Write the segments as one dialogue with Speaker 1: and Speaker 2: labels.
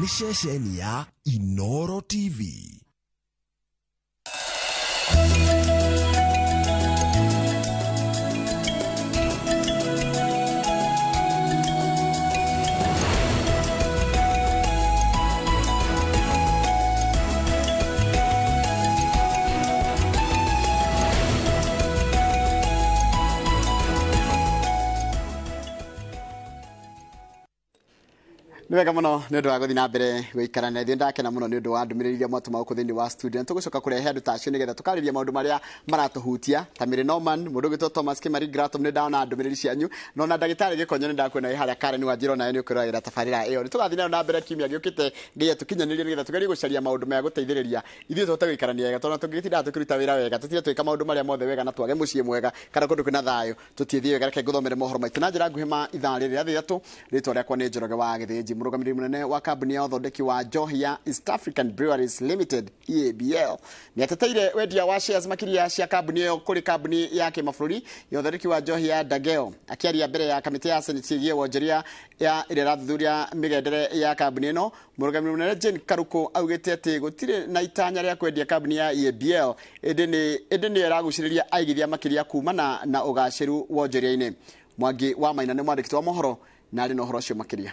Speaker 1: ni ceceni ya Inoro TV.
Speaker 2: Niwega muno nĩ ũndũ wa gũthiĩ na mbere gũikarania ithuĩ ndakena mũno nĩ ũndũ wa ndũmĩrĩri iria mwatũma gũkũ thĩinĩ wa studio tũgũcoka kũrehe andũ tacio nĩgetha tũkarĩrĩria maũndũ marĩa maratũhutia ta Mary Norman mũndũ ũgĩtwo Thomas Kimari Gratom nĩ ndaona ndũmĩrĩri cianyu no na ndagĩtarĩ Gĩkonyo nĩ ndakwona harĩa Karen Wanjiro nayo nĩ ũkĩroragĩra tabarĩra ĩyo nĩ tũgathiĩ nayo na mbere kiumia gĩũkĩte nginya tũkinyanĩrie nĩgetha tũgerie gũcaria maũndũ maya gũteithĩrĩria ithuĩ tũhote gũikarania wega tondũ tũngĩtinda tũkĩruta wĩra wega tũtire twĩka maũndũ marĩa mothe wega na twage mũciĩ mwega kana kũndũ kwĩna thayũ tũtiethie wega reke ngũthomere mohoro maitũ na njĩra nguhĩ ma ithaa rĩrĩ rĩathatũ rĩtwa rĩakwa nĩ Njoroge wa Gĩthĩnji mũrũgamĩrĩri mũnene wa kambuni ya ũthondeki wa njohi ya East African Breweries Limited EABL nĩ ateteire wendia wa shares makiria cia kambuni ĩyo kũrĩ kambuni ya kĩmabũrũri ya ũthondeki wa njohi ya Dageo akĩaria mbere ya kamĩtĩ ya Senate ĩgiĩ wonjoria ya ĩrĩa ĩrathuthuria mĩgendere ya kambuni ĩno mũrũgamĩrĩri mũnene Jane Karuko augĩte atĩ gũtirĩ na itanya rĩa kwendia kambuni ya EABL ĩndĩ nĩ ĩragucĩrĩria aigithia makiria kumana na ũgacĩru wonjoria-inĩ Mwangi wa Maina nĩ mwandĩki wa mohoro na arĩ na ũhoro ũcio makiria.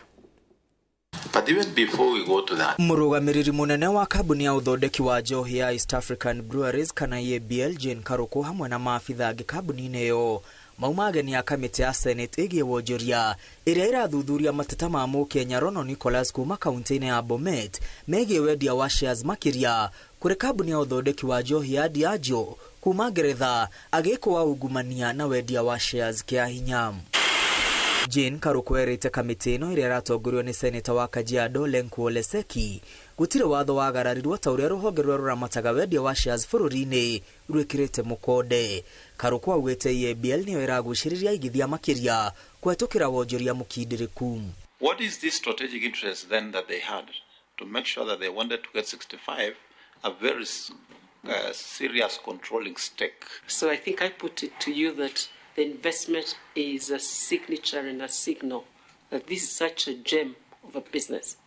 Speaker 3: But even before we go to that,
Speaker 4: mũrũgamĩrĩri mũnene wa kambuni ya ũthondeki wa njohi ya East African Breweries kana EABL Jane Karuko hamwe na maabitha angĩ kambuni-inĩ ĩyo mauma ageni ya kamĩtĩ ya Senate ĩgiĩ wonjoria ĩrĩa ĩrathuthuria mateta ma Mũkenya Rono Nicholas kuma kaunti-inĩ ya Bomet megiĩ wendia wa shares makiria kũrĩ kambuni ya ũthondeki wa njohi ya Diageo kuma Ngeretha agĩkwo wa ungumania na wendia wa shares kĩa hinya. Jane Karuko erĩte kamĩtĩ ĩno ĩrĩa ĩratongorio nĩ seneta wa Kajiado Lenku Oleseki gũtirĩ watho wagararirwo ta ũrĩa rũhonge rũrĩa rũramataga wendia wa shares bũrũri-inĩ rwĩkĩrĩte mũkonde. Karuko augĩte EABL nĩyo ĩragucĩrĩria aigithia makiria kũhetũkĩra wonjoria mũkindĩrĩku.
Speaker 3: what is this strategic interest then that they had to make sure that they wanted to get 65, a very serious controlling stake?
Speaker 5: So I think I put it to you that the investment is a signature and a signal that this is such a gem of a business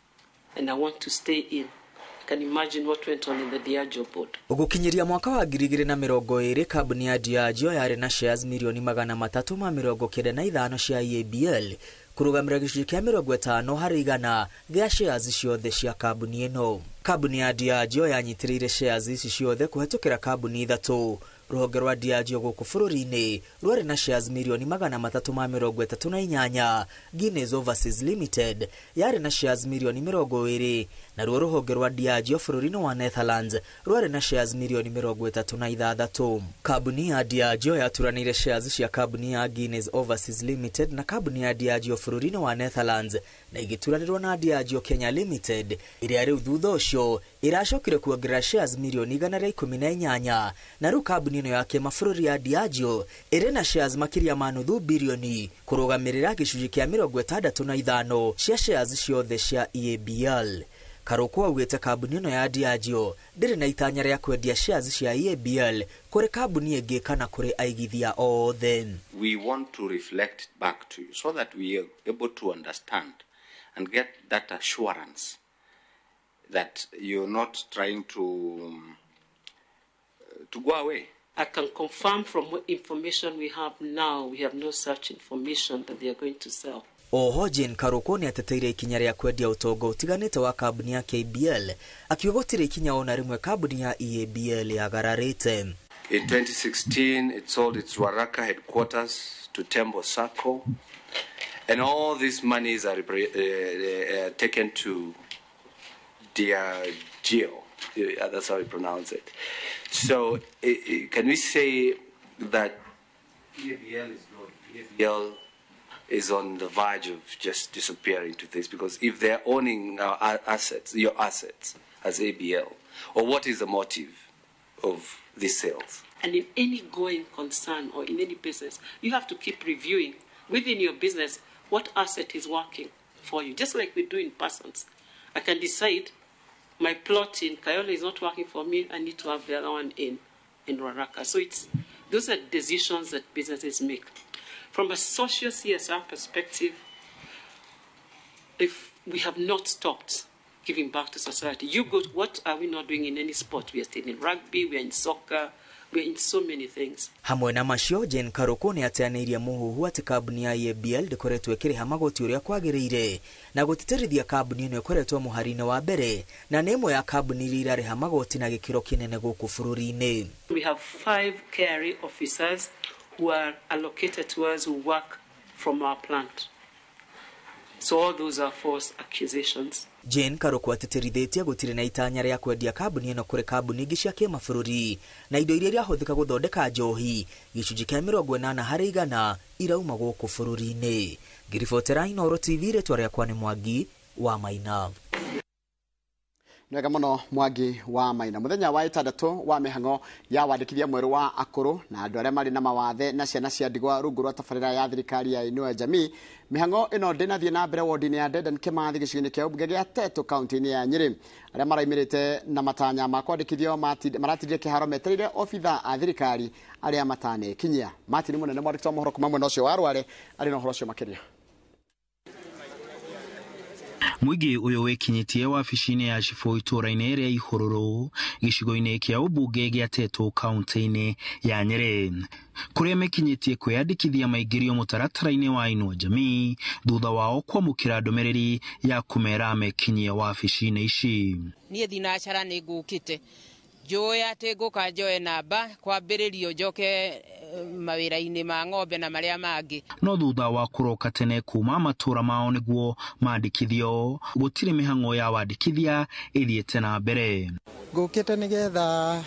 Speaker 5: and I want to stay in. You can imagine what went on in the Diageo board.
Speaker 4: Gũkinyĩria mwaka wa 2020 kambuni ya Diageo yarĩ na shares milioni 395 cia EABL kũrũgamĩrĩra gĩcunjĩ kĩa 50 harĩ igana gĩa shares ciothe cia kambuni ĩno. Kambuni ya Diageo yanyitĩrĩire shares ici ciothe kũhetũkĩra kambuni ithatũ. Rũhonge rwa Diageo gũkũ bũrũri-inĩ rwarĩ na shares milioni 338. Guinness Overseas Limited yarĩ na shares milioni 20 na ruo rũhonge rwa Diageo bũrũri-inĩ wa Netherlands rwarĩ na shares milioni 36. Kambuni ya Diageo yaturanĩire shares cia kambuni ya Guinness Overseas Limited na kambuni ya Diageo bũrũri-inĩ wa Netherlands na igĩturanĩrwo na Diageo Kenya Limited ĩrĩa rĩu thutha ũcio ĩracokire kuongerera shares milioni 118 na rĩu kambuni ĩno ya kĩmabũrũri ya Diageo ĩrĩ na shares makiria ma nuthu bilioni kũrũgamĩrĩra gĩcunjĩ kĩa 65 cia shares ciothe cia EABL. Karuko augĩte kambuni ĩno ya Diageo ndĩrĩ na itanya rĩa kwendia shares cia EABL kũrĩ kambuni ĩngĩ kana kũrĩ aigithia othe.
Speaker 3: We want to reflect back to you so that we are able to understand and get that assurance that you're not trying to go away.
Speaker 5: I can confirm from what information we have now, we have no such information that they are going to sell.
Speaker 4: Oho Jane Karuko nĩ ateteire ikinya rĩa kwendia ũtongo ũtiganĩte wa kambuni ya KBL akiuga gũtirĩ ikinya ona rĩmwe kambuni ya EABL yagararĩte.
Speaker 6: In 2016 it sold its Ruaraka headquarters to Tembo Sacco and all these monies are taken to Diageo. That's how you pronounce it. So can we say that EABL is on the verge of just disappearing to this? Because if they're owning our assets, your assets as ABL, or what is the motive of these sales?
Speaker 5: And in any going concern or in any business, you have to keep reviewing within your business what asset is working for you. Just like we do in persons. I can decide my plot in Kayole is not working for me, I need to have the other one in Ruaraka. So those are decisions that businesses make. From a social CSR perspective, if we have not stopped giving back to society. You go, what are we not doing in any sport? We are still in rugby, we are in soccer, we are in so many things.
Speaker 4: Hamwe na macio, Jane Karoko ni ateanĩirie mũhuhu atĩ kambuni ya EABL ndĩkoretwo ĩkĩrĩha magoti ũrĩa kwagĩrĩire na gũtĩtĩrithia kambuni ĩno ĩkoretwo mũhari-inĩ wa mbere na nĩ ĩmwe ya kambuni iria irarĩha magoti na gĩkĩro kĩnene gũkũ bũrũri-inĩ.
Speaker 5: We have 5 KRA officers who are allocated to us who work from our plant. So all those are false accusations.
Speaker 4: Jane Karoko atĩtĩrithĩtie gũtirĩ na itanya rĩa kwendia kambuni ĩno kũrĩ kambuni ingĩ cia kĩmabũrũri na indo iria irahũthĩka gũthondeka njohi gĩcunjĩ kĩa 80% irauma gũkũ bũrũri-inĩ. Ngiribotera Inooro TV rĩtwa rĩakwa nĩ Mwangi wa Maina.
Speaker 2: Nwega muno Mwangi wa Maina. Muthenya wa 6 wa mihango ya wandikithia mweru wa akuru na andu aria mari na mawathe na ciana cia ndigwa rungu rwa tabarĩra ya thirikari ya Inua Jamii. Mihango ino ndinathie na mbere wodi-inĩ ya Dedan Kimathi gĩcigo-inĩ kĩa ũmbunge gĩa Teto kaunti-inĩ ya Nyeri. Aria maraimirite na matanya ma kwandikithio maratithie kĩharo metereire obitha a thirikari aria matane kinyia. Martin munene mwandĩki wa mohoro kuma mwena ũcio wa Rware arĩ na ũhoro ũcio makĩria.
Speaker 7: Mũingĩ ũyũ wĩkinyitie wabici-inĩ ya cibũ itũũra-inĩ rĩa Ihũrũrũ gĩcigo-inĩ kĩa ũmbunge gĩa Teto kaunti-inĩ ya Nyeri kũrĩa mekinyitie kwĩyandĩkithia maingĩrio mũtaratara-inĩ wa Inua Jamii thutha wao kwamũkĩra ndũmĩrĩri ya kũmera mekinyie wabici-inĩ ici.
Speaker 8: Niĩ thinacara nĩ ngũkĩte njũĩ atĩ ngũka njoe namba kwambĩrĩrio njoke mawĩra-inĩ ma ng'ombe na marĩa mangĩ.
Speaker 7: No thutha wa kũroka tene kuma matũũra mao nĩguo mandĩkithio gũtirĩ mĩhang'o ya wandĩkithia ĩthiĩte na mbere.
Speaker 9: Ngũkĩte nĩgetha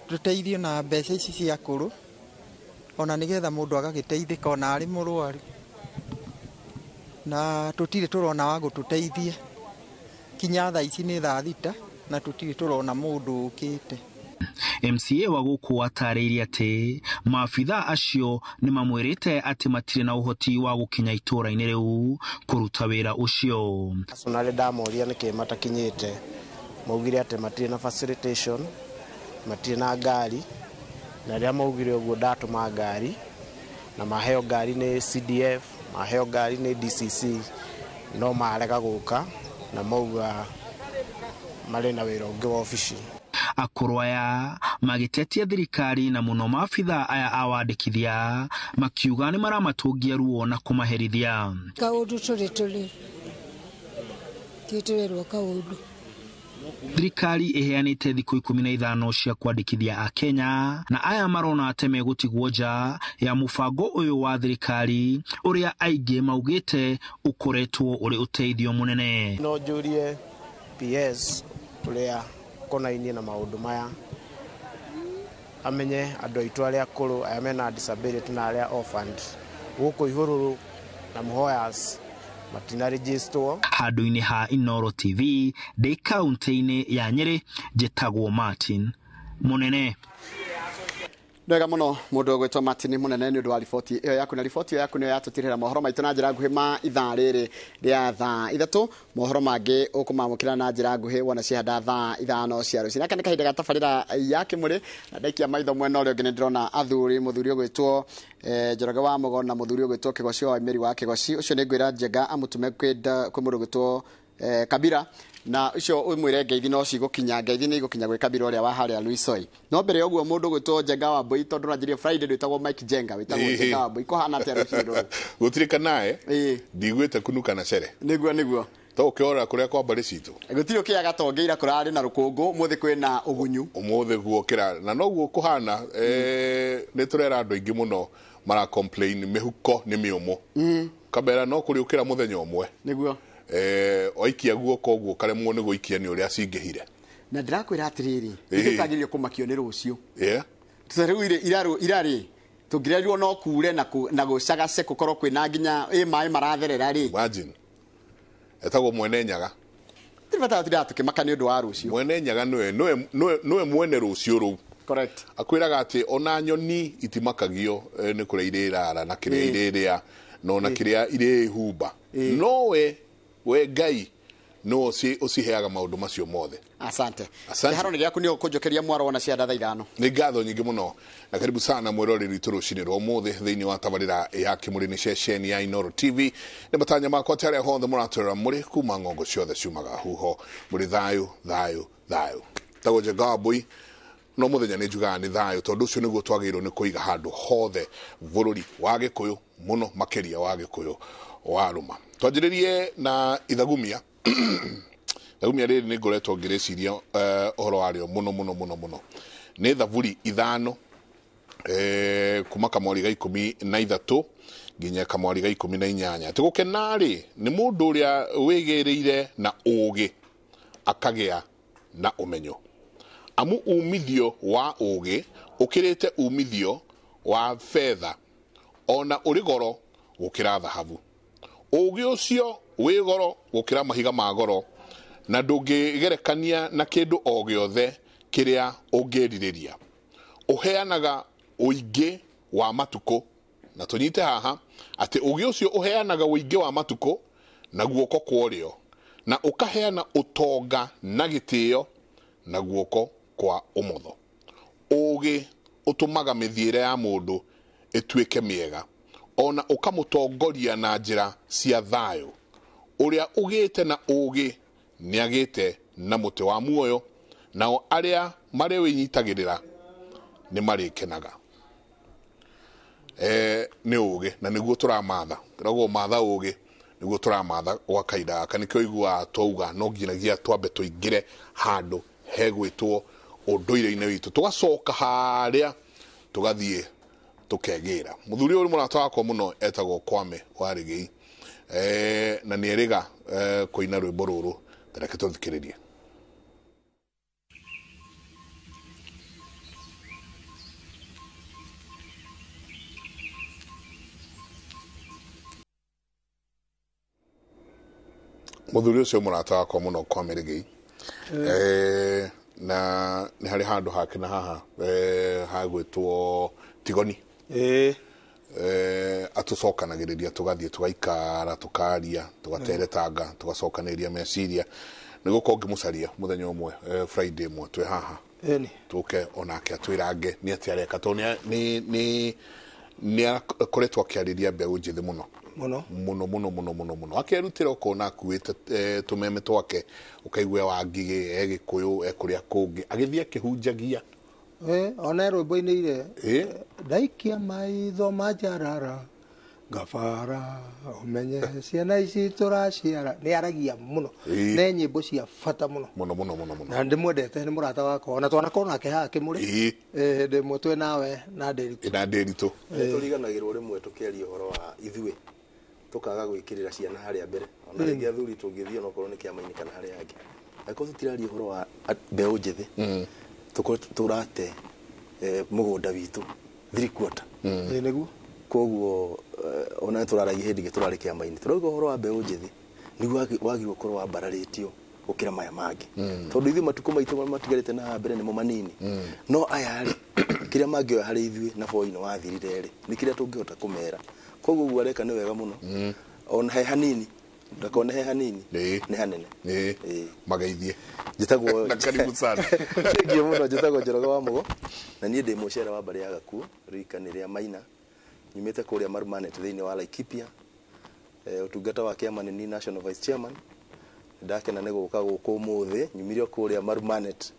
Speaker 9: tũteithio na mbeca ici cia akũrũ ona nĩgetha mũndũ agagĩteithĩka ona arĩ mũrwaru na tũtirĩ tũrona wa gũtũteithia kinya thaa ici nĩ thaa 6 na tũtirĩ tũrona mũndũ ũkĩte.
Speaker 7: MCA wa gũkũ atarĩirie atĩ maabitha acio nĩ mamwĩrĩte atĩ matirĩ na ũhoti wa gũkinya itũũra-inĩ rĩu kũruta wĩra ũcio.
Speaker 10: Personally ndamoria nĩkĩ matakinyĩte maugire atĩ matirĩ na facilitation matirĩ na ngari na rĩrĩa maugire ũguo ndatũma ngari na maheo ngari nĩ CDF maheo ngari nĩ DCC no marega gũka na mauga marĩ na wĩra ũngĩ wa ofici.
Speaker 7: Akũrũ aya magĩtetia thirikari na mũno maabitha aya a wandĩkithia makiuga nĩ maramatũngia ruo na kũmaherithia.
Speaker 11: Kaũndũ tũrĩ tũrerwo kaũndũ.
Speaker 7: Thirikari ĩheanĩte thikũ 15 cia kwandĩkithia a Kenya na aya marona atĩ megũtigwo nja ya mũbango ũyũ wa thirikari ũrĩa aingĩ maugĩte ũkoretwo ũrĩ ũteithio mũnene.
Speaker 10: No njũrie PS ũrĩa konainie na maũndũ maya amenye andũ aitũ arĩa akũrũ aya mena disability na arĩa orphaned gũkũ Ihũrũrũ na Muhoyas matina register.
Speaker 7: Handũ-inĩ ha Inooro TV ndĩ kaunti-inĩ ya Nyeri njĩtagwo Martin Munene.
Speaker 2: Ndega muno mundu gwetwa Martin Munene ni undu wa riboti iyo yaku na riboti iyo yaku ni yatutirira mohoro maitu na njira nguhi ma ithaa riri ria thaa 3 mohoro mangi ukumamukira na njira nguhi wona ciahanda thaa 5 cia rucini aka ni kahinda gatabarira yake muri na ndaikia maitho mwena uria ungi ni ndirona athuri muthuri ugwitwo Njoroge wa Mugo na muthuri ugwitwo Kigoci wa Imeri wa Kigoci ucio ni ngwira Njega amutume kwenda kwi mundu ugwitwo Kabira na ucio umwire ngeithi no cigukinya ngeithi ni igukinya gwe Kabira uria wa haria Luisoi no mbere ya uguo mundu gwitwo Njega wa Mbui tondu na njirie Friday ndwitagwo Mike Jenga witagwo Njega wa Mbui ko hana atia ruciro
Speaker 12: gutirika nae ndigwite kunuka na cere niguo to ukiora kuria kwa mbari citu
Speaker 2: gutiri ukiaga tongeira kurari na rukungu muthi kwina ugunyu
Speaker 12: umuthi guokira na noguo kuhana ni turera andu ingi muno mara complain mihuko ni miumu kabera no kuri ukira muthenya umwe
Speaker 2: niguo
Speaker 12: oikia guoko guo karemwo ni guikia ni uria cingihire
Speaker 2: na ndirakwira atiriri itutagirio kumakio ni rucio
Speaker 12: tutariwire
Speaker 2: irari tungirerirwo no kure na gucagace gukorwo kwina nginya mai maratherera ri
Speaker 12: imagine etagwo Mwene Nyaga
Speaker 2: tiribata atira tukimaka ni undu wa rucio
Speaker 12: Mwene Nyaga noe mwene rucio ru
Speaker 2: correct
Speaker 12: akwiraga ati ona nyoni itimakagio ni kuria irira na kiria iriria no na kiria iri humba nowe we Ngai no uciheaga maundu macio mothe.
Speaker 2: Asante. Kiharo ni giaku ni ukunjokeria mwaro ona cia ndatha ithano.
Speaker 12: Ni ngatho nyingi muno na karibu sana mwiroreri turucini rwa mothe thiini wa tabarira ya kimurini ceceni ya Inoro TV. Ni matanya makwa tare hothe muraturira muri kuma ngongo ciothe ciumaga huho muri thayu tagoje gabui no muthenya ni njugaga ni thayu tondu ucio niguo twagirwo ni kuiga handu hothe bururi wa Gikuyu muno makeria wa Gikuyu wa Ruma. Twanjiririe na Ithagumia Ithagumia riri ni ngoretwo ngiriciria ohoro wario muno ni thaburi ithano kuma kamwari ga 13 nginya kamwari ga 18 tigukenari ni mundu uria wigiriire na ugi akagea na umenyo amu umithio wa ugi ukirite umithio wa fedha ona uri goro gukira thahabu ugi ucio wi goro gukira mahiga ma goro na ndungigerekania na kindu o giothe kiria ungiririria uheanaga uingi wa matuko na tunyite haha ati ugi ucio uheanaga uingi wa matuko na guoko kworio na ukaheana utonga na gitio na guoko kwa umotho ugi utumaga mithiire ya mundu etuike miega ona ukamutongoria na njira cia thayo uria ugite na ugi ni agite na muti wa muoyo nao aria mari winyitagirira ni marikenaga ni ugi na niguo turamatha rago matha ugi niguo turamatha gwa kaida aka nikio igua twauga no nginagia twambe tuingire handu hegwitwo unduire-ini witu tugacoka haria tugathie tukegira muthuri uri murata wakwa muno etagwo Kwame Warigei na ni eriga kuina rwimbo ruru tareke tuthikiririe. Muthuri ucio murata wakwa muno Kwame Warigei na ni hari handu hake na haha hagwitwo Tigoni atucokanagiriria tugathie tugaikara tukaria tugateretanga tugacokaniria meciria niguko ngimucaria muthenya umwe Friday mwe twe haha tuke onake atwirange ni ati areka to ni akoretwo akiariria mbeu njithi muno akerutira ukona akuite tumeme twake ukaigua wangige Gikuyu ekuria kungi agithie akihunjagia
Speaker 13: ona rwimbo-ini ire ndaikia maitho majarara ngabara umenye ciana ici turaciara ni aragia muno ne nyimbo cia fata muno na ndimwendete ni murata wakwa ona twanakorwo nake haha kimuri ndimwe twe nawe na nderitu
Speaker 14: turiganagirwo rimwe tukiaria uhoro wa ithue tukaga gwikirira ciana haria mbere ona ringi athuri tungithio no korwo ni kiama-ini kana haria angi ako tutiraria uhoro wa mbeu njithi turate mugunda witu 3/4
Speaker 13: niguo
Speaker 14: koguo ona turaragia hindi giturari kiama-ini turauga uhoro wa mbeu njithi niguo wagi gukorwo wambararitio gukira maya mangi tondu ithui matuko maitu matigarite na mbere nimo manini no aya kiria mangioya hari ithui na boino wathirire ri ni kiria tungihota kumera koguo gwareka ni wega muno ona he hanini ndakone he hanini ni hanene
Speaker 12: magaithie
Speaker 14: jitagwo
Speaker 12: na karibu sana
Speaker 14: ngiye muno jitagwo Njoroge wa Mugo na nie ndi mucera wa bari ya Gakuo rikaniria Maina nyumite kuria Marumanet thiini wa Laikipia utungata wa kiama ni National Vice Chairman ndakena ne guka guku muthi nyumire kuria Marumanet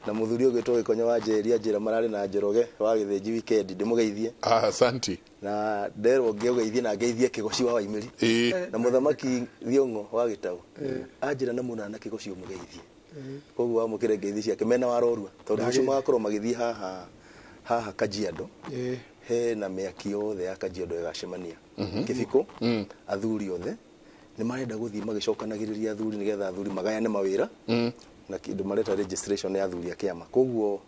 Speaker 14: na muthuri ugitwo Gikonyo wa njira marari na Njoroge wa githinji weekend ndimugeithie
Speaker 12: asante
Speaker 14: na ndero ngeithie na ngeithie kigoci wa Waimiri na muthamaki Thiongo wa Gitau anjira na munana kigoci umugeithie koguo amukire ngeithi ciake mena warorua tondu ucio magakorwo magithie haha Kajiado he na miaki yothe ya Kajiado igacemania kibiko athuri othe ni marenda guthii magicokanagiriria athuri nigetha athuri magayane mawira na kindu mareta registration ya athuri akiama koguo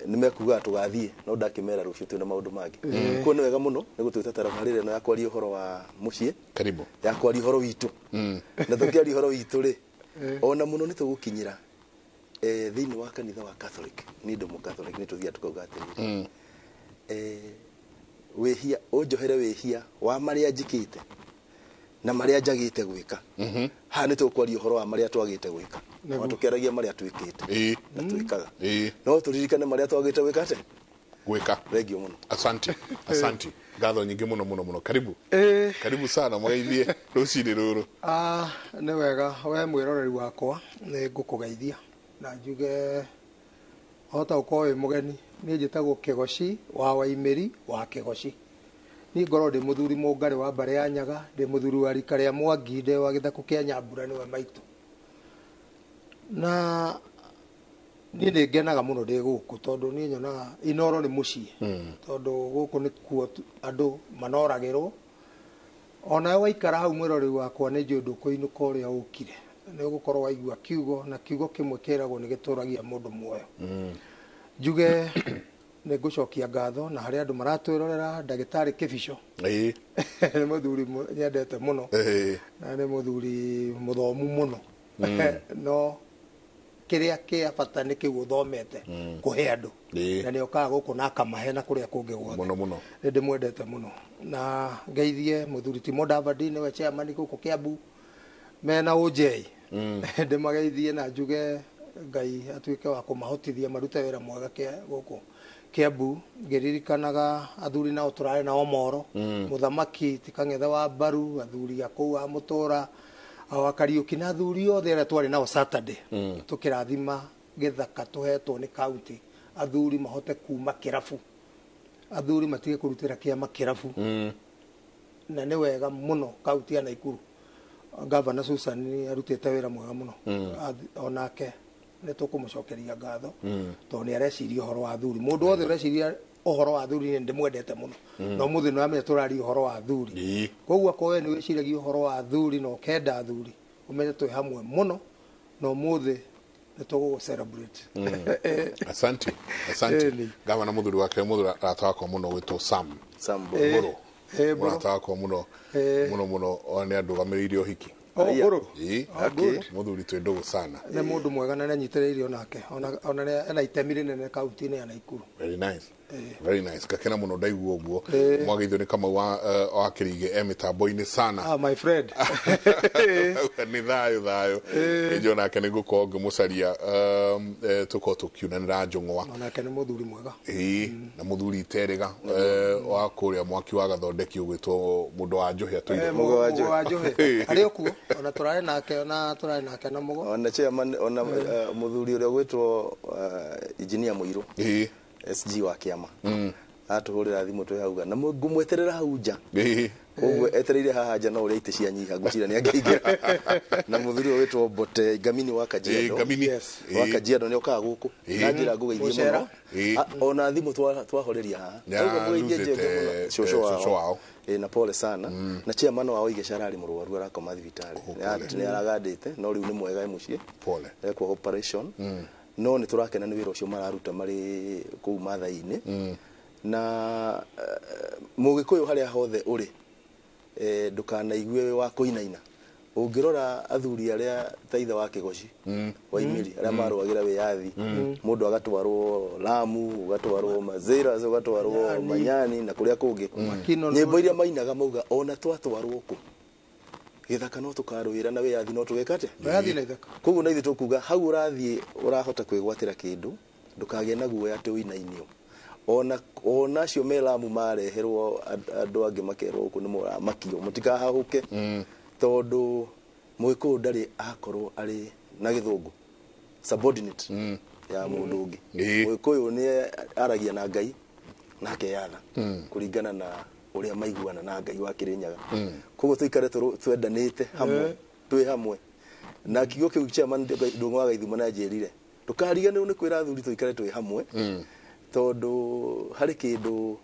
Speaker 14: ni mekuga tugathie no ndakimera rucio twina maundu mangi ko ni wega muno ni gutwita tarabarire no yakwaria uhoro wa muciĩ
Speaker 12: karibu
Speaker 14: yakwaria uhoro witu na tukiaria uhoro witu ri ona muno ni tugukinyira thiini wa kanitha wa Catholic ni ndu mu Catholic ni tuthia tukauga atiri wehia onjohere wehia wa maria njikite na maria njagite gwika ha nĩ tũkwaria ũhoro wa maria twagite gwika na tukeragia maria twikite na twikaga no turirikane maria twagite gwika ate
Speaker 12: gwika
Speaker 14: thengio muno
Speaker 12: asante ngatho nyingi muno karibu sana mwageithie rucini ruru
Speaker 13: nĩ wega we mwiroreri wakwa nĩ ngũkũgeithia na njuge hota uko wĩ mũgeni nĩ njĩtagwo Kĩgoci wa Waimĩri wa Kĩgoci ni ngoro ndĩ mũthuri mũngari wa mbare ya Nyaga ndĩ mũthuri wa rika rĩa Mwangi ndĩ wa gĩthako kĩa Nyambura nĩwe maitũ na ni nĩ ngenaga mũno ndĩ gũkũ tondũ ni nyonaga Inoro nĩ mũciĩ tondũ gũkũ nĩ kuo andũ manoragĩrwo ona waikara hau mwĩroreri wakwa nĩ njũĩ ndũkũinũka ũrĩa ũkire nĩ ũgũkorwo waigua kiugo na kiugo kĩmwe kĩragwo nĩ gĩtũragia mũndũ muoyo njuge nĩ ngũcokia ngatho na harĩ andũ maratwĩrorera ndagĩtarĩ Kĩbico nĩ mũthuri nyendete mũno na nĩ mũthuri mũthomu mũno no kĩrĩa kĩa bata nĩ kĩu ũthomete kũhe andũ na nĩ okaga gũkũ na akamahe na kũrĩa kũngĩ guothe nĩ ndĩmwendete mũno na ngeithie mũthuri Timo Davadi nĩwe chairman gũkũ Kiambu mena ũnjei ndĩmageithie na njuge Ngai atuĩke wa kũmahotithia marute wĩra mwega gũkũ Kiambu ngĩririkanaga athuri nao tũrarĩ nao Moro mũthamaki Tikang'ethe wa Mbaru athuri akũu a Mũtũra wa Kariũki na athuri othe arĩa twarĩ nao Saturday tũkĩrathima gĩthaka tũhetwo nĩ kaunti athuri mahote kuma kĩrabu athuri matige kũrutĩra kĩama kĩrabu na nĩ wega mũno kaunti ya Naikuru Governor Susan arutĩte wĩra mwega mũno onake nĩ tũkũmũcokeria ngatho tondũ nĩ areciria ũhoro wa athuri mũndũ wothe ũreciria ũhoro wa athuri nĩ ndĩmwendete mũno no mũthĩ nĩ wamenya tũraria ũhoro wa athuri koguo akorwo nĩ wĩciragia ũhoro wa athuri na ũkenda athuri ũmenye twĩ hamwe mũno na ũmũthĩ nĩ tũgũgũ celebrate
Speaker 12: asante gavana mũthuri wake mũthuri arataka mũno gwĩtwo Sam Mburu arataka mũno nĩ andũ gamĩrĩire ũhiki mũthuri twĩ ndũgũ sana
Speaker 13: nĩ mũndũ mwega na nĩanyitĩrĩire onake ona ena itemi rĩnene kaunti-inĩ ya Naikuru
Speaker 12: very nice gakena mũno ndaigua ũguo mwageithio nĩ Kamau wa Kĩrigĩ mĩtambo-inĩ sana
Speaker 13: my friend
Speaker 12: nĩ thayũ nĩnjũ nake nĩ ngũkorwo ngĩmũcaria tũkorwo tũkiunanĩra njũng'wa
Speaker 13: onake nĩ mũthuri mwega
Speaker 12: na mũthuri Iterega wa kũrĩa mwaki wa gathondeki ũgwĩtwo mũndũ wa Njũhĩ
Speaker 13: mũndũ wa Njũhĩ arĩ okuo ona tũrarĩ nake na mũgo
Speaker 14: ona chairman ona mũthuri ũrĩa ũgwĩtwo engineer Mũirũ SG wa kĩama atũhũrĩra thimũ twĩ hauga na ngũmweterera hau nja koguo etereire haha nja no ũrĩa itĩ cianyiha ngwĩciria nĩ angĩingĩra na mũthuri ũyũ wĩtwo Bote Ngamini wa Kajiado nĩ okaga gũkũ na njĩra ngũgeithie mũno ona thimũ twahoreria haha cũcũ wao na pole sana na chairman wao Igĩcara arĩ mũrwaru arakoma thibitarĩ nĩ aragandĩte no rĩu nĩ mwega mũciĩ ekwo operation no nĩ tũrakena nĩ wĩra ũcio mararuta marĩ kũu Maathai-inĩ na Mũgĩkũyũ harĩa hothe ũrĩ ndũkanaigue wa kũinaina ũngĩrora athuri arĩa ta ithe wa Kĩgoci Waimĩri arĩa marũagĩra wĩyathi mũndũ agatwarwo Lamu ũgatwarwo Mazĩra ũgatwarwo Manyani na kũrĩa kũngĩ nyĩmbo iria mainaga mauga ona twatwarwo kũ gĩthaka no tũkarũĩra na wĩyathi no tũgekate
Speaker 13: wĩyathi na ithaka
Speaker 14: koguo na ithuĩ tũkuga hau ũrathiĩ ũrahota kwĩgwatĩra kĩndũ ndũkagĩe na guoya atĩ ũinainio ona acio me Lamu mareherwo andũ angĩ makerwo gũkũ nĩ mũramakio mũtikahahũke tondũ Mũgĩkũyũ ndarĩ akorwo arĩ na gĩthũngũ subordinate ya mũndũ ũngĩ Mũgĩkũyũ nĩ aragia na Ngai na akeyatha kũringana na ũrĩa maiguana na Ngai wa Kĩrĩnyaga koguo tũikare twendanĩte hamwe twĩ hamwe na kiugo kĩu chairman ndũng'waga ithuma na njĩrire ndũkariganĩrwo nĩ kwĩra athuri tũikare twĩ hamwe tondũ harĩ kĩndũ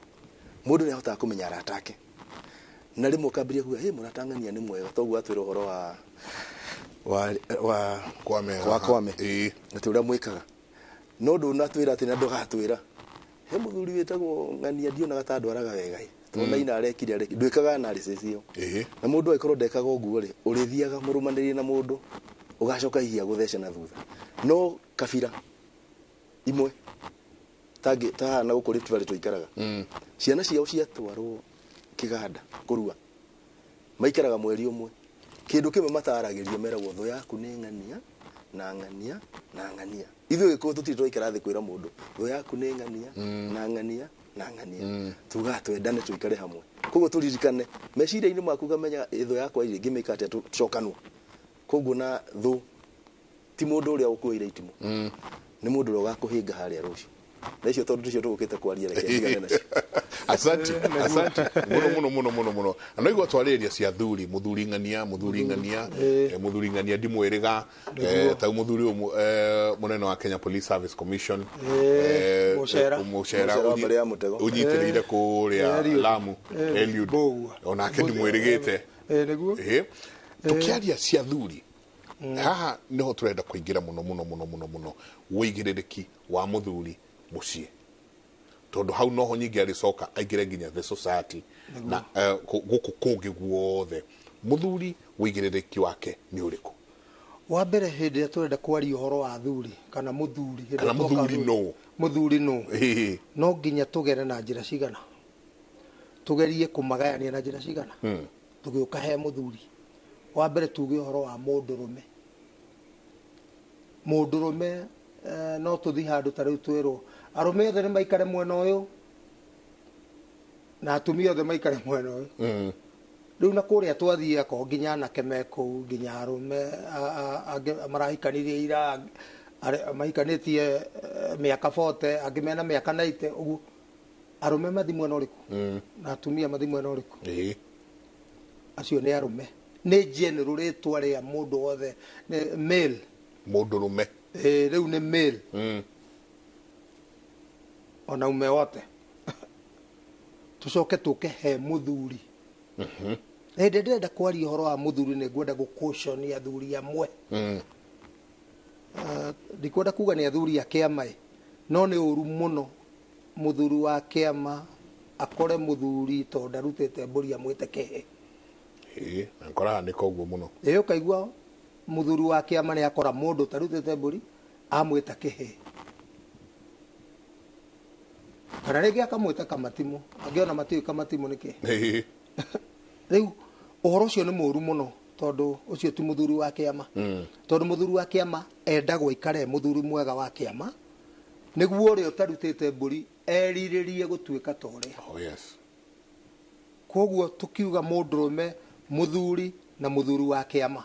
Speaker 14: mũndũ nĩ ahotaga kũmenya arata ake na rĩmwe ũkambĩrĩria kuga mũratang'ania nĩ mwega toguo atwĩra ũhoro wa Kwame atĩ ũrĩa mwĩkaga no ndũnatwĩra atĩ na ndũgatwĩra he mũthuri wĩtagwo Ng'ania ndionaga ta ndwaraga wega tondũ Naina arekire ndwĩkaga analysis ĩyo na mũndũ agĩkorwo ndekaga ũguo rĩ ũrĩthiaga mũrũmanĩrĩrie na mũndũ ũgacoka hihi agũthece na thutha no kabira imwe tahana gũkũ Rift Valley tũikaraga ciana ciao ciatwarwo kĩganda kũrua maikaraga mweri ũmwe kindu kimwe mataragĩrio meragwo thũ yaku nĩ ng'ania na ng'ania na ng'ania ithuĩ gĩkũyũ tũtirĩ twaikara thĩ kwĩra mũndũ thũ yaku nĩ ng'ania na ng'ania na ng'ania tuga twendane tuikare hamwe koguo turirikane meciria-inĩ maku gamenya thũ yakwa irĩ ngĩmĩka atĩa tũcokanwo koguo na thũ ti mũndũ ũrĩa ũkuoire itimũ nĩ mũndũ ũrĩa ũgakũhĩnga harĩa rũciũ na icio tondũ tũcio tũgũkĩte kwaria reke ndigane nacio
Speaker 12: asante muno ano igwa twarĩria cia thuri muthuri ng'ania muthuri ng'ania ndimwĩrĩga tau muthuri munene wa Kenya Police Service Commission mucera unyitĩrĩire kũrĩa Lamu Eliud onake ndimwĩrĩgĩte tukiaria cia thuri haha niho turenda kuingira muno ũigĩrĩrĩki wa muthuri mũciĩ tondu hau noho nyingi aricoka aingire nginya the society na guku kungi guothe muthuri ũigĩrĩrĩki wake ni ũrĩkũ
Speaker 13: wa mbere hĩndĩ ĩrĩa turenda kwaria ũhoro wa thuri kana muthuri no nginya tugere na njĩra cigana tugerie kumagayania na njĩra cigana tugĩũka he muthuri wa mbere tuge ũhoro wa mũndũrũme no tuthi handu ta riu twirwo arume othe ni maikare mwena uyu na atumia othe maikare mwena uyu riu na kuria twathie ko nginya anake meku nginya arume marahikanirie ira mahikanitie miaka 40 angi mena miaka 90 uguo arume mathi mwena uriku na atumia mathi mwena uriku acio ni arume ni general ritwa ria mundu wothe male
Speaker 12: mũndũrũme
Speaker 13: riu ni male ona ume wote tucoke tuke he muthuri ndenda kwaria ũhoro wa muthuri ni ngwenda gũcaution athuri amwe ndikwenda kuga ni athuri a kĩama no ni ũru mũno muthuri wa kĩama akore muthuri to ndarutĩte mbũri amwĩte kĩhĩ
Speaker 12: nakoraga nĩ koguo mũno
Speaker 13: ũkaigua muthuri wa kĩama ni akora mũndũ tarutĩte mbũri amwĩta kĩhĩ kana rĩngĩ akamwĩta kamatimu angĩona matiũĩ kamatimu nĩkĩ rĩu ũhoro ũcio nĩ mũru mũno tondũ ũcio ti muthuri wa kĩama tondũ muthuri wa kĩama endagwo aikare muthuri mwega wa kĩama nĩguo ũrĩa ũtarutĩte mbũri erirĩrie gũtuĩka ta ũrĩa koguo tukiuga mũndũrũme muthuri na muthuri wa kĩama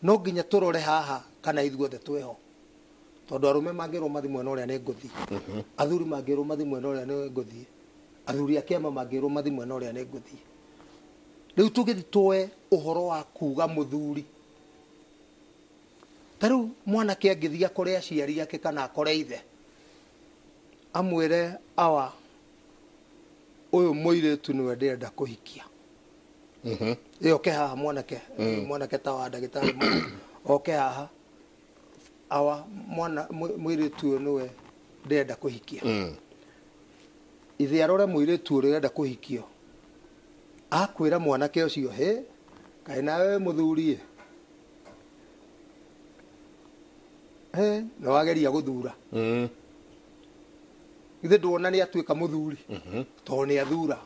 Speaker 13: no nginya tũrore haha kana ithuothe twĩho tondu arume mangĩrwo mathi mwena ũrĩa nĩ ngũthi athuri mangĩrwo mathi mwena ũrĩa nĩ ngũthi athuri a kĩama mangĩrwo mathi mwena ũrĩa nĩ ngũthi rĩu tũgĩthi tuoe ũhoro wa kuga muthuri tarĩu mwanake angĩthia kũrĩa aciari ake kana akore ithe amwĩre awa ũyũ mũirĩtu nĩwe ndĩrenda kũhikia oke haha mwanake ta wa ndagĩtarĩ oke haha awa mũirĩtu ũyũ nĩwe ndĩrenda kũhikia ithe arore mũirĩtu ũrĩa ndĩrenda kũhikio akwĩra mwanake ũcio kaĩ nawe mũthuri na wageria gũthura ithe ndwona nĩ atuĩka mũthuri tondũ nĩ athura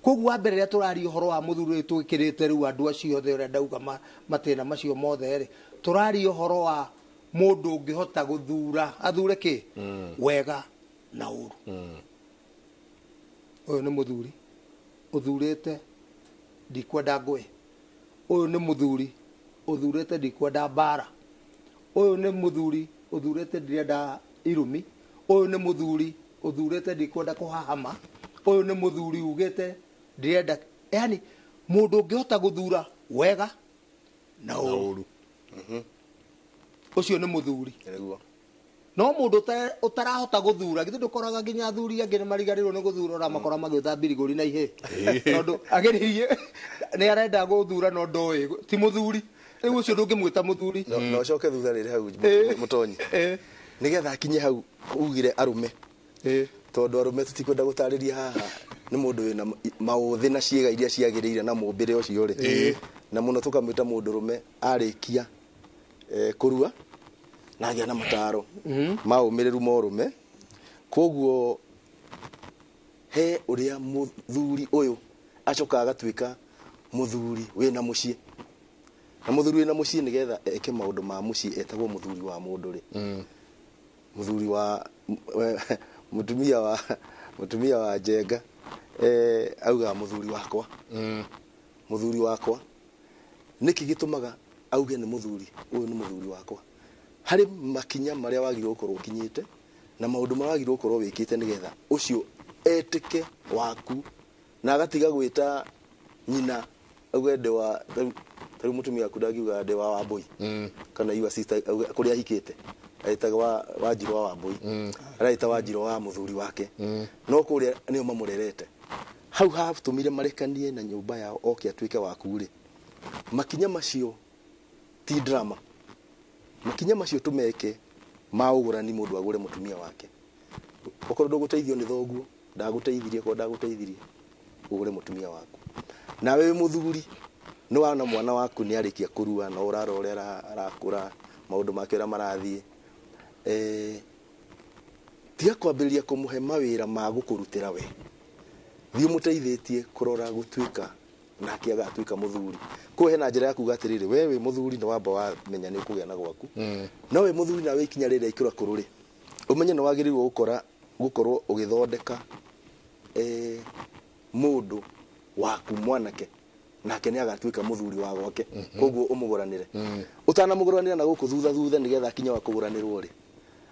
Speaker 13: koguo wa mbere rĩrĩa tũraria ũhoro wa mũthuri twĩkĩrĩte rĩu andũ acio othe ũrĩa ndauga matĩna macio mothe tũraria ũhoro wa mũndũ ũngĩhota gũthura athure kĩ wega na ũru ũyũ nĩ mũthuri ũthurĩte ndikwenda ngũĩ ũyũ nĩ mũthuri ũthurĩte ndikwenda mbara ũyũ nĩ mũthuri ũthurĩte ndirenda irumi ũyũ nĩ mũthuri ũthurĩte ndikwenda kũhahama ũyũ nĩ mũthuri ugĩte ndirenda yani mũndũ ũngĩhota gũthura wega na ũru ũcio nĩ mũthuri no mũndũ ũtarahota gũthura githĩ ndũkoraga nginya athuri angĩ nĩ marigarĩrwo nĩ gũthura ora makora magĩũtha mbirigũri na ihĩ tondũ agĩrĩrie nĩ arenda gũthura no ndoĩ ti mũthuri rĩu ũcio ndũngĩmwĩta mũthuri
Speaker 14: no coke thutha rĩrĩ hau mũtonyi nĩgetha akinye hau ugire arume tondũ arume tutikwenda gũtarĩria haha nĩ mũndũ wĩna maũthĩ na ciĩga iria ciagĩrĩire na mũmbĩre ũcio rĩ na mũno tũkamwĩta mũndũrũme arĩkia kũrua na agĩa na mataro maũmĩrĩru morũme koguo he ũrĩa mũthuri ũyũ acoka agatuĩka mũthuri wĩna mũciĩ na mũthuri wĩna mũciĩ nĩgetha eke maũndũ ma mũciĩ etagwo mũthuri wa mũndũ rĩ mũthuri wa mũtumia wa Njenga auga mũthuri wakwa niki gitumaga auge ni mũthuri uyu ni mũthuri wakwa hari makinya maria wagirwo gukorwo kinyite na maundu maria wagirwo gukorwo wikite nigetha ucio etike waku na agatiga gwita nyina auge de wa tari mutumia kudagiuga de wa Wambui kana iwa sister kuria hikite aitaga wa Njiro wa Wambui araita wa Njiro wa mũthuri wake no kuria nio mamurerete hau hatumire marekanie na nyumba yao oke atuike waku ri makinya macio ti drama makinya macio tumeke maugurani mundu agure mutumia wake okorwo nduguteithio ni thoguo ndaguteithirie ko ndaguteithirie ugure mutumia waku nawe muthuri no wana mwana waku ni arikia kurua na urarorera arakura maundu make ra marathie tiga kwambĩrĩria kumuhe mawĩra ma gukurutira we thiĩ muteithĩtie kurora gutuika nake agatuika muthuri kuhe na njira ya kuga atiriri wewe muthuri no wamba wamenya ni ukugĩa na gwaku no we muthuri na we ikinya rĩrĩa ikũra kũrũrĩ umenye no wagĩrĩirwo gukorwo ugithondeka mundu waku mwanake nake ni agatuika muthuri wa gwake koguo umuguranire utanamuguranira na guku thutha nigetha kinya wa kuguranirwo ri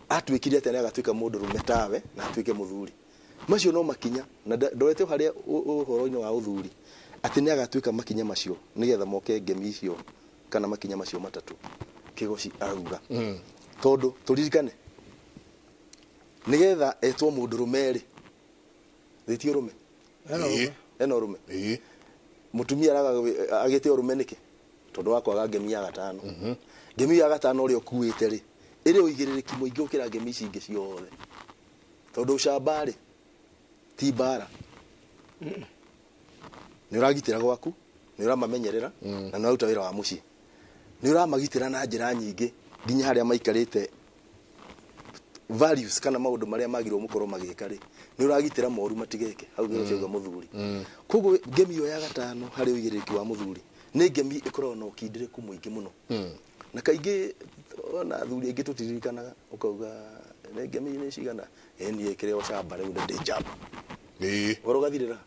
Speaker 14: atuikire atene agatuika mundu rume tawe na atuike muthuri macio no makinya na ndorete haria uhoro-ini wa uthuri ati ni agatuika makinya macio nigetha moke ngemi icio kana makinya macio matatu kigoci arauga tondu turirikane nigetha etwo mundu rumeri thitio rume eno rume mutumia araga agite rume niki tondu wakwaga ngemi ya gatano ngemi ya gatano ri okuite ri iri ũigĩrĩrĩki mũingĩ ukira ngemi ici ingĩ ciothe tondu ucamba ri ti bara ni uragitira gwaku ni uramamenyerera na no uta wira wa muciĩ ni uramagitira na njira nyingĩ nginya haria maikarite values kana maundu maria magirwo mukorwo magika ri ni uragitira moru matigeke hau nĩ cioga muthuri koguo ngemi yo ya gatano hari ũigĩrĩrĩki wa muthuri ni ngemi ikorwo no kindireku mũingĩ muno na kaingĩ ona athuri aingĩ tutiririkanaga ukauga ni ngemi ni cigana ni ikire ucamba rĩu ndi njamba urogathirira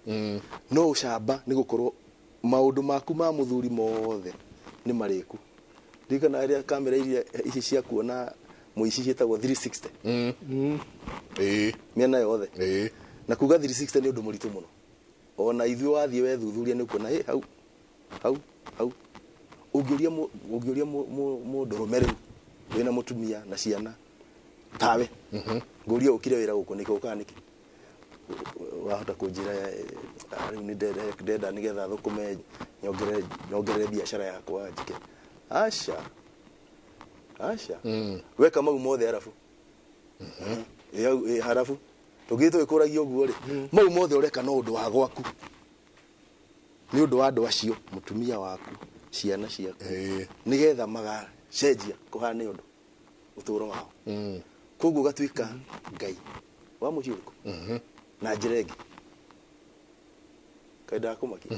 Speaker 14: no ucamba ni gukorwo maundu maku ma muthuri mothe ni mariku ndikana area kamera ici cia kuona muici cietagwo 360 miena yothe na kuga 360 ni undu muritu muno ona ithuĩ wathie we thuthuria ni kuona hau ungĩuria mũndũ rume wina mutumia na ciana tawe nguria ukire wira guku niki ukaniki wahota kunjira riu ni ndenda nigetha thukume nyongerere biashara yakwa njike asha weka mau mothe arafu harafu tugito ikuragia uguo ri mau mothe ureka no undu wa gwaku ni undu wa andu acio mutumia waku ciana ciaku nigetha magacenjia kuhana undu uturo wao koguo gatuika ngai wa muciĩ ũrĩkũ na njĩra ĩngĩ kaida kumaki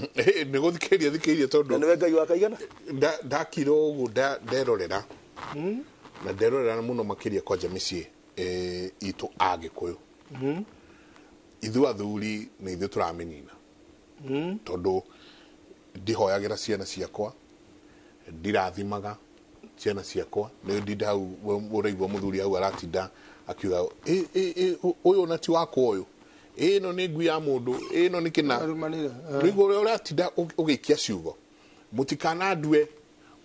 Speaker 12: ni guthikĩria tondu
Speaker 14: na ngai wa kaigana
Speaker 12: ndakiro ugu nderorera na nderorera muno makiria kwa mĩciĩ itu Agĩkũyũ ithu athuri ni ithu turamenyina tondu ndihoyagira ciana ciakwa ndirathimaga ciana ciakwa ni ndinda hau uraigua muthuri hau aratinda akiuga uyu na ti wako uyu no ni ngui ya mundu no ni kina rigo uri uratinda ugikia ciugo mutikanandue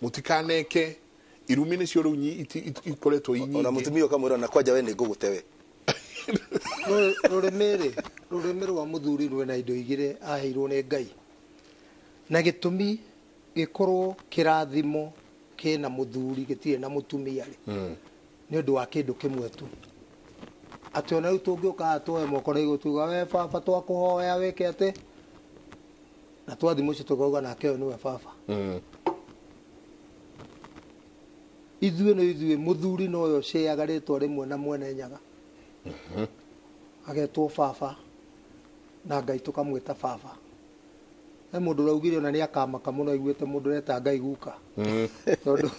Speaker 12: mutikaneke irumi ni cio riu ikoretwo inyi
Speaker 14: ona mutumia ukamwira na kwanja we ni ngugutewe
Speaker 13: rurimi rwa muthuri rwena indo igire aheirwo ni ngai na gitumi gikorwo kirathimo kina muthuri gitire na mutumia ri ni undu wa kindu kimwe tu ati ona riu tungĩũka atoe moko na igũtuga we baba twakuhoya weke ate na twathi muciĩ tukauga nake ũyũ niwe baba ithuĩ muthuri no yo ceaga rĩtwa rĩmwe na mwene nyaga agetwo baba na ngai tukamwĩta baba he mundu raugire ona ni akamaka muno aiguite mundu reta Ngai guka tondu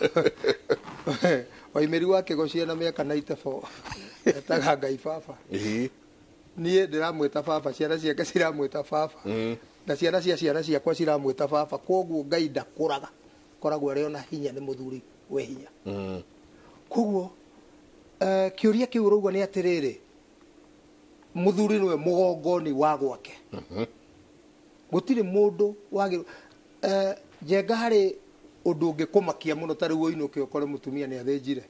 Speaker 13: waimeri wake gocia na miaka 94 etaga Ngai baba nie ndiramwita baba ciana ciake ciramwita baba na ciana ciakwa ciramwita baba koguo Ngai ndakuraga koragwo ari ona hinya ni muthuri we hinya koguo kiuria kiu rugwa ni atiriri muthuri niwe mugongoni wa gwake gutire mundu wagi jenga hari undu ngikumakia muno tari woinuke ukore mutumia ni athinjire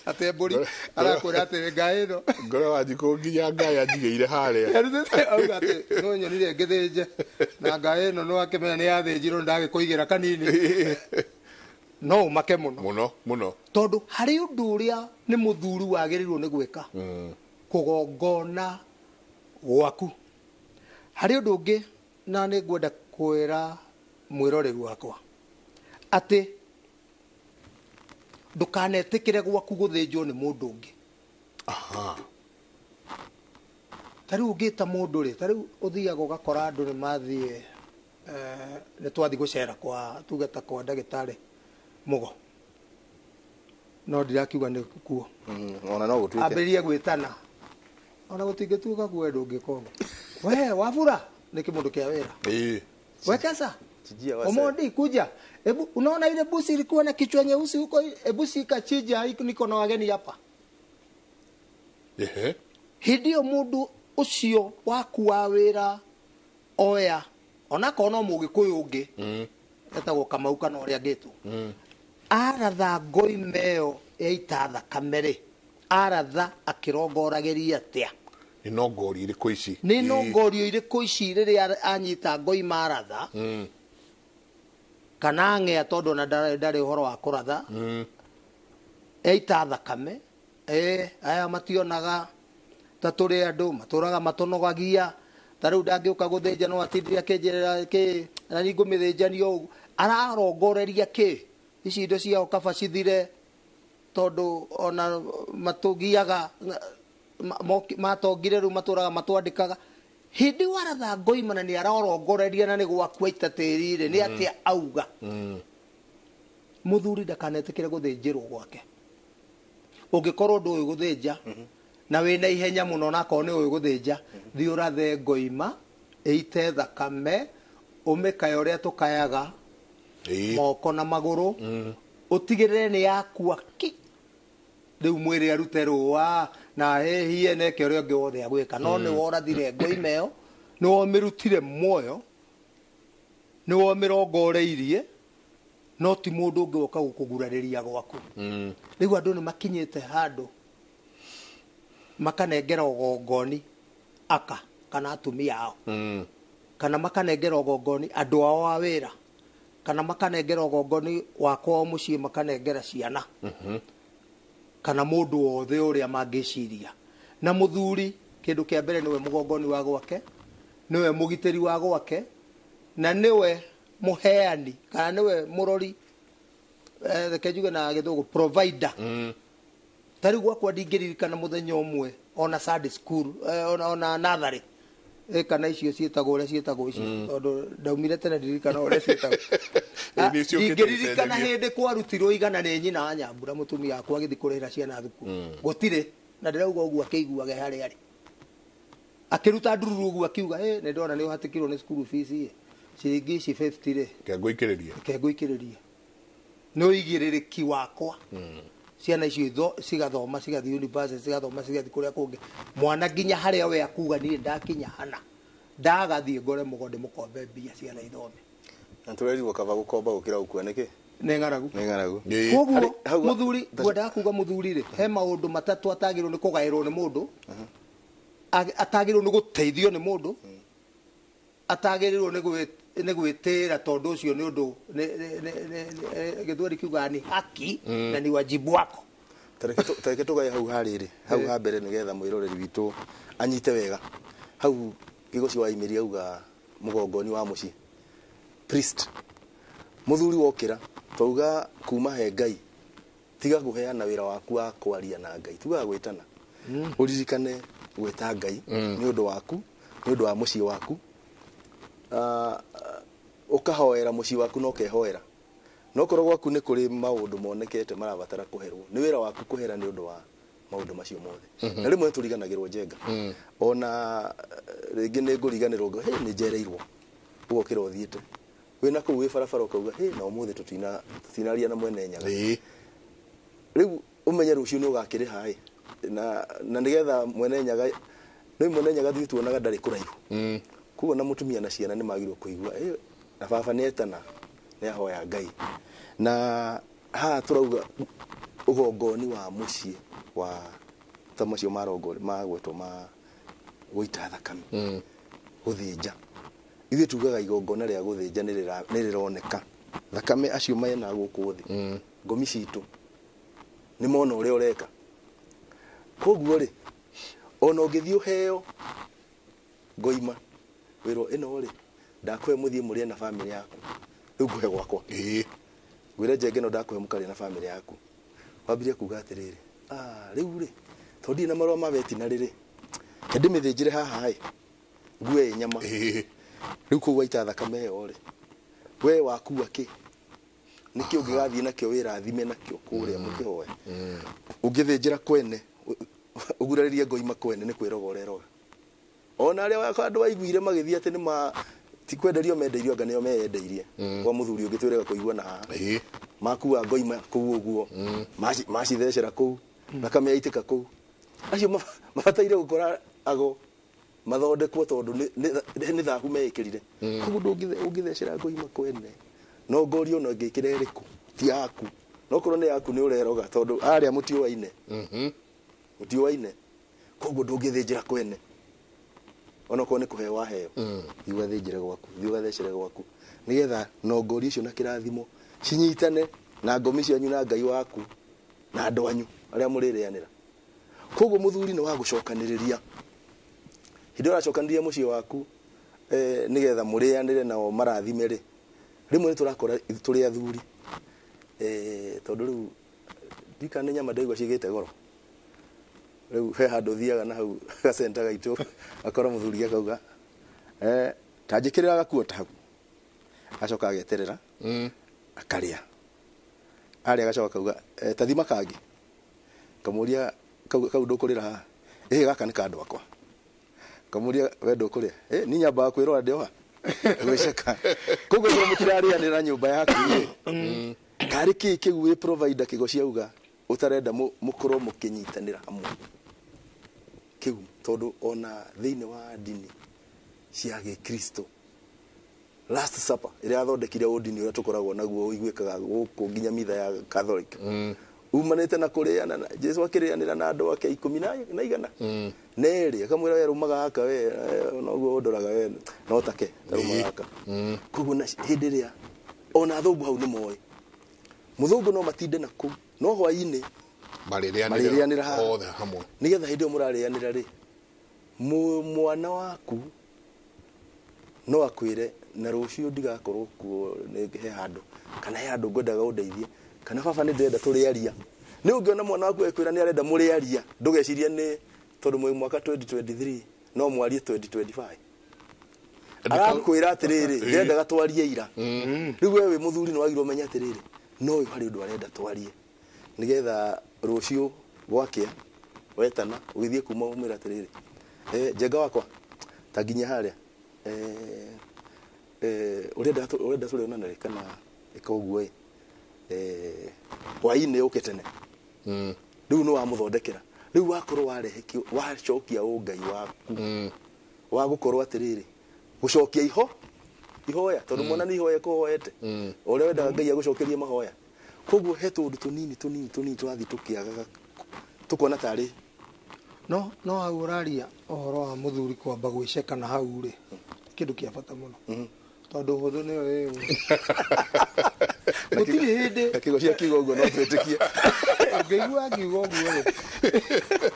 Speaker 13: ate mburi arakwira ati Ngai ino
Speaker 12: ngoro wanjiko nginya Ngai anjigeire haria
Speaker 13: auga ati no nyonire ngithinje na Ngai ino no akimenya ni athinjirwo ndagikuigira kanini no make muno tondu hari undu uria ni muthuri wagirirwo ni gwika kugongona gwaku hari undu ungi na ni ngwenda kwira mwiroreri wakwa ati ndukanetikire gwaku guthinjwo ni mundu ungi tariu ungita mundu ri tariu uthiaga ugakora andu ni mathie ni twathi gucera kwa tugeta kwa ndagitari mugo no ndirakiuga ni kuo
Speaker 14: ona no gutwike
Speaker 13: ambirie gwitana ona gutingituka kwenda ungikongo we wafura ni kimundu kia wira wekesa Omondi kuja. Ebu unaona ile busi ilikuwa na kichwa nyeusi huko, ebu sikachija niko na wageni hapa. Hidio mundu ucio waku wa wira oya. Ona kono mugikuyu ungi. Etagwo Kamauka no ria gitu. Aratha ngoimeo eitatha kamere. Aratha akirongorageria atia.
Speaker 12: Inongori iriku ici.
Speaker 13: Ni nongorio iriku ici riria anyita ngoima aratha. Kana ngea tondu na ndari uhoro wa kuratha eita thakame aya mationaga ta turi andu maturaga matonogagia tariu ndangiuka guthinja no atindria kinjirira ki na ningu mithinjanio ararongoreria ki ici indo ciao kaba cithire tondu ona matugiaga matongire ru maturaga matwandikaga hindi waratha ngoimana ni ararongoreria na ni gwakwa itatirire ni atia auga muthuri ndakanetikire guthinjirwo gwake ungikorwo ndu uyu guthinja na wina ihenya muno na ko ni uyu guthinja thi urathe ngoima eite thakame umikaya uria tukayaga moko na maguru utigirire ni yakua ki riu mwiri arute ruwa na hehie neke uria ungi wothe agwika no ni worathire ngoimeo ni womirutire muoyo ni womirongoreirie no ti mundu ungi woka gukugurariria gwaku riu andu ni makinyite handu makanengera ogongoni aka kana atumia ao kana makanengera ogongoni andu ao a wira kana makanengera ogongoni wakwa muciĩ makanengera ciana kana mundu wothe uria mangiciria na muthuri kindu kia mbere niwe mugongoni wa gwake niwe mugiteri wa gwake na niwe muheani kana niwe murori kejuge na githugu provider tari gwakwa ndingĩririkana muthenya umwe ona Sunday school ona natharĩ kana icio ciĩtagwo ũrĩa ciĩtagwo icio tondu ndaumire tene ndirikana ũrĩa ciĩtagwo ndingĩririkana hĩndĩ kwarutirwo igana nĩ nyina wa Nyambura mutumia akwa agĩthi kũrĩhĩra ciana thukuru gũtirĩ na ndĩrauga ũguo akĩiguaga harĩa arĩ akĩruta ndururu ũguo akiuga nĩ ndona nĩ ũhatĩkirwo nĩ school fees ciringi ici 50 rĩ kengũikĩrĩria nĩ ũigĩrĩrĩki wakwa ciana icio cigathoma cigathi university cigathoma cigathi kuria kungi mwana nginya haria we akuga ni ndakinya hana ndagathie ngore mugonde mukombe mbia ciana ithome
Speaker 14: na turerirwo kaba gukomba gukira ukua niki
Speaker 13: nĩ ng'aragu koguo muthuri ngwenda kuga muthuri ri he maundu matatu atagirwo ni kugairwo ni mundu atagirwo ni guteithio ni mundu atagirwo ni gwitira tondu ucio ni undu githweri kiuga ni haki na ni wajibu wako
Speaker 14: tareke tugaye hau hariri hau ha mbere nigetha mwiroreri witu anyite wega hau gigoci wa imeri auga mugongoni wa muci priest muthuri wokira twauga kuma he Ngai tiga guheana wira waku wa kwaria na Ngai tuga gwitana uririkane gwita Ngai ni undu waku ni undu wa muci waku ukahoera muciĩ waku no kehoera no korwo gwaku nĩ kũrĩ maũndũ monekete marabatara kũherwo nĩ wĩra waku kũhera nĩ ũndũ wa maũndũ macio mothe na rĩmwe tũriganagĩrwo njenga ona rĩngĩ nĩ ngũriganĩrwo ngo nĩ njereirwo ũgokĩra ũthiĩte wĩna kũu wĩ barabara ũkauga no ũmũthĩ tũtinaria na mwene nyaga rĩu ũmenye rũciũ nĩ ũgakĩrĩha na nĩgetha mwene nyaga thiĩ tuonaga ndarĩ kũraihu kuo na mũtumia na ciana nĩ magĩrĩirwo kũigua na baba nĩ etana nĩ ahoya Ngai na haha tũrauga ũgongoni wa mũciĩ wa tamacio magwetwo ma gũita thakame gũthĩnja ithuĩ tugaga igongona rĩa gũthĩnja nĩ rĩroneka thakame acio mena gũkũ thĩ ngomi citũ nĩ mona ũrĩa ũreka koguo rĩ ona ũngĩthiĩ ũheo ngoima wĩrwo ĩno rĩ ndakũhe mũthiĩ mũrĩe na family yaku rĩu ngũhe gwakwa ngwĩre njenge ĩno ndakũhe mũkarĩe na family yaku wambire kuga atĩrĩrĩ rĩu rĩ tondũ ndirĩ na marũa ma vetina rĩrĩ ndĩmĩthĩnjĩre haha ngue nyama rĩu kũu waita thakame ĩyo rĩ we wakua kĩ nĩkĩ ũngĩgathiĩ nakĩo wĩrathime nakĩo kũrĩa mũkĩhoe ũngĩthĩnjĩra kwene ũgurarĩrie ngoima kwene nĩ kwĩroga ũreroga ona arĩa andũ waiguire magĩthiĩ atĩ nĩ ti kwenderio mendeirio anga nĩo meyendeirie kwa mũthuri ũngĩ twĩrega kũigua na haha makua ngoima kũu ũguo macithecera kũu thakame yaitĩka kũu acio mabataire gũkora ago mathondekwo tondũ nĩ thahu mekĩrire koguo ũngĩthecera ngoima kwene no ngorio no ngĩkĩre rĩkũ ti yaku no korwo nĩ yaku nĩ ũreroga tondũ arĩa mũtiũwaine koguo ndũngĩthĩnjĩra kwene ona korwo nĩ kũheo waheo thiĩ ũgathĩnjĩre gwaku thiĩ ũgathecere gwaku nĩgetha no ngorio icio na kĩrathimo cinyitane na ngomi cianyu na Ngai waku na andũ anyu arĩa mũrĩrĩanĩra koguo mũthuri nĩ wa gũcokanĩrĩria hĩndĩ ũracokanĩrĩria mũciĩ waku nĩgetha mũrĩanĩre nao marathime rĩ rĩmwe nĩ tũrakora tũrĩ athuri tondũ rĩu ndikane nyama ndaigua cigĩte goro rĩu he handũ thiaga na hau gacenta gaitũ akora mũthuri akauga tanjĩkĩrĩra gakuota hau acoka ageterera akarĩa arĩa agacoka akauga tathima kangĩ kamũria kau ndũkũrĩra haha gaka nĩ kandũ akwa kamũria we ndũkũrĩa ni nyambaga kwĩrora ndĩoha gwĩceka koguo nĩ mũtirarĩanĩra nyũmba yaku karĩ kĩĩ kĩu wĩ provider kĩgocia uga ũtarenda mũkorwo mũkĩnyitanĩra hamwe kĩu tondũ ona thĩinĩ wa ndini cia Gĩkristo last supper ĩrĩa yathondekire ũndini ũrĩa tũkoragwo naguo ũiguĩkaga gũkũ nginya mitha ya Catholic umanĩte na kũrĩana na Jesu akĩrĩanĩra na andũ ake 100 nerĩ akamwĩra we rumaga haka we noguo ũndoraga we no take rumaga haka koguo na hĩndĩ ĩrĩa ona athũngũ hau nĩ moĩ mũthũngũ no matinde na kũu no hwainĩ marĩrĩanĩra othe hamwe nĩgetha hĩndĩ ĩyo mũrarĩanĩra rĩ mwana waku no akwĩre na rũciũ ndigakorwo kuo he handũ kana he handũ ngwendaga ũndeithie kana baba nĩ ndĩrenda tũrĩaria nĩ ũngĩona mwana waku ekwĩra nĩ arenda mũrĩaria ndũgecirie nĩ tondũ mwaka 2023 no mwarie 2025 arakwĩra atĩrĩrĩ ndĩrendaga twarie ira rĩu we wĩ mũthuri nĩ wagĩrĩirwo ũmenye atĩrĩrĩ no ũyũ harĩ ũndũ arenda twarie nĩgetha rũciũ gwakĩa wetana ũgĩthiĩ kuma umĩra atĩrĩrĩ njenga wakwa ta nginya harĩa ũrenda tũrĩonana rĩ kana ĩka ũguo hwainĩ ũke tene rĩu nĩ wamũthondekera rĩu wakorwo warehe wacokia ũngai waku wa gũkorwo atĩrĩrĩ gũcokia ihoya tondũ mwana nĩ ihoya kũhoete ũrĩa wendaga Ngai agũcokerie mahoya koguo he tũndũ tũnini tũrathiĩ tũkĩagaga tũkona tarĩ
Speaker 13: no hau ũraria ũhoro wa mũthuri kwamba gwĩceka na hau rĩ kĩndũ kĩa bata mũno tondũ hũthũ nĩyo ĩyo gũtirĩ hĩndĩ
Speaker 14: kĩgo kiuga ũguo no twĩtĩkie
Speaker 13: ngĩigua ngiuga ũguo rĩ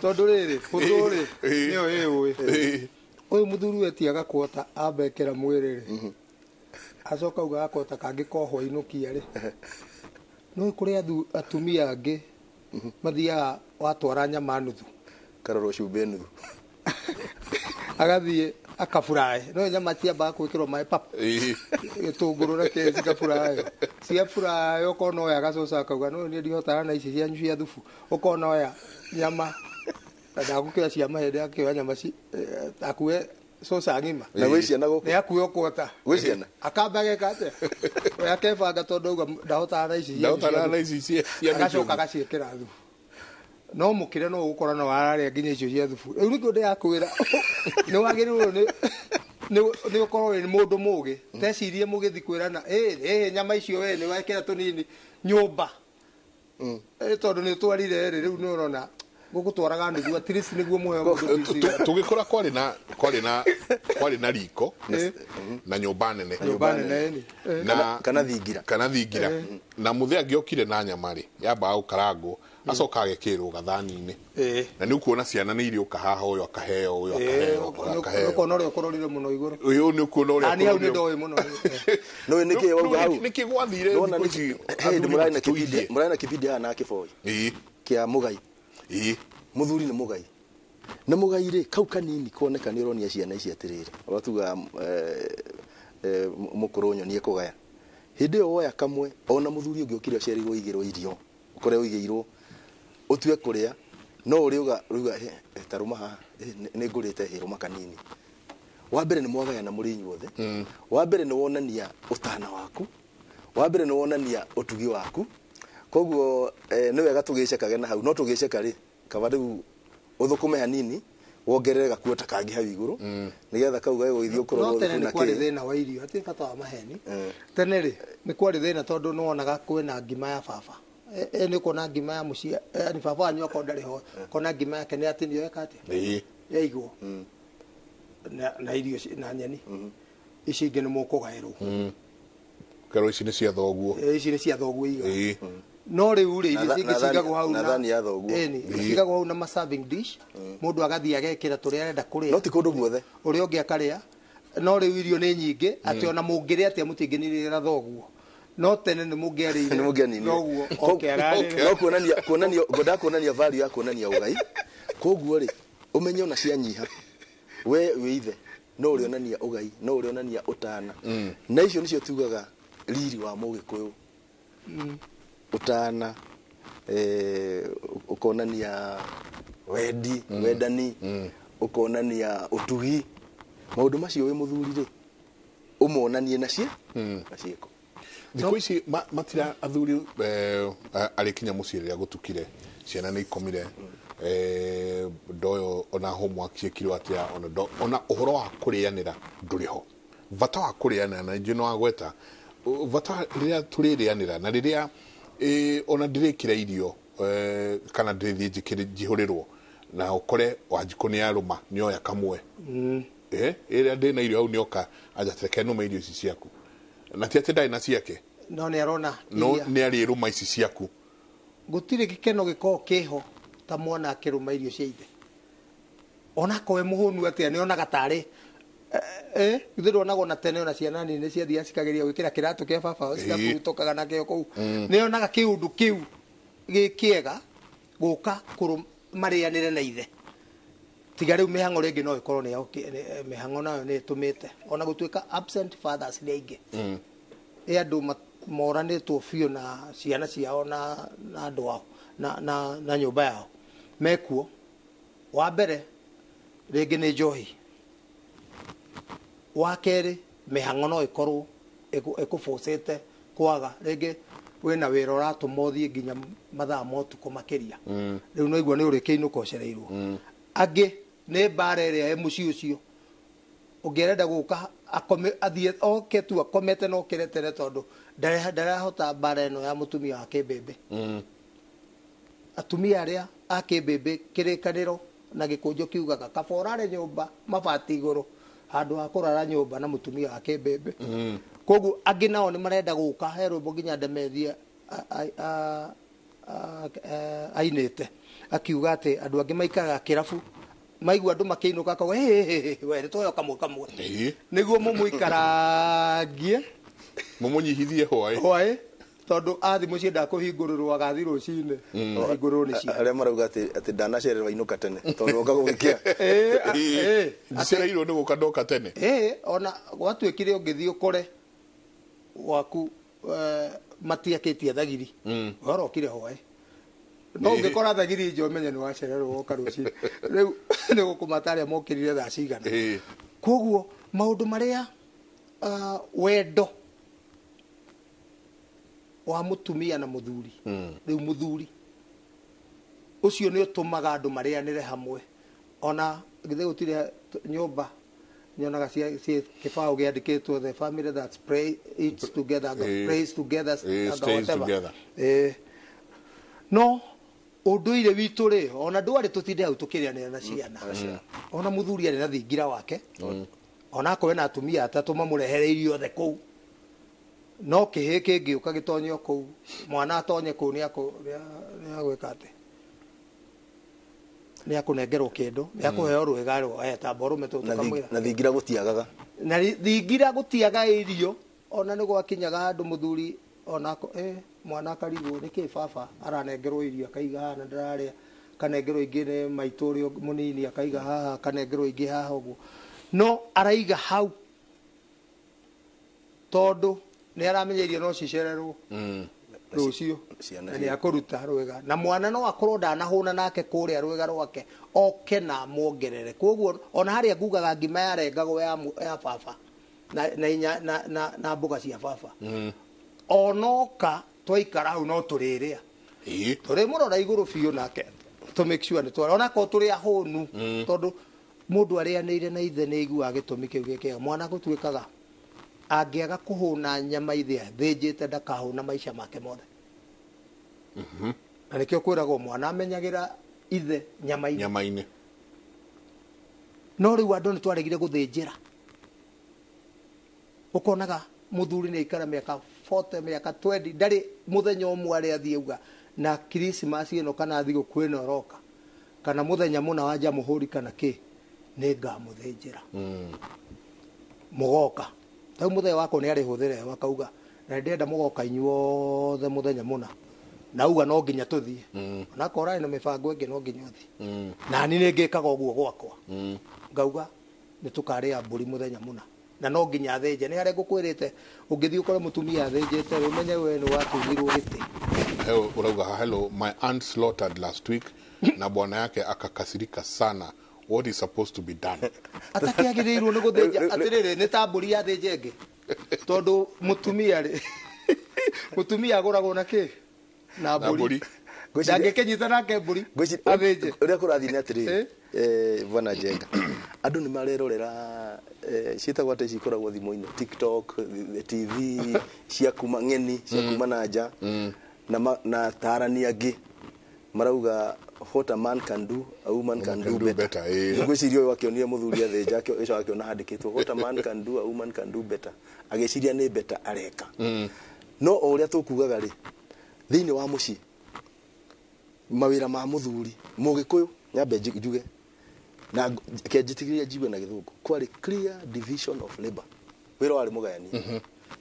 Speaker 13: tondũ rĩrĩ hũthũ rĩ nĩyo ĩyo ũyũ mũthuri wetiaga kuota ambekera mwĩrĩ rĩ acoka uga akota kangĩ kohwo inukia rĩ no kũrĩ atumia angĩ mathiaga watwara nyama nuthu
Speaker 14: karoro cumbe nuthu
Speaker 13: agathiĩ akafurahi no nyama ciamba gwikirwo mai pap gitunguru na kesi kafurahi cia furahi ukona oya gacoca akauga no ni ndihotana na ici cianyu cia thubu ukona oya nyama ndagukira cia mahende akioya nyama ci akue soca ngima
Speaker 14: na gwiciana guku
Speaker 13: ni akue okota
Speaker 14: gwiciana
Speaker 13: akambage kate oya kebanga tondu auga ndahotana na ici cia agacoka gaciikira thubu no mukire no gukora na warare nginya icio cia thubu riu niko ndiakwira ni wagirirwo ni ukorwo ni mundu mugi tecirie mugithi kwirana nyama icio we ni wekira tunini nyumba tondu ni twarire riu ni urona gugutwaraga niguo at least niguo muheo mundu
Speaker 12: tugikora kwari na riko na nyumba nene na kana thingira na muthe angiokire na nyama ri yamba ukarango acoka agekirwo gathani-ini na ni ukuona ciana ni irio kahaha uyu akaheo
Speaker 13: ukona uri ukororire muno iguru
Speaker 12: uyu ni ukuona uri
Speaker 13: ani hau ni ndoi muno
Speaker 14: no niki wauga hau
Speaker 12: niki gwathire
Speaker 14: murana kibidi ana kiboi kia mugai muthuri ni mugai na mugai ri kau kanini kuoneka ni uronia ciana ici atiriri watuga mukurunyo ni ekugaya hindi yo woya kamwe ona muthuri ungi ukire ucerirwo igirwo irio ukore uigirwo utue kuria no uri uga taruma ha ni ngurite hiruma kanini wa mbere ni mwagaya na muri inyuothe wa mbere ni wonania utana waku wa mbere ni wonania utugi waku koguo ni wega tugicekage na hau no tugiceka ri kaba riu uthukume hanini wongerere gakuota kangi hau iguru nigetha kauga guithio kurorwo
Speaker 13: na ki kwari thina wa irio ati bata wa maheni tene ri ni kwari thina tondu no wonaga kwina ngima ya baba ni kona ngima ya muciĩ ni baba wanyu akondari ho kona ngima yake ni ati niyo ekate yaigwo na irio na nyeni ici ingi ni mukugairwo
Speaker 12: kero ici ni cia thoguo
Speaker 13: ici ni cia thoguo iga no riu ri irio cingi cigagwo hau na
Speaker 14: thani ya thoguo
Speaker 13: cigagwo hau na ma serving dish mundu agathia agekira turia arenda kuria
Speaker 14: no ti kundu guothe
Speaker 13: uria ungi akaria no riu irio ni nyingi ati ona mungire ati mutinginirira thoguo no tene ni mungiarire thoguo
Speaker 14: no kuonania value ya kuonania ugai koguo ri umenye ona cia nyiha we ithe no uri onania ugai no uri onania utana na icio nicio tugaga riri wa mugikuyu utana ukonania wendani ukonania utugi maundu macio we muthuri ri umonanie nacio nacieko
Speaker 12: thikũ ici matira athuri arikinya muciĩ rĩrĩa gũtukire ciana nĩ ikomire ndoyo ona homework ciĩkirwo atĩa ona ũhoro wa kũrĩanĩra ndũrĩ ho bata wa kũrĩanĩra na njĩ no wagweta bata rĩrĩa tũrĩrĩanĩra na rĩrĩa ona ndĩrĩkĩra irio kana ndĩrĩthiĩ njihũrĩrwo na ũkore wanjikũ nĩ arũma nĩoya kamwe ĩrĩa ndĩna irio hau nĩoka anjatereke nũma irio ici ciaku na ti ati ndai na ciake
Speaker 13: no ni arona
Speaker 12: no ni ari ruma ici ciaku
Speaker 13: gutire gikeno giko kiho ta mwana akiruma irio cia ithe ona koe muhunu atia ni ona gatari ithe ndonagwo na tene ona ciana nini ciathia cikageria gwikira kiratu kia baba cikakutokaga na kio kou ni onaga kiundu kiu gikiega guka marianire na ithe tiga riu mihango ringi no ikorwo ni mihango nayo ni itumite ona gutuika absent fathers ni aingi andu moranitwo biũ na ciana ciao na andu ao na nyumba yao mekuo wa mbere ringi ni njohi wa keri mihango no ikorwo ikubocete kwaga ringi wina wira uratuma uthie nginya mathaa ma utuku makiria riu no igua ni urikiinuka ucereirwo angi ni mbara iria muciĩ ucio ungerenda guka athie oke tu akomete no kiretere tondu ndarahota mbara ino ya mutumia wa kibebe atumia aria a kibebe kirikaniro na gikunjo kiugaga kaborare nyumba mabati iguru handu ha kurara nyumba na mutumia wa kibebe koguo angi nao ni marenda guka he rwimbo nginya ndemethie ainite akiuga ati andu angi maikaga kirabu maigua andu makiinuka akawa we toyo kamwe niguo mumuikarangie
Speaker 12: mumunyihithie hwae
Speaker 13: tondu athi muciĩ ndakũhingũrĩrwo agathi rũcinĩ hingũrĩrwo nĩ ciana
Speaker 14: arĩa marauga atĩ ndanacererwo inũka tene tondũ oka gũgĩkĩa
Speaker 12: ndicereirwo nĩ gũka ndoka tene
Speaker 13: ona gwatuĩkire ũngĩthiĩ ũkore waku matiakĩtie thagiri warokire hoe no ũngĩkora thagiri njo menye nĩ wacererwo woka rũcinĩ rĩu nĩ gũkũmata arĩa mokĩrire thaa cigana koguo maũndũ marĩa wendo wa mutumia na muthuri riu muthuri ucio ni utumaga andu marianire hamwe ona githe gutire nyumba nyonaga cia kibao giandikitwo the family that pray eats together prays together
Speaker 12: stays together
Speaker 13: no unduire witu ri ona ndwari tutinde hau tukirianira na ciana ona muthuri ari na thingira wake ona kowe na atumia atatu mamurehereirio the kuu no kihe kingi ukagitonyo kuu mwana atonye kuu ni agwika ati ni akunengerwo kindu ni akuheo rwega rwo ta borume tukamwira
Speaker 14: na thingira gutiagaga
Speaker 13: na thingira gutiaga irio ona ni gwakinyaga andu muthuri ona mwana akarigwo ni ki baba aranengerwo irio akaiga hana ndararia kanengerwo ingi ni maituri munini akaiga haha kanengerwo ingi haha uguo no araiga hau tondu ni aramenyeria no cicererwo rucio na ni akuruta rwega na mwana no akorwo ndanahuna nake kuria rwega rwake oke na muongerere koguo ona haria ngugaga ngima yarengagwo ya baba na mboga cia baba onoka twaikara hau no turiria turi murora iguru biu nake to make sure ni twara ona ko turi ahunu tondu mundu arianire na ithe ni igua gitumi kiu gike mwana gutuikaga angiaga kuhuna nyama ithe thĩnjĩte ndakahuna maisha make mothe na nikio kwiragwo mwana amenyagira ithe nyama-inĩ no riu andu ni twaregire guthĩnjĩra ukonaga muthuri ni ikara miaka 40 miaka 20 ndari muthenya umwe ari athiuga na Christmas ino kana thigo kwino roka kana muthenya muna wa Jamuhuri kana ki ni ngamuthĩnjĩra mugoka tau muthenya wako ni ari huthire wakauga na ndenda mugoka inyuothe muthenya muna na uga no nginya tuthie na kora ino mibango ingi no nginya uthie na ni ngikaga uguo gwakwa ngauga ni tukaria mburi muthenya muna na no nginya thĩnje ni hari ngukwirite ungithii ukore mutumia thĩnjĩte umenye we ni watugirwo giti
Speaker 12: urauga hello my aunt slaughtered last week na bwana yake akakasirika sana. What is supposed to be done?
Speaker 13: Atakiagiriirwo ni guthĩnja atiriri ni ta mburi ya thĩnje ngi tondu mutumia ri mutumia aguragwo na ki na mburi ndangĩkĩnyita nake mburi athĩnje
Speaker 14: uria kurathi ni atiriri bwana Jenga andu ni marerorera ciitagwo ati cikoragwo thimo-inĩ TikTok TV cia kuma ng'eni cia kuma na nja na tarani angi marauga what a man can do a woman can do better ngwiciria wakionire muthuri athĩnja akio ico akiona handikitwo what a man can do a woman can do better agiciria ni better areka no uria tukugaga ri thiini wa muciĩ mawira ma muthuri mugikuyu nyambe njuge na kenjitigiria jiwe na githungu kwari clear division of labor wira wari mugayani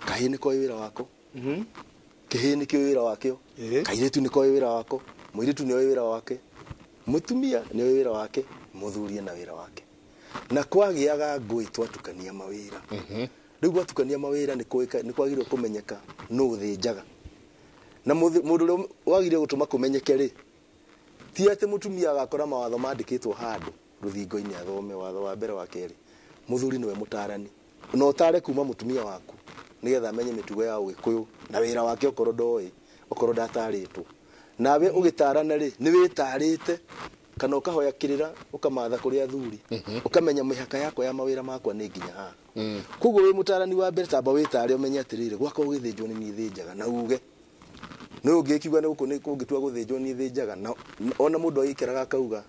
Speaker 14: kahi ni kwa wira wako kihi ni kio wira wakio kairetu ni kwa wira wako muiritu ni wira wake mutumia ni wira wake muthuri na wira wake na kwagiaga ngui twatukania mawira riu gwatukania mawira ni kwagirwo kumenyeka no thĩnjaga na mundu wagire gutuma kumenyeke ri ti ati mutumia agakora mawatho mandikitwo handu ruthingo-ini athome watho wa mbere wa keri muthuri niwe mutarani no utare kuma mutumia waku nigetha amenye mitugo ya ugikuyu na wira wake okoro ndoi okoro ndataritwo nawe ugitarana ri ni witarite kana ukahoya kirira ukamatha kuri athuri ukamenya mihaka yako ya mawira makwa ni nginya ha kuguo wi mutarani wa mbere tamba witare umenye atirire gwaka ugithinjwo ni nithinjaga na uge no ungikiuga ni kungitua guthinjwo ni thinjaga na ona mundu aikiraga kauga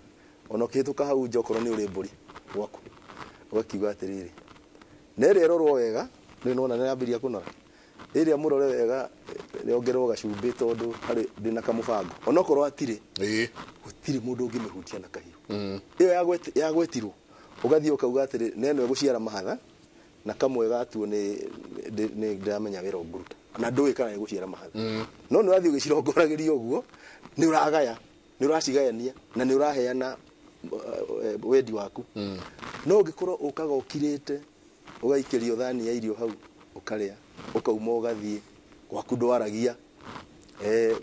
Speaker 14: ona kihituka hau njokoro ni uri mburi gwaku ugakiuga atiriri nere rorwo wega ni nona ni ambiria kunora iria murore wega ni ongerwo gacumbi tondu hari ndina kamubango ona korwo atire gutire mundu ungimehutia na kahiu iyo yagwetirwo ugathii ukauga atiri neno eguciara mahatha na kamwe gatuo ni ndamenya wira nguruta na ndũĩ kana ĩgũciara mahatha no nĩ wathiĩ ũgĩcirongoragĩria ũguo nĩ ũragaya nĩ ũracigayania na nĩ ũraheana wendi waku no ũngĩkorwo ũkaga ũkirĩte ũgaikĩrio thani ya irio hau ũkarĩa ũkauma ũgathiĩ gwaku ndwaragia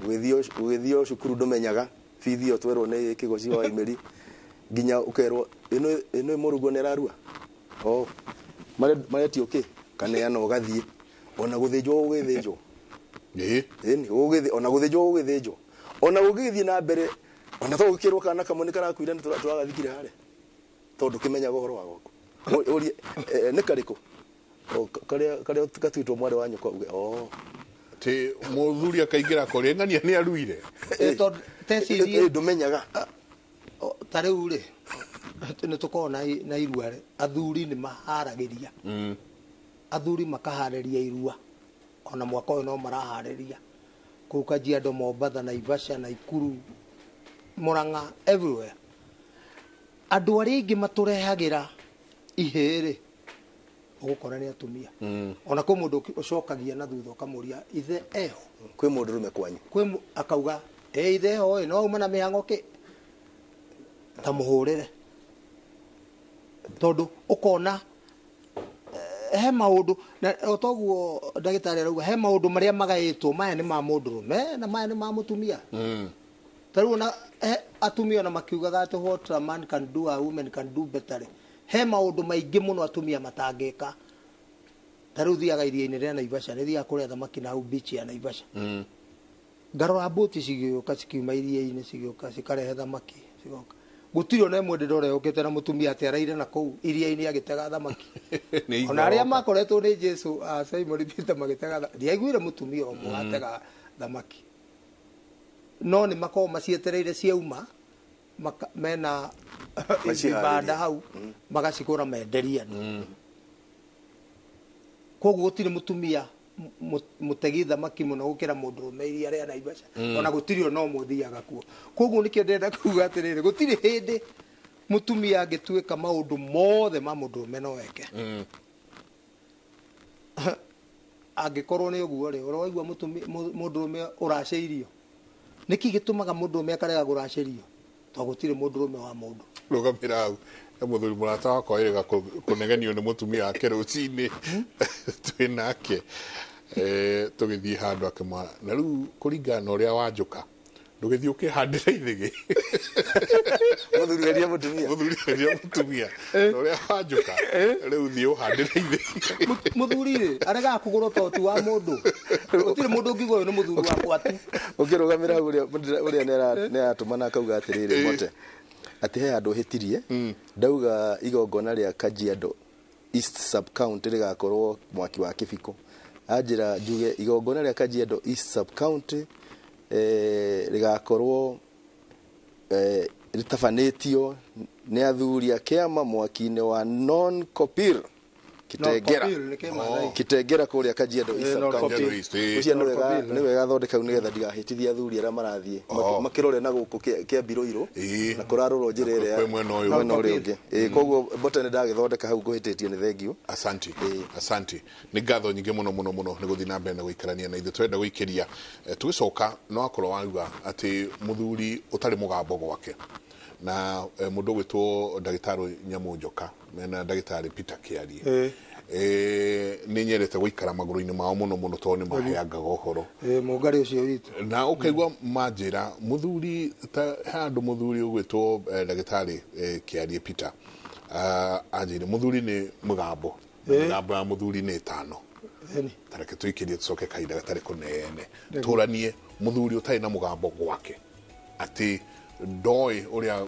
Speaker 14: ũgĩthiĩ cukuru ndũmenyaga bithi ĩyo twerwo nĩ kĩgoci wa imeri nginya ũkerwo ĩno mũrugo nĩ ararua maretio kĩ kaneana ũgathiĩ ona gũthĩnjwo ũgĩthĩnjwo ona gũthĩnjwo ũgĩthĩnjwo ona ũgĩthiĩ na mbere ona to gũkĩrwo kana kamwe nĩ karakuire nĩ tũragathikire harĩa tondũ kĩmenyaga ũhoro wa gwaku ũrie nĩ karĩkũ karĩa gatuĩtwo mwarĩ wa nyũkwa uge
Speaker 12: ti mũthuri akaingĩra kũrĩa ng'ania nĩ aruire
Speaker 14: ndũmenyaga
Speaker 13: ta rĩu rĩ nĩ tũkorwo na irua athuri nĩ maharagĩria athuri makaharĩria irua ona mwaka ũyũ no maraharĩria kũu Kajiado, Mombasa, Naivasha, Naikuru, Murang'a, everywhere andũ arĩa aingĩ matũrehagĩra ihĩrĩ ũgũkora nĩ atumia ona kwĩ mũndũ ũcokagia na thutha ũkamũria ithe eho
Speaker 14: kwĩ mũndũ rũme kwanyu
Speaker 13: akauga ithe eho no uma na mĩhang'o kĩ ta mũhũrĩre tondũ ũkona he maũndũ na toguo ndagĩtarĩ arauga he maũndũ marĩa magaĩtwo maya nĩ ma mũndũrũme na maya nĩ ma mũtumia ta rĩu na atumia na makiugaga atĩ what a man can do a woman can do better he maũndũ maingĩ mũno atumia matangĩka ta rĩu thiaga iria-inĩ rĩa Naivasha nĩ thiaga kũrĩa thamaki na hau beach ya Naivasha ngarora boti cigĩũka cikiuma iria-inĩ cigĩũka cikarehe thamaki cigoka gũtirĩ ona ĩmwe ndĩrore ũkĩte na mũtumia atĩ araire na kũu iria-inĩ agĩtega thamaki ona arĩa makoretwo nĩ Jesu Simon Peter magĩtega ndiaiguire mũtumia ũmwe atega thamaki no nĩ makoragwo macietereire ciauma mena ibanda hau magacikũra menderia koguo gũtirĩ mũtumia mũtegi thamaki mũno gũkĩra mũndũrũme iria rĩa Naivasha ona gũtirĩ ona ũmwe ũthiaga kuo koguo nĩkĩo ndĩrenda kuuga atĩrĩrĩ gũtirĩ hĩndĩ mũtumia angĩtuĩka maũndũ mothe ma mũndũrũme no eke angĩkorwo nĩ ũguo rĩ ũraigua mũndũrũme ũracĩirio nĩkĩ gĩtũmaga mũndũrũme akarega kũracĩrio to gũtirĩ mũndũrũme wa mũndũ
Speaker 12: rũgamĩra hau mũthuri mũrata wakwa ĩrĩga kũnegenio nĩ mũtumia wake rũcinĩ twĩ nake tũgĩthiĩ handũ akĩmwara na rĩu kũringana na ũrĩa wanjũka ndũgĩthiĩ ũkĩhandĩra ithĩgĩ
Speaker 14: mũthuri weria
Speaker 12: mũtumia na ũrĩa wanjũka rĩu thiĩ ũhandĩra ithĩgĩ
Speaker 13: mũthuri rĩ aregaga kũgũrwo toti wa mũndũ gũtirĩ mũndũ ũngĩuga ũyũ nĩ mũthuri wakwa tu
Speaker 14: ũkĩrũgamĩra hau ũrĩa nĩ aratũmana akauga atĩrĩrĩ mote atĩ he andũ hĩtirie ndauga igongona rĩa Kajiado East Sub County rĩgakorwo mwaki wa kĩbiko anjĩra njuge igongona rĩa Kajiado East Sub County rĩgakorwo rĩtabanĩtio nĩ athuri a kĩama mwaki-inĩ wa non Kopir Kitengera kũrĩa Kajiado East Sub County ucio nĩ wega thondeka nĩgetha ndigahĩtithia athuri arĩa marathiĩ makĩrore na gũkũ kĩa Biroiro na kũrarũrwo njĩra ĩrĩa mwena ũrĩa ũngĩ koguo bote nĩ ndagĩthondeka hau ngũhĩtĩtie nĩ thengio
Speaker 12: asante nĩ ngatho nyingĩ mũno nĩ gũthiĩ na mbere na gũikarania na ithuĩ twenda gũikĩria tũgĩcoka no akorwo waruga atĩ mũthuri ũtarĩ mũgambo gwake na mũndũ gwĩtwo ndagĩtarĩ Nyamũnjoka mena ndagĩtarĩ Peter Kĩarie nĩ nyerete gũikara magũrũ-inĩ mao mũno tondũ nĩ maheangaga ũhoro
Speaker 13: mũngarĩ ũcio witũ
Speaker 12: na ũkaigua manjĩra mũthuri handũ mũthuri ũgwĩtwo ndagĩtarĩ Kĩarie Peter anjĩre mũthuri nĩ mũgambo mũgambo ya mũthuri nĩ 5 tareke tũikĩrie tũcoke kahinda gatarĩ kũneene tũranie mũthuri ũtarĩ na mũgambo gwake atĩ ndoĩ ũrĩa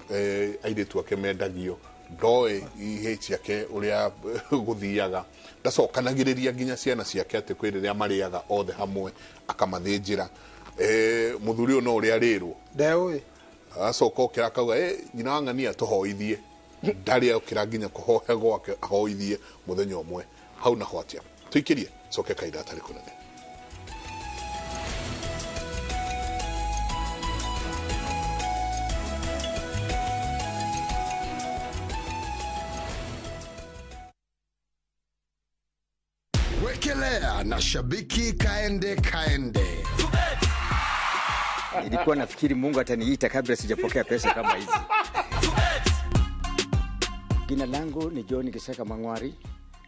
Speaker 12: airĩtu ake mendagio ndoĩ ihĩ ciake ũrĩa gũthiaga ndacokanagĩrĩria nginya ciana ciake atĩ kwĩ rĩrĩa marĩaga othe hamwe akamathĩnjĩra mũthuri ũyũ no ũrĩa rĩrwo
Speaker 13: ndeũĩ
Speaker 12: acoka ũkĩra akauga nyina wa ng'ania tũhoithie ndarĩ okĩra nginya kũhoya gwake ahoithie mũthenya ũmwe hau naho atĩa tũikĩrie coke kahinda gatarĩ kũnene
Speaker 1: Wekelea na shabiki kaende.
Speaker 15: Nilikuwa nafikiri Mungu ataniita kabla sijapokea pesa kama hizi. Jina langu ni John Kisaka Mangwari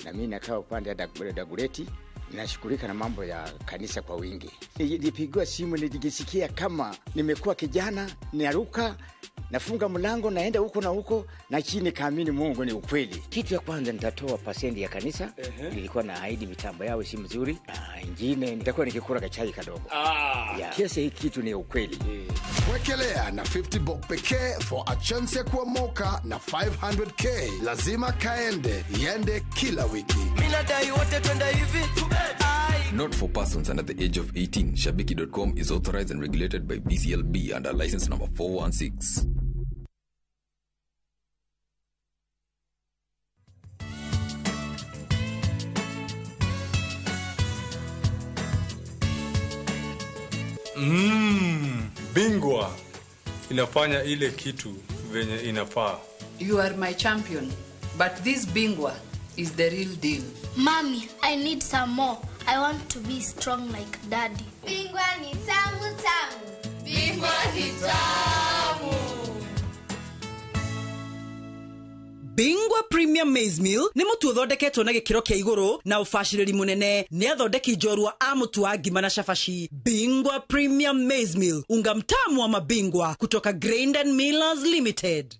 Speaker 15: na mimi nakaa upande ya Dagureti. Nashukurika na mambo ya kanisa kwa wingi. Nilipigwa simu nilijisikia kama nimekuwa kijana, naruka, nafunga mlango naenda huko na huko na chini kaamini Mungu ni ukweli. Kitu ya kwanza nitatoa pasendi ya kanisa. Nilikuwa na ahidi mitambo yao si mzuri. Ingine nitakuwa nikikula kachai kadogo. Kiasi hiki kitu ni ukweli.
Speaker 1: Wekelea na 50 bob pekee for a chance ya kuomoka na 500k. Lazima kaende, iende kila wiki.
Speaker 16: Minadai wote twenda hivi.
Speaker 17: Not for persons under the age of 18. Shabiki.com is authorized and regulated by BCLB under license number 416.
Speaker 18: Bingwa inafanya ile kitu venye inafaa.
Speaker 19: You are my champion, but this Bingwa is the real deal.
Speaker 20: Mommy, I need some more. I want to be strong like daddy.
Speaker 21: Bingwa ni tamu tamu. Bingwa ni tamu.
Speaker 22: Bingwa Premium Maize Meal ni mutu uthondeketwo na gikiro kia iguru na ufashiriri munene ni athondeki njorua a mutu wa ngima na shafashi. Bingwa Premium Maize Meal, unga mtamu wa mabingwa kutoka Grain and Millers Limited.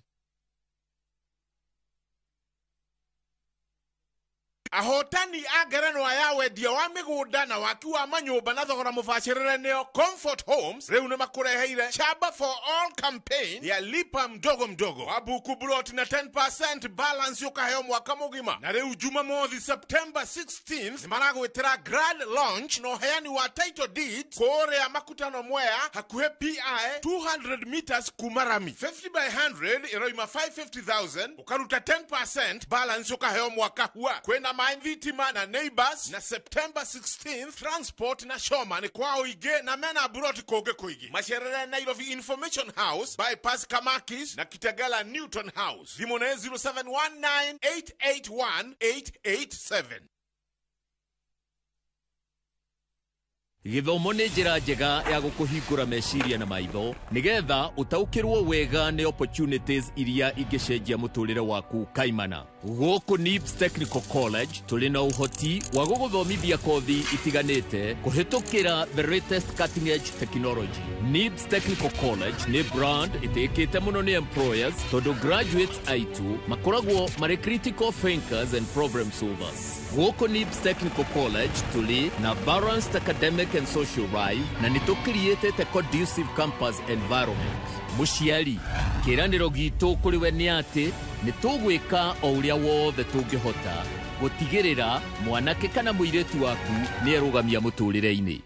Speaker 23: Ahotani ageranwa ya wedia wa migunda na wakiwa manyumba na thogora mubashirire neo Comfort Homes riu ni makureheire Chaba for All campaign ya lipa mdogo mdogo wabuku brot na 10% balance yukaheo mwaka mugima na riu Jumamothi September 16th maragwitira grand launch no heani wa title deed kore ya makutano mwea hakuhe PI 200 meters kumarami 50 by 100 iroima 550,000 ukaruta 10% balance yukaheo mwaka huwa kwena Vitima na neighbors na September 16th transport na shoma ni kwao ige na mena buroti koge koigi masherere Nairobi Information House bypass Kamakis na Kitagala Newton House Dimone 0719881887.
Speaker 24: Githomo nĩ njĩra njega ya gũkũhingũra meciria na maitho nigetha utaukirwo wega nĩ opportunities iria ingĩcenjia mũtũrĩre waku kaimana. Gũkũ NIBS Technical College tũrĩ na ũhoti wa gũgũthomithia kothi itiganĩte kũhĩtũkĩra the latest cutting edge technology. NIBS Technical College nĩ brand ĩtĩkĩte mũno nĩ employers tondũ graduates aitu makoragwo marĩ critical thinkers and problem solvers. Gũkũ NIBS Technical College tũrĩ na balanced academic and social life na nĩtũkĩriĩtĩte conducive campus environment. Mũciari, kĩranĩro gitũ kũrĩ we nĩ atĩ nĩtũgwĩka o ũrĩa wothe tũngĩhota gũtigĩrĩra mwanake kana mũirĩtu waku nĩerũgamia mũtũrĩre-inĩ.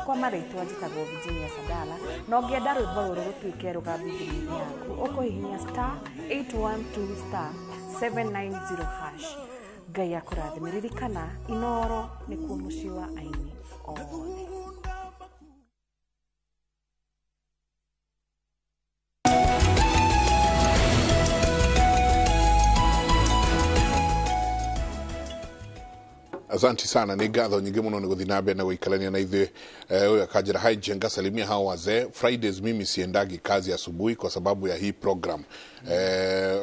Speaker 25: Kwa marĩtwa njĩtagwo Virginia Sadala no ngĩenda rwĩmbo rũrũ rũtuĩke rũgambithĩrio yaku ũkũhihinya *812*790#. Ngai akũrathime. Ririkana Inooro nĩkuo mũciĩ wa aini othe.
Speaker 12: Asante sana, ni ngatho nyingi muno ni guthi na mbere na guikarania na ithuĩ. Huyu akajira hai jenga salimia hao wazee. Fridays mimi siendagi kazi asubuhi kwa sababu ya hii program.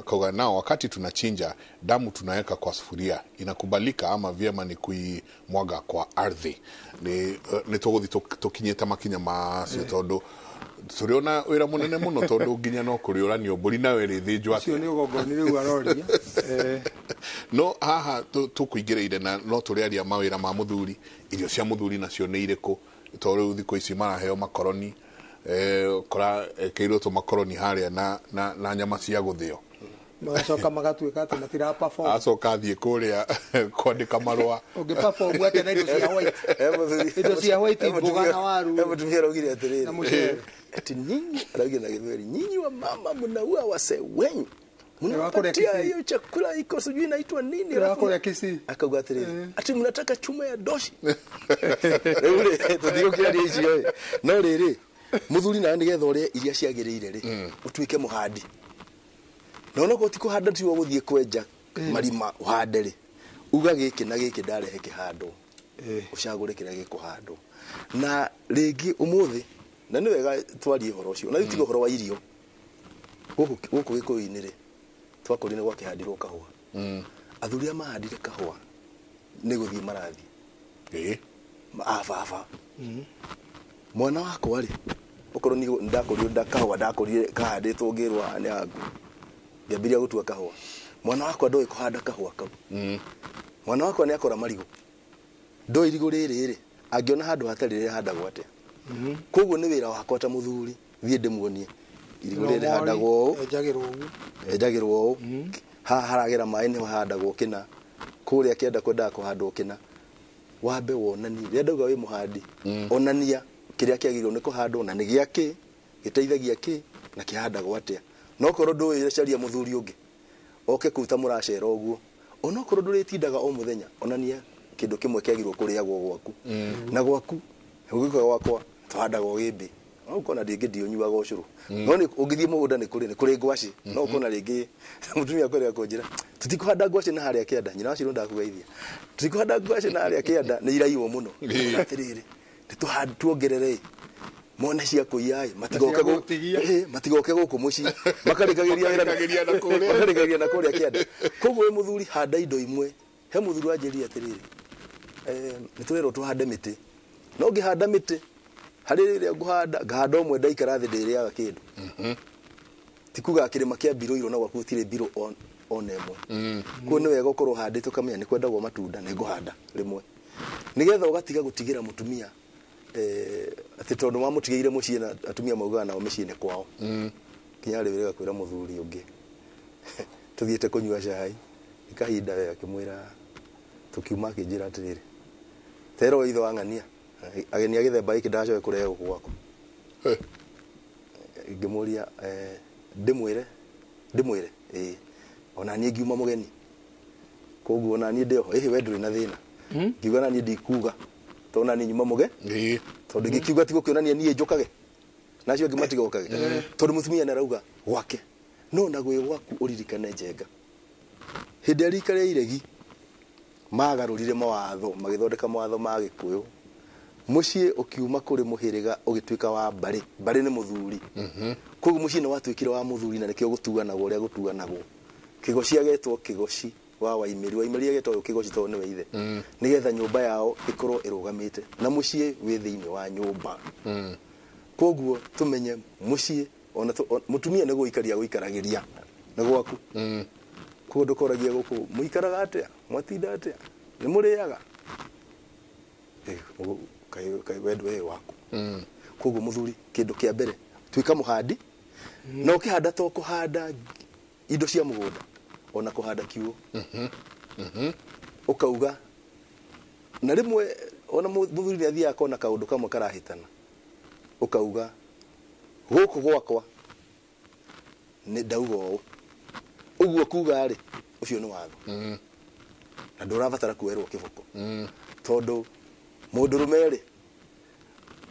Speaker 12: Kwa nao wakati tunachinja damu tunaweka kwa sufuria, inakubalika ama vyema ni kuimwaga kwa ardhi. Ni tuguthi tukinyeta makinya macio tondu turiona wira munene muno tondu nginya no kuriuranio mburi nawe rithinjwa
Speaker 13: acio ni ugongoni riu aroria
Speaker 12: no haha tukuingĩrĩire na no turiaria mawira ma muthuri. Irio cia muthuri nacio nĩ irĩkũ? Tondu thikũ ici maraheo makoroni kora keirwo to makoroni haria na nyama cia guthio.
Speaker 13: magacoka magatuĩka atĩ matira perform
Speaker 12: acoka athiĩ kũrĩa kwandĩka marũa
Speaker 13: ũngĩ perform atĩ na indo cia white indo cia white mboga na waru
Speaker 14: mũtumia araugire atĩrĩrĩ
Speaker 13: na mũcere
Speaker 14: ati nyinyi araugire na Gĩthweri nyinyi wa mama mnaua wase wenyu mnapatia hiyo chakula iko sijui inaitwa nini
Speaker 13: wako ya kisi
Speaker 14: akauga atĩrĩrĩ ati mnataka chuma ya doshi rĩu tũtigũkĩra ici oi no rĩrĩ mũthuri na nĩgetha ũrĩa iria ciagĩrĩire rĩ ũtuĩke mũhandi no no gũti kũhanda ti gũthiĩ kwenja marima ũhande rĩ uga gĩkĩ na gĩkĩ ndarehe kĩhandwo ũcagũre kĩrĩa gĩkũhandwo na rĩngĩ ũmũthĩ na nĩ wega twarie ũhoro ũcio na tiga ũhoro wa irio gũkũ gĩkũyũ-inĩ rĩ twakorire gwakĩhandirwo kahũa athuri mahandire kahũa nĩ gũthiĩ marathi baba mwana wakwa rĩ okorwo ni ndakorire kahũa ndakorire kahandĩtwo ngĩrwa nĩ angu ngĩambiria gũtua kahũa mwana wakwa ndoĩ kũhanda kahũa kau mwana wakwa nĩ akora marigũ ndoĩ irigũ rĩrĩ rĩ angĩona handũ hatarĩ rĩrĩa handagwo atĩa koguo nĩ wĩra wakwa ta mũthuri thiĩ ndĩmuonie irigũ rĩrĩ handagwo enjagĩrwo ũũ haha haragera maĩ nĩ handagwo kĩna kũrĩa kĩenda kwendaga kũhandwo kĩna wambe wonanie rĩrĩa ndauga wĩ mũhandi onania kĩrĩa kĩagĩrĩirwo nĩ kũhandwo na nĩ gĩakĩ gĩteithagia kĩ na kĩhandagwo atĩa no korwo ndũĩ caria mũthuri ũngĩ oke kuta mũracera ũguo ona korwo ndũrĩtindaga o mũthenya onania kĩndũ kĩmwe kĩagĩrĩirwo kũrĩagwo gwaku na gwaku ũgĩũka gwakwa tũhandaga gĩmbĩ no ũkona rĩngĩ ndiũnyuaga ũcũrũ no ũngĩthiĩ mũgũnda nĩ kũrĩ ngwacĩ no ũkona rĩngĩ mũtumia akwereka kũnjĩra tũtikũhanda ngwacĩ na harĩa kĩanda nyina wacirũ ndakugeithia tũtikũhanda ngwacĩ na harĩa kĩanda nĩ iraiywo mũno atĩrĩrĩ tuongerere mone cia kũiya matigoke gũkũ mũciĩ makarĩkagĩria na kũrĩa kĩanda koguo wĩ mũthuri handa indo imwe he mũthuri wanjĩrire atĩrĩrĩ nĩ tũrerwo tũhande mĩtĩ no ngĩhanda mĩtĩ harĩ rĩrĩa ngahanda ũmwe ndaikara thĩ ndĩrĩaga kĩndũ tikuga kĩrĩma kĩa mbiro iro na gwaku gũtirĩ mbiro ona ĩmwe kuo nĩ wega ũkorwo handĩte ũkamenya nĩ kwendagwo matunda nĩ ngũhanda rĩmwe nĩgetha ũgatiga gũtigĩra mũtumia atĩ tondũ mamũtigĩire mũciĩ na atumia maugaga nao mĩciĩ nĩ kwao kinya rĩu rĩga kwĩra mũthuri ũngĩ tũthiĩte kũnyua cai ikahinda wega kĩmwĩra tukiuma akĩnjĩra atĩrĩrĩ tero itho ang'ania ageni a gĩthemba gĩkĩ ndacoke kũrehe gũkũ gwaku ngĩmũria ndĩmwĩre ona niĩ ngiuma mũgeni koguo ona niĩ ndĩho we ndũrĩ na thĩna ngiuga na niĩ ndikuga tondũ na niĩ nyuma mũge tondũ ngĩkiuga ti gũkĩonania niĩ njũkage nacio angĩ matigokage tondũ mũtumia nĩ arauga gwake no na gwĩ gwaku ũririkane njenga hĩndĩ ya rika rĩa iregi magarũrire mawatho magĩthondeka mawatho ma Gĩkũyũ mũciĩ ũkiuma kũrĩ mũhĩrĩga ũgĩtuĩka wa mbarĩ nĩ mũthuri koguo mũciĩ nĩ watuĩkire wa mũthuri na nĩkĩo gũtuanagwo ũrĩa gũtuanagwo kĩgoci agetwo kĩgoci wa waimĩri agetwo kĩgoci tondũ nĩwe ithe nĩgetha nyũmba yao ĩkorwo ĩrũgamĩte na mũciĩ wĩ thĩinĩ wa nyũmba koguo tũmenye mũciĩ ona mũtumia nĩ gũikaragĩria na gwaku koguo ndũkoragia gũkũ mũikaraga atĩa mwatinda atĩa nĩ mũrĩaga kai wendwe waku koguo mũthuri kĩndũ kĩa mbere tuĩka mũhandi na ũkĩhanda to kũhanda indo cia mũgũnda ona kũhanda kiugo ũkauga na rĩmwe ona mũthuri nĩ athiaga kona kaũndũ kamwe karahĩtana ũkauga gũkũ gwakwa nĩ ndauga ũũ ũguo kuga rĩ ũcio nĩ watho na ndũrabatara kuoerwo kĩboko tondũ mũndũrũme rĩ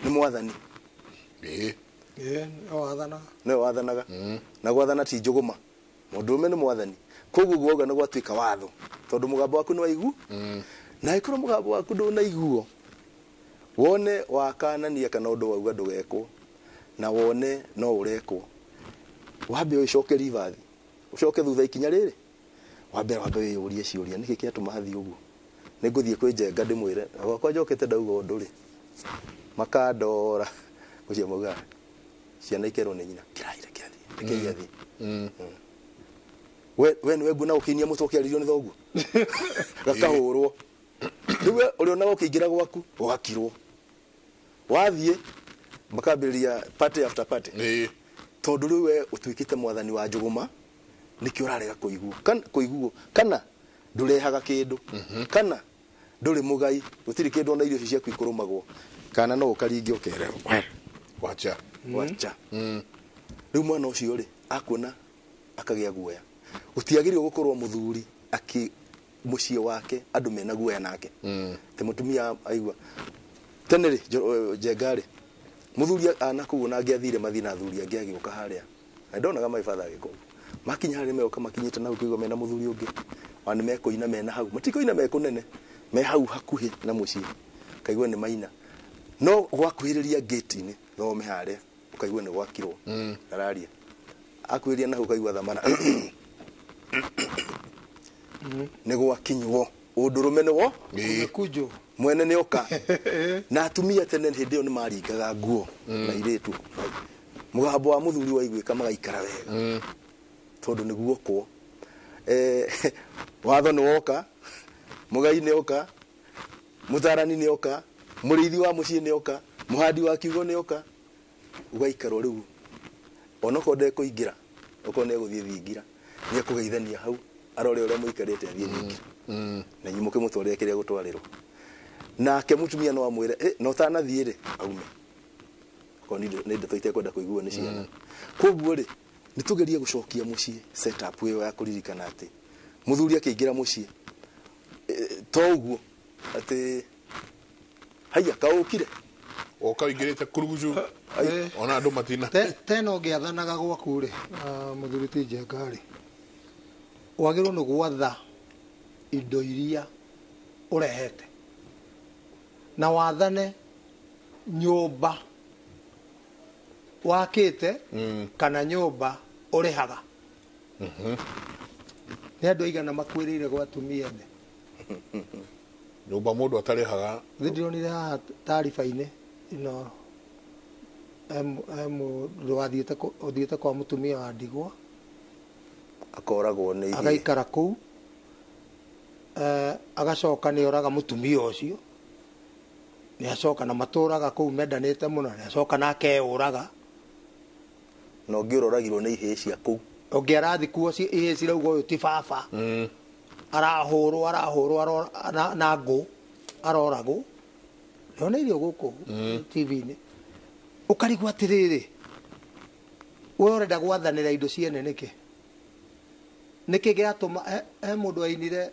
Speaker 14: nĩ mwathani nĩ wathanaga na gwathana ti njũgũma mũndũrũme nĩ mwathani koguo guoga nĩ gwatuĩka watho tondũ mũgambo waku nĩ waigu na ĩkorwo mũgambo waku ndũnaiguo wone wakanania kana ũndũ wauga ndũgekwo na wone no ũrekwo wambe ũcoke rivathi ũcoke thutha ikinya rĩrĩ wambe wĩyũrie ciũria nĩkĩ kĩatũma hathi ũguo nĩ ngũthiĩ kwĩnjenga ndĩmwĩre gwakwa njokete ndauga ũndũ rĩ makandora ũcio mauga ciana ikerwo nĩ nyina kĩraire kĩathiĩ we nĩwe nguna ũkĩinia mũtwe ũkĩarĩrio nĩ thoguo gakahũrwo rĩu ũrĩa ona ũkĩingĩra gwaku ũgakirwo wathiĩ makambĩrĩria party after party tondũ rĩu we ũtuĩkĩte mwathani wa njũgũma nĩkĩo ũrarega kũiguo kana ndũrehaga kĩndũ kana ndũrĩ mũgai gũtirĩ kĩndũ ona irio ciaku ikũrũmagwo kana no ũkaringe ũkererwo
Speaker 12: wacha
Speaker 14: rĩu mwana ũcio rĩ akuona akagĩa guoya gũtiagĩrĩirwo gũkorwo mũthuri mũciĩ wake andũ mena guoya nake te mũtumia aigua tene rĩ njengarĩ mũthuri anakuona angĩathire mathina athuri angĩagĩũka harĩa ndonaga maibatha agĩkoma makinya harĩa meoka makinyĩte na kũigua mena mũthuri ũngĩ wani mekoina mena hau matikoina mekũnene me hau hakuhĩ na mũciĩ kaigua nĩ maina no gwakuhĩrĩria gate-inĩ no me harĩa ukaigua nĩ gwakirwo araria akuhĩrĩria na hau kaigua thamana nĩ gwakinywo ũndũrũme nĩwo
Speaker 13: kunjo
Speaker 14: mwene nĩ oka na atumia tene hĩndĩ ĩyo nĩ maringaga nguo na irĩtu mũgambo wa mũthuri waiguĩka magaikara wega tondũ nĩ guokwo watho nĩ woka mũgai nĩ oka mũtarani nĩ oka mũrĩithi wa mũciĩ nĩ oka mũhandi wa kiugo nĩ oka ũgaikarwo rĩu onako ndekũingĩra okorwo nĩ egũthiĩ thingira nĩ ekũgeithania hau arore ũrĩa mũikarĩte athiĩ thingira na inyuĩ mũkĩmũtwarĩre kĩrĩa gũtwarĩrwo nake mũtumia no amwĩre no ũtanathiĩ rĩ aume okorwo nĩ ndeto itekwenda kũiguo nĩ ciana koguo rĩ nĩ tũgerie gũcokia mũciĩ set up ĩyo ya kũririkana atĩ mũthuri akĩingĩra mũciĩ to ũguo atĩ haiya kaũkire
Speaker 12: ũkaingĩrĩte kurugucu ona andũ matina
Speaker 13: tena ũngĩathanaga gwaku rĩ mũthuri ti njenga rĩ wagĩrĩirwo nĩ gwatha indo iria ũrehete na wathane nyũmba wakĩte kana nyũmba ũrĩhaga nĩ andũ aigana makwĩrĩire gwa atumia ene
Speaker 12: nyũmba mũndũ atarĩhaga
Speaker 13: ndĩronire haha taariba-inĩ ĩno mũndũ athiĩte kwa mũtumia wa ndigwa
Speaker 14: akoragwo nĩ
Speaker 13: agaikara kũu agacoka nĩ oraga mũtumia ũcio nĩ acoka na matũraga kũu mendanĩte mũno nĩ acoka nake ũraga
Speaker 14: na ũngĩ ũroragirwo nĩ ihĩĩ cia kũu
Speaker 13: ũngĩ arathikuo ihĩĩ cirauga ũyũ ti baba arahũrwo na ngũ aroragwo nĩoneirio gũkũ TV-inĩ ũkarigwo atĩrĩrĩ we ũrenda gwathanĩra indo ciene nĩkĩ gĩatũma he mũndũ ainire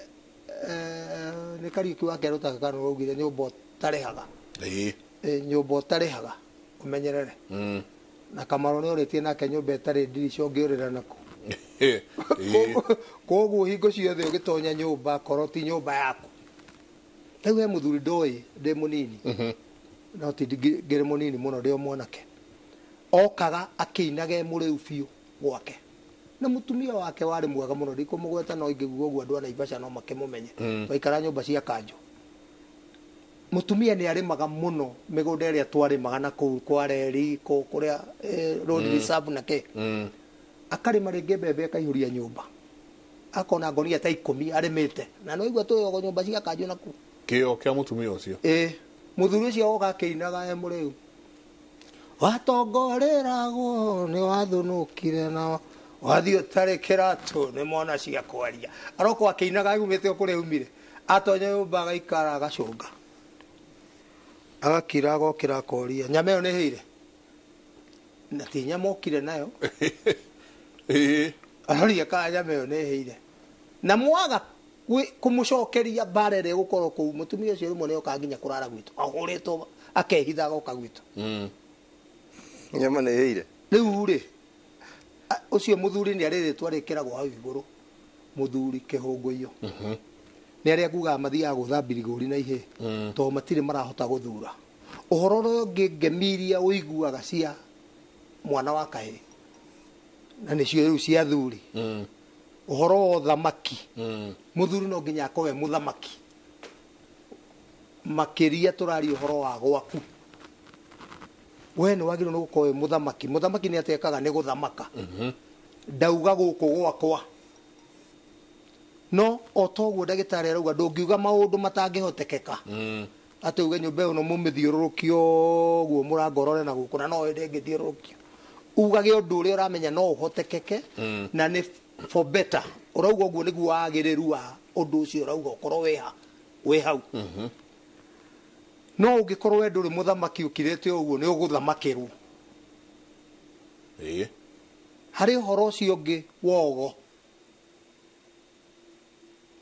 Speaker 13: nĩ Kariuki wa Kerũ Takakano augire nyũmba ũtarĩhaga nyũmba ũtarĩhaga ũmenyerere na Kamaro nĩ orĩtie nake nyũmba ĩtarĩ ndirica ũngĩũrĩra naku koguo hingo ciothe ũgĩtonya nyũmba korwo ti nyũmba yaku rĩu he mũthuri ndoĩ ndĩ mũnini no ti ngĩrĩ mũnini mũno ndĩ o mwanake okaga akĩinaga mũrĩu biũ gwake na mũtumia wake warĩ mwega mũno ndikũmũgweta no ingĩguo ũguo andũ a Naivasha no makĩmũmenye waikara nyũmba cia kanjũ mũtumia nĩ arĩmaga mũno mĩgũnda ĩrĩa twarĩmaga na kũu kwa reri kũrĩa road reserve na kĩ akarĩma rĩngĩ mbembe akaihũria nyũmba akona ngonia ta 10 arĩmĩte na no igua tũyogo nyũmba cia kanjũ naku
Speaker 12: kĩo kĩa mũtumia ũcio
Speaker 13: mũthuri ũcio oka akĩinaga mũrĩu watongoreragwo nĩ wathunũkire na wathiĩ ũtarĩ kĩratũ nĩ mwana cia kwaria aroko akĩinaga agumĩte kũrĩa umire atonya nyũmba agaikara agacũnga agakira agokĩra akoria nyama ĩyo nĩ hĩire na ti nyama okire nayo aroria kana nyama ĩyo nĩ hĩire na mwaga kũmũcokeria mbara ĩrĩa gũkorwo kũu mũtumia ũcio rĩmwe nĩ oka nginya kũrara gwitũ ahũrĩtwo akehitha agoka gwitũ
Speaker 14: nyama nĩ hĩire
Speaker 13: rĩu rĩ ucio muthuri nĩ arĩrĩtwa rĩkĩragwo hau igũrũ muthuri kĩhũngũ-iyo nĩ arĩa kuga mathiaga gũthambia igũri na ihĩ to matirĩ marahota gũthura ũhoro ũngĩ ngemiria ũiguaga cia mwana wa kahĩ na nĩcio rĩu cia thuri ũhoro wa thamaki muthuri no nginya akowe muthamaki makĩria tũrari ũhoro wa gwaku we nĩ wagĩrĩirwo nĩ gũkorwo muthamaki nĩ atekaga nĩ gũthamaka ndauga gũkũ gwakwa no o toguo ndagĩtarĩ arauga ndũngiuga maũndũ matangĩhotekeka atĩ uge nyũmba ĩyo no mũmĩthiũrũrũkio ũguo mũrangorore na gũkũ na no ĩngĩthiũrũrũkio ugage ũndũ ũrĩa ũramenya no ũhotekeke na nĩ for better urauga uguo niguo wagiriru wa undu ucio urauga ukorwo we hau no ungikorwo we nduri muthamaki ukirete uguo ni uguthamakirwo hari uhoro ucio ungi wogo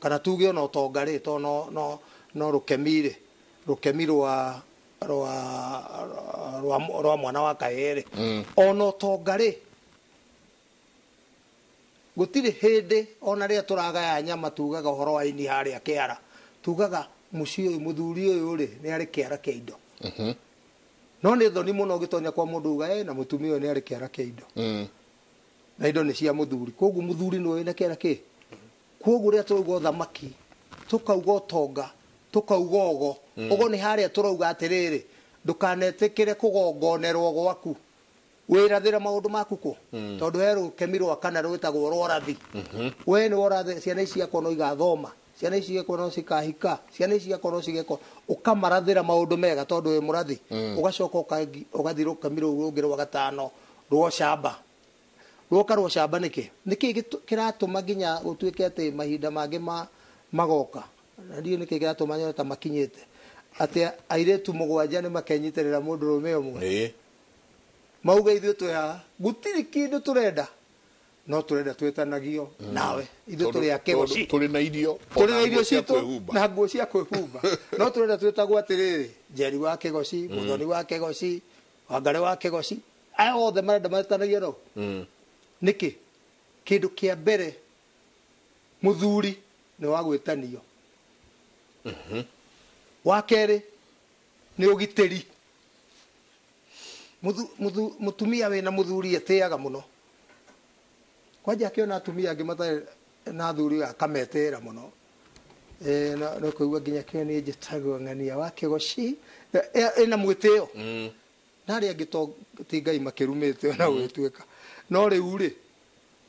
Speaker 13: kana tuge ona utongari to no rukemire rwa mwana wa kaere ona utongari gutire hindi ona ria turagaya nyama tugaga uhoro wa ini haria kiara tugaga muciĩ uyu muthuri uyu ri ni ari kiara kia indo no ni thoni muno gitonya kwa mundu uga na mutumia uyu ni ari kiara kia indo na indo ni cia muthuri koguo muthuri ni wina kiara ki koguo ria turauga thamaki tukauga utonga tukauga ogo ogo ni haria turauga atiriri ndukanetikire kugongonerwo gwaku wirathira maundu maku ku tondu heru kemirwa kana rwitagwo rorathi we ni worathi ciana ici ciakwa no igathoma ciana ici ciakwa no cikahika ciana ici ciakwa no cigeko ukamarathira maundu mega tondu we murathi ugacoka ugathirwo kemirwa rungi rwa gatano rwo shamba rwo shamba niki kiratuma nginya utuike ati mahinda mangi magoka na ndio niki kiratuma nyota makinyite ati airetu mugwanja ni makenyitirira mundu rume umwe mauga ithuĩ twĩha gũtirĩ kĩndũ tũrenda no tũrenda twĩtanagio nawe ithuĩ tũrĩ akĩgoci
Speaker 12: tũrĩ na irio
Speaker 13: citũ na nguo cia kwĩhumba no tũrenda twĩtagwo atĩrĩrĩ Njeri wa Kĩgoci Mũthoni wa Kĩgoci Wangari wa Kĩgoci aya othe marenda matanagio no nĩkĩ kĩndũ kĩa mbere mũthuri nĩ wa gwĩtanio wa kerĩ nĩ ũgitĩri mutumia wena muthuri etiaga muno kwanja akiona atumia angi matari na thuri akametera muno no kuigua nginya kio ni njitagwo ng'ania wa Kĩgoci ina mwitio nari angito tingai makirumite na gwituika no riu ri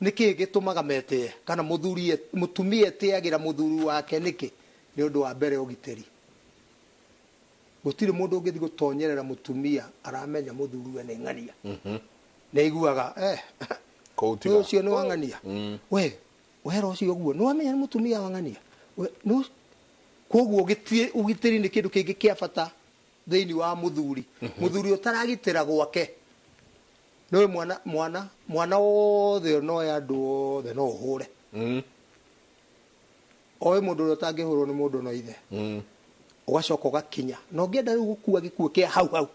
Speaker 13: niki gitumaga mete kana muthuri mutumia etiagira muthuri wake niki ni undu wa mbere ugiteri gutire mundu ungithi gutonyerera mutumia aramenya muthuri we ni ng'ania ne iguaga kouti ucio ni ng'ania we wero ucio guo no amenya mutumia wa ng'ania no koguo ugitiri ni kindu kingi kia bata thiini wa muthuri muthuri utaragitira gwake no mwana othe no ya andu othe no uhure oe mundu utangihurwo ni mundu no ithe ugacoka ugakinya no ngenda riu gukua gikuo kia hau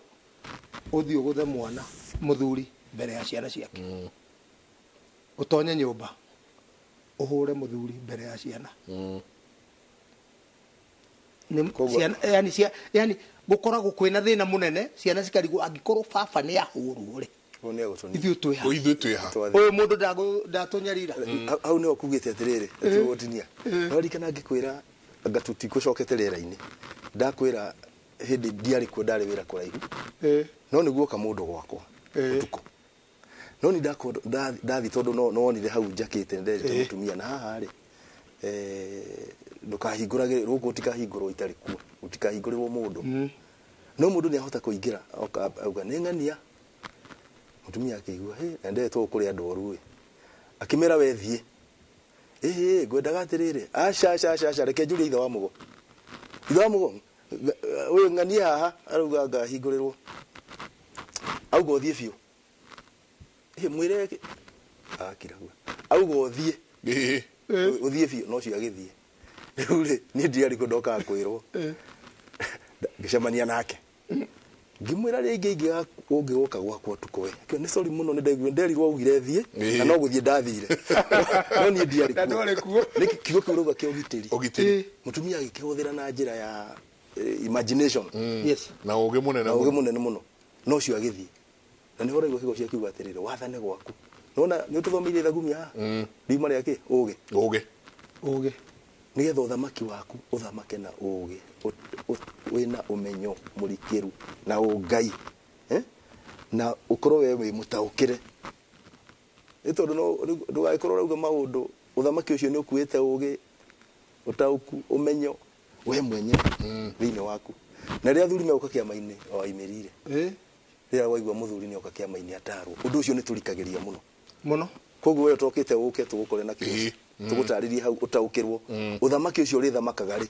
Speaker 13: uthi uguthe mwana muthuri mbere ya ciana ciake utonye nyumba uhure muthuri mbere ya ciana yani gukoragwo kwina thina munene ciana cikarigwo angikorwo baba ni ahurwo ri ithuĩ twĩha uyu mundu ndatunyarira
Speaker 14: hau ni okugite atiriri atiwotinia no rikana ngikwira ngatuti kucokete rera-ini ndakwira hindi ndiari kuo ndari wira kuraihu no niguo ka mundu gwakwa utuko no ni ndathi tondu no wonire hau njakite nderite mutumia na haha ri ndukahingurage rugo utikahingurwo itari kuo utikahingurwo mundu no mundu ni ahota kuingira auga ni ng'ania mutumia akigua ndetwo kuri andu oru akimera wethie ngwendaga atiriri aca reke njuri ithe wa mugo uyu ng'ania haha arauga ngahingũrĩrwo auga ũthiĩ biũ mwĩre akiragua auga ũthiĩ biũ no cio agĩthiĩ rĩu rĩ niĩ ndiarĩ kũ ndokaga kwĩrwo ngĩcemania nake ngimwĩra rĩngĩ ũngĩgoka gwakwa ũtukũ kĩo nĩ sorry mũno nderirwo augire thiĩ na no gũthiĩ ndathire no niĩ ndiarĩ kuo nĩ kiugo kĩu rauga kĩa ũgitĩri mũtumia agĩkĩhũthĩra na njĩra ya imagination
Speaker 12: na ũgĩ mũnene
Speaker 14: mũno no cio agĩthiĩ na nĩ horaigua Kĩgoci akiuga atĩrĩrĩ wathane gwaku nona nĩ ũtũthomeire thagumia haha riuma rĩakĩ ũgĩ nigetha uthamaki waku uthamake na ũgĩ wina umenyo mũrikĩru na ũngai na ukorwo we wĩ mũtaũkĩre ĩtondũ no ndũgagĩkorwo rauga maũndũ uthamaki ũcio nĩ ũkuĩte ũgĩ ũtaũku umenyo we mwenye thĩinĩ waku na rĩrĩa athuri megũka kĩama-inĩ waimĩrire rĩrĩa waigua mũthuri nĩ oka kĩama-inĩ atarwo ũndũ ũcio nĩ tũrikagĩria mũno koguo we tokite uke tugukore na kitu tugutaririe hau utaukirwo uthamaki ucio uri thamakaga ri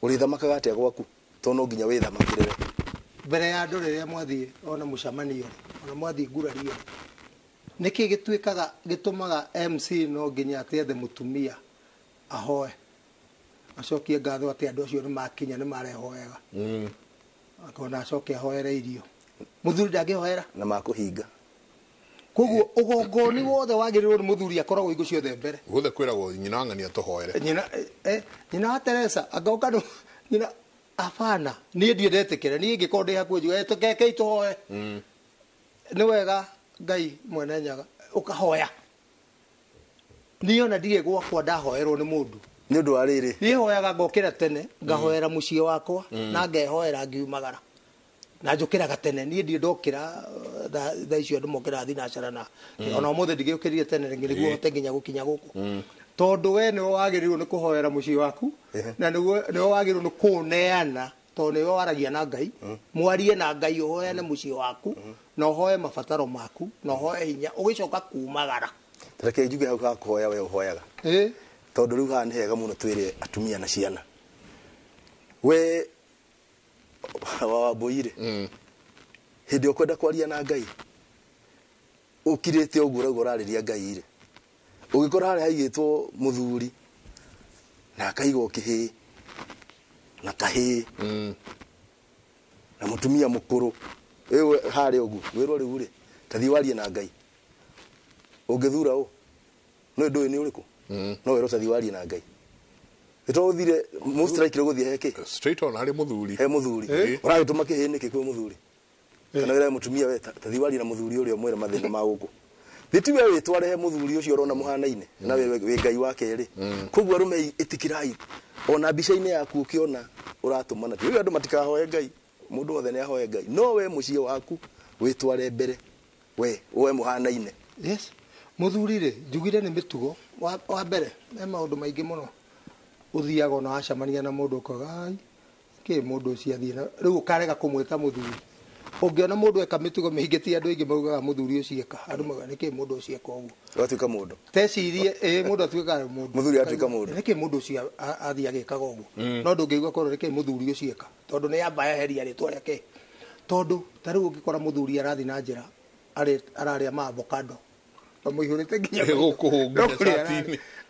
Speaker 14: uri thamakaga atia gwaku to no nginya we thamakire we
Speaker 13: mbere ya andu riria mwathie ona mucamanio ona mwathie ngurario niki gituikaga gitumaga MC no nginya atiethe mutumia ahoe acokie ngatho ati andu acio ni makinya ni marehoega akona acokie ahoere irio muthuri ndangĩhoera
Speaker 14: na makuhinga
Speaker 13: koguo ugongoni wothe wagirirwo ni muthuri akoragwo ingo ciothe mbere
Speaker 12: guthe kwiragwo nyina ng'ania tuhoere
Speaker 13: nyina wa Teresa agoka no nyina afana nie ndiendetekere nie ngikonde hakuo njuga tukeke ituhoe ni wega Ngai mwene nyaga ukahoya niona ndige gwakwa ndahoerwo ni mundu
Speaker 14: ni undu wa riri
Speaker 13: nie hoyaga ngokira tene ngahoera muciĩ wakwa na ngehoera ngiumagara na njukiraga tene nie ndi ndokira tha icio andu mokira thinacara na ona mothe ndigĩũkĩrire tene nĩguo hote nginya gukinya guku tondu we nĩ wagĩrĩirwo nĩ kũhoera muciĩ waku na nĩ wagĩrĩirwo nĩ kũneana to nĩ waragia na Ngai mwarie na Ngai ũhoene muciĩ waku na ũhoe mabataro maku na ũhoe hinya ũgĩcoka kumagara
Speaker 14: reke njuge hau ha kũhoya we ũhoyaga tondu rĩu haha nĩ hega mũno twĩre atumia na ciana we Wambũire hindi ukwenda kwaria na Ngai ukirite uguo raugo rariria Ngai ire ugikora hari haigitwo muthuri na akaigo kihi na kahi na mutumia mukuru ewe hari uguo wiro riu ri tathi warie na Ngai ungithura u no ndu ni uriku no wiro tathi warie na Ngai ito thire mustrike guthie heke
Speaker 12: straight on hari muthuri
Speaker 14: he muthuri uragituma kihini kikwe muthuri kana wira mutumia we tathi warie na muthuri urio mwira mathina ma guku thitiwe witware he muthuri ucio urona muhanaine na we Ngai wake ri koguo arume itikirai ona bica-ini yaku ukiona uratumana ti andu matikahoe Ngai mundu wothe ni ahoe Ngai no we muciĩ waku witware mbere we muhanaine
Speaker 13: yes muthuri ri njugire ni mitugo wa mbere he maundu maingi muno uthiaga na acamania na mundu ukaga ke mundu ucio athie na riu ukarega kumwita muthuri ungiona mundu eka mitugo mihingiti andu aingi maugaga muthuri ucio eka andu maugaga niki mundu ucio eka uguo
Speaker 14: watuika mundu
Speaker 13: tecirie mundu atuika mundu
Speaker 14: muthuri atuika mundu
Speaker 13: niki mundu ucio athie agikaga uguo no ndungigua korwo niki muthuri ucio eka tondu ni amba eheria ritwa riake tondu tariu ungikora muthuri arathi na njira araria ma avocado amuihurite nginya
Speaker 12: gukuhungia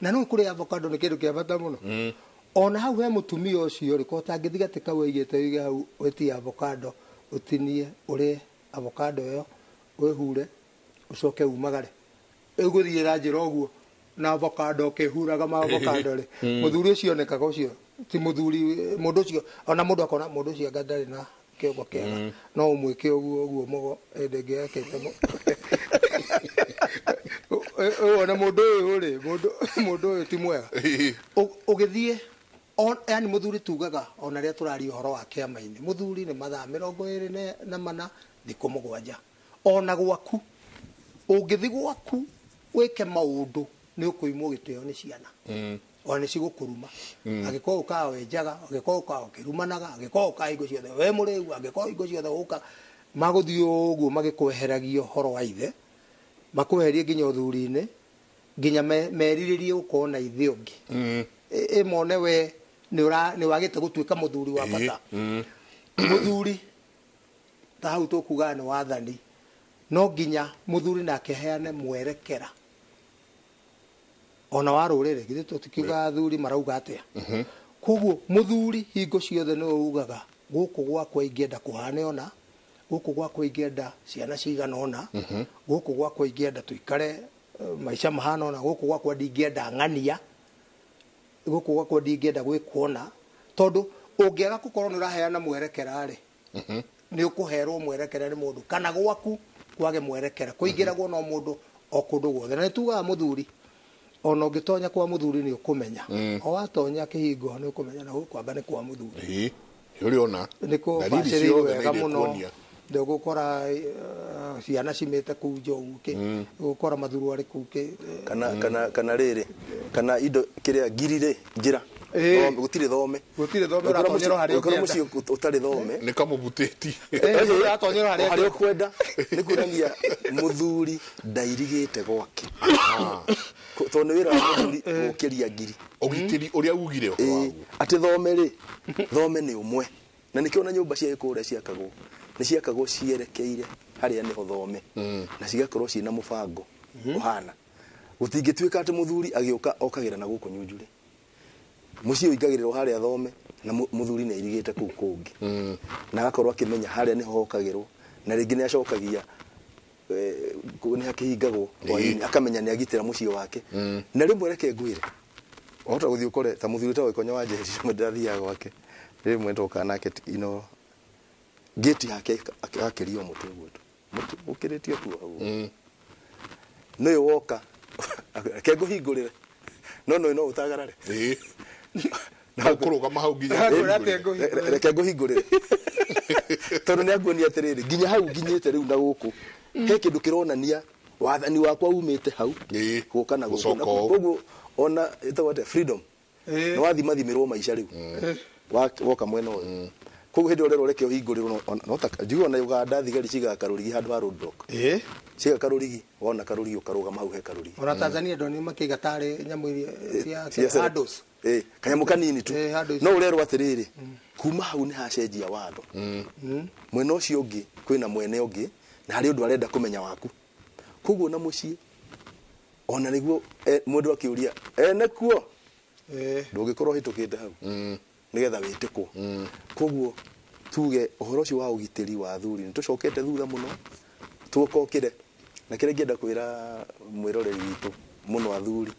Speaker 13: na no kuri avocado ni kindu kia bata muno ona hau he mutumia ucio ri ko tangithia tika weigite wige hau weti avocado utinie uri avocado yo wehure ucoke umagare iguthira njira uguo na avocado kihuraga ma avocado ri muthuri ucio nekaga ucio ti muthuri mundu ucio ona mundu akona mundu ucio gadari na kiogo kiega no umwike uguo mugo ndenge yakete mo ona mundu uyu ri mundu uyu ti mwega ugithie yani muthuri tugaga ona ria turari uhoro wa kiama-ini muthuri ni mathaa 24 thiku 7 ona gwaku ungithi gwaku wike maundu ni ukuimwo gitio ni ciana ona cigukuruma agiko uka wenjaga agiko uka ukirumanaga agiko uka ingo ciothe we muriu agiko ingo ciothe uka maguthio uguo magikueheragia horo wa ithe makuherie nginya uthuri-ini nginya meriririe ukona ithe ungi mone we ni wagite gutuika muthuri wa bata muthuri ta hau tukuga ni wathani no nginya muthuri nake heane mwerekera ona wa rurire githe tutikiuga athuri marauga atia koguo muthuri hingo ciothe no ugaga guku gwakwa ingienda kuhane ona guku gwakwa ingienda ciana cigana ona guku gwakwa ingienda tuikare maisha mahana ona guku gwakwa ndingienda ng'ania guku gwakwa ndingienda gwikuona tondu ungiaga gukorwo ni uraheana mwerekera ri ni ukuherwo mwerekera ni mundu kana gwaku kwage mwerekera kuingiragwo no mundu o kundu gwothe na tugaga muthuri ona ungitonya kwa muthuri ni ukumenya o watonya kihingo ni ukumenya na kwamba ni kwa muthuri
Speaker 12: yuri ona
Speaker 13: niko bacĩrĩirwo wega muno ndugukora ciana cimite kuu njogu gukora mathuru ari kuu
Speaker 14: kana riri kana indo kiria ngirire njira gutire thome
Speaker 13: uratonyerwo harĩa
Speaker 14: ukorwo muciĩ utari thome
Speaker 12: nĩ kamũbutĩti
Speaker 13: uratonyerwo
Speaker 14: harĩa ukwenda nĩ kuonania mũthuri ndairigĩte gwake tondũ wĩra wa mũthuri gũkĩria ngiri
Speaker 12: ũgitĩri ũrĩa ugire
Speaker 14: atĩ thome nĩ ũmwe na nĩkĩo na nyũmba cia kũrĩa ciakagwo nĩ ciakagwo cierekeire harĩa nĩho thome na cigakorwo ciĩna mũbango ũhana gutingĩtuĩka atĩ mũthuri agĩũka okagĩra na gũkũ nyunjuri muciĩ ũingagĩrĩrwo harĩa thome na mũthuri nĩ airigĩte kũu kũngĩ na agakorwo akĩmenya harĩa nĩho hokagĩrwo na rĩngĩ nĩ acokagia nĩ akĩhingagwo akamenya nĩ agitĩra muciĩ wake na rĩmwe reke ngwĩre wahota gũthiĩ ũkore ta mũthuri ta Ithenya wa jeshi ndĩrathiaga gwake rĩmwe ndoka nake gate yake akĩrio mũtĩ gwetũ mũtĩ ũkĩrĩtio tu hau nĩ woka reke ngũhingũrĩre no utagarare
Speaker 12: na kũrũgama hau nginya
Speaker 14: reke ngũhingũrĩre tondũ nĩ akuonia atĩrĩrĩ nginya hau nginyĩte rĩu na gũkũ he kĩndũ kĩronania wathani wakwa umĩte hau gũka na gũcoka koguo ona ĩtagwo freedom nĩ wathimathimĩrwo maica rĩu woka mwena ũyũ koguo hĩndĩ ũrero reke ũhingũrĩrwo no ta njiguo na Uganda thigari cigakarũrigi handũ ha roadblock cigakarũrigi wona karũrigi ũkarũgama hau he karũrigi
Speaker 13: ona Tanzania ndoni makĩiga tarĩ nyamũ iria cia handles
Speaker 14: kanyamũ kanini tu no ũrerwo atĩrĩrĩ kuma hau nĩ hacenjia watho mwena ũcio ũngĩ kwĩna mwene ũngĩ na harĩ ũndũ arenda kũmenya waku koguo na muciĩ ona nĩguo mũndũ akĩũria nĩkuo ndũngĩkorwo hĩtũkĩte hau nĩgetha wĩtĩkwo koguo tuge ũhoro ũcio wa ũgitĩri wa athuri nĩ tũcokete thutha mũno tuokokire na kĩrĩa ngĩenda kwĩra mwĩroreri witũ mũno athuri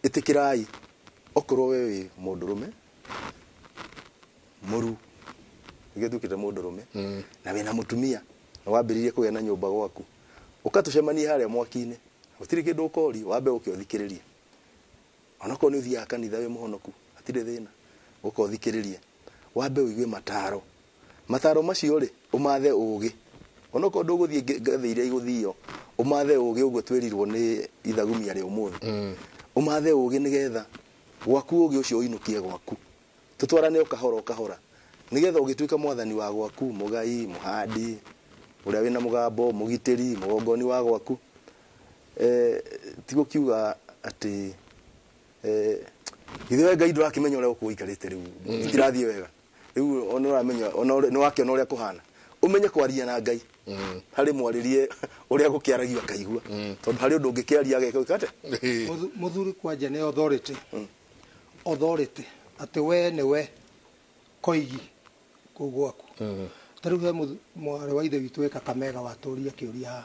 Speaker 14: ĩtĩkĩrai okorwo we wĩ mũndũrũme mũru ũgĩtukĩte mũndũrũme na wĩna mũtumia na wambĩrĩirie kũgĩa na nyũmba gwaku ũkatũcemania harĩa mwaki-inĩ gũtirĩ kĩndũ ũkori wambe ũkĩothikĩrĩrie onakorwo nĩ ũthiaga kanitha wĩ mũhonoku hatirĩ thĩna ũkothikĩrĩrie wambe ũigue mataro macio rĩ ũmathe ũgĩ onakorwo ndũgũthiĩ ngathĩ iria igũthio ũmathe ũgĩ ũguo twĩrirwo nĩ ithagumia rĩa ũmũthĩ ũmathe ũgĩ nĩgetha gwaku ũgĩ ũcio ũinũkie gwaku tũtwarane kahora nĩgetha ũgĩtuĩka mwathani wa gwaku mũgai mũhandi ũrĩa wĩna mũgambo mũgitĩri mũgongoni wa gwaku ti gũkiuga atĩ ithuĩ Ngai ndũrakĩmenya ũrĩa ũkũikarĩte rĩu itirathiĩ wega rĩu ona ũramenya nĩ wakĩona ũrĩa kũhana ũmenye kwaria na Ngai harĩ mwarĩrie ũrĩa gũkĩaragio akaigua tondũ harĩ ũndũ ũngĩkĩaria ageka atĩ
Speaker 13: mũthuri kwanja nĩ authority atĩ we nĩwe koigi kũu gwaku ta rĩu he mwarĩ wa ithe witũ wĩ Kakamega watũria kĩũria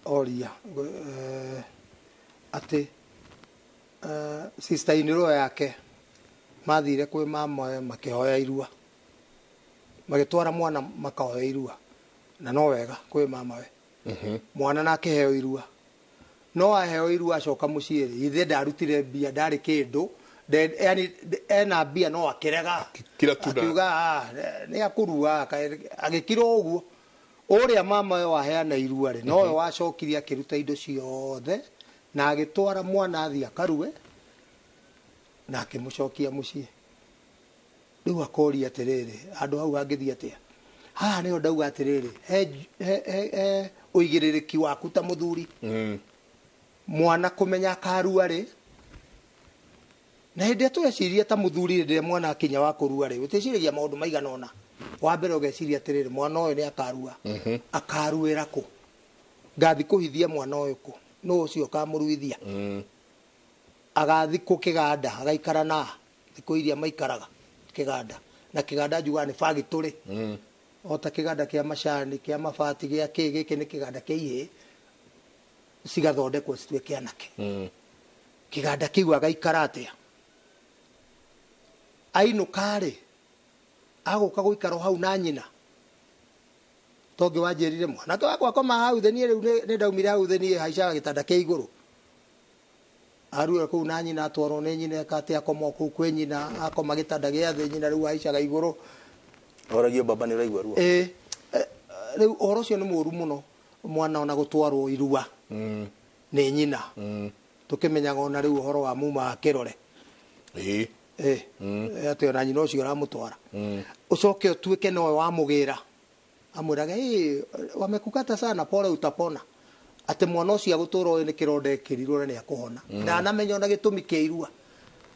Speaker 13: oria atĩ sister inĩrwo yake mathire kwĩ mama makĩhoya irua magĩtwara mwana makahoya irua na no wega kwĩ mama we mwana na akĩheo irua no aheo irua acoka mũciĩ ithe ndarutire mbia ndarĩ kĩndũ yani ena mbia no akĩrega akiuga nĩ akũrua agĩkirwo ũguo ũrĩa mama we waheana irua rĩ nowe wacokirie akĩruta indo ciothe na agĩtwara mwana athi akarue na akĩmũcokia mũciĩ rĩu akoria atĩrĩrĩ andũ hau angĩthiĩ atĩa haha nĩho ndauga atĩrĩrĩ he ũigĩrĩrĩki waku ta mũthuri mwana kũmenya akarua rĩ na hĩndĩ tweciria ta mũthuri rĩrĩa mwana akinya wa kũrua rĩ ũteciragia maũndũ maigana ũna wa mbere ũgeciria atĩrĩrĩ mwana ũyũ nĩ akarua akaruĩra kũ ngathi kũhithia mwana ũyũ kũ no ũcio kamũruithia agathi kũkĩganda agaikara na thikũ iria maikaraga kĩganda na kĩganda njuga nĩ factory ota kĩganda kĩa macani kĩa mabati gĩa gĩkĩ nĩ kĩganda kĩa ihĩ cigathondekwo cituĩke anake kĩganda kĩu agaikara atĩa ainũka-rĩ agũka gũikara hau na nyina tonge wanjĩrire mwana twakwa koma hau thĩ rĩu nĩ ndaumire hau thĩ haicaga gĩtanda kĩa igũrũ arua kũu na nyina atwarwo nĩ nyina akate akoma kũu kwĩ nyina akoma gĩtanda gĩa thĩ nyina rĩu haicaga igũrũ
Speaker 14: oragio baba nĩ ũraigua ruo
Speaker 13: rĩu ũhoro ũcio nĩ mũru mũno mwana ona gũtwarwo irua nĩ nyina tũkĩmenyaga ona rĩu ũhoro wa muma wa kĩrore ati ona nyina ucio aramutwara ucoke utuike no wa mugira amwiraga wamekukata sana pole utapona ati mwana ucio agutura uyu ni kironda ekirirwo na ni akuhona na namenya ona gitumi kiirua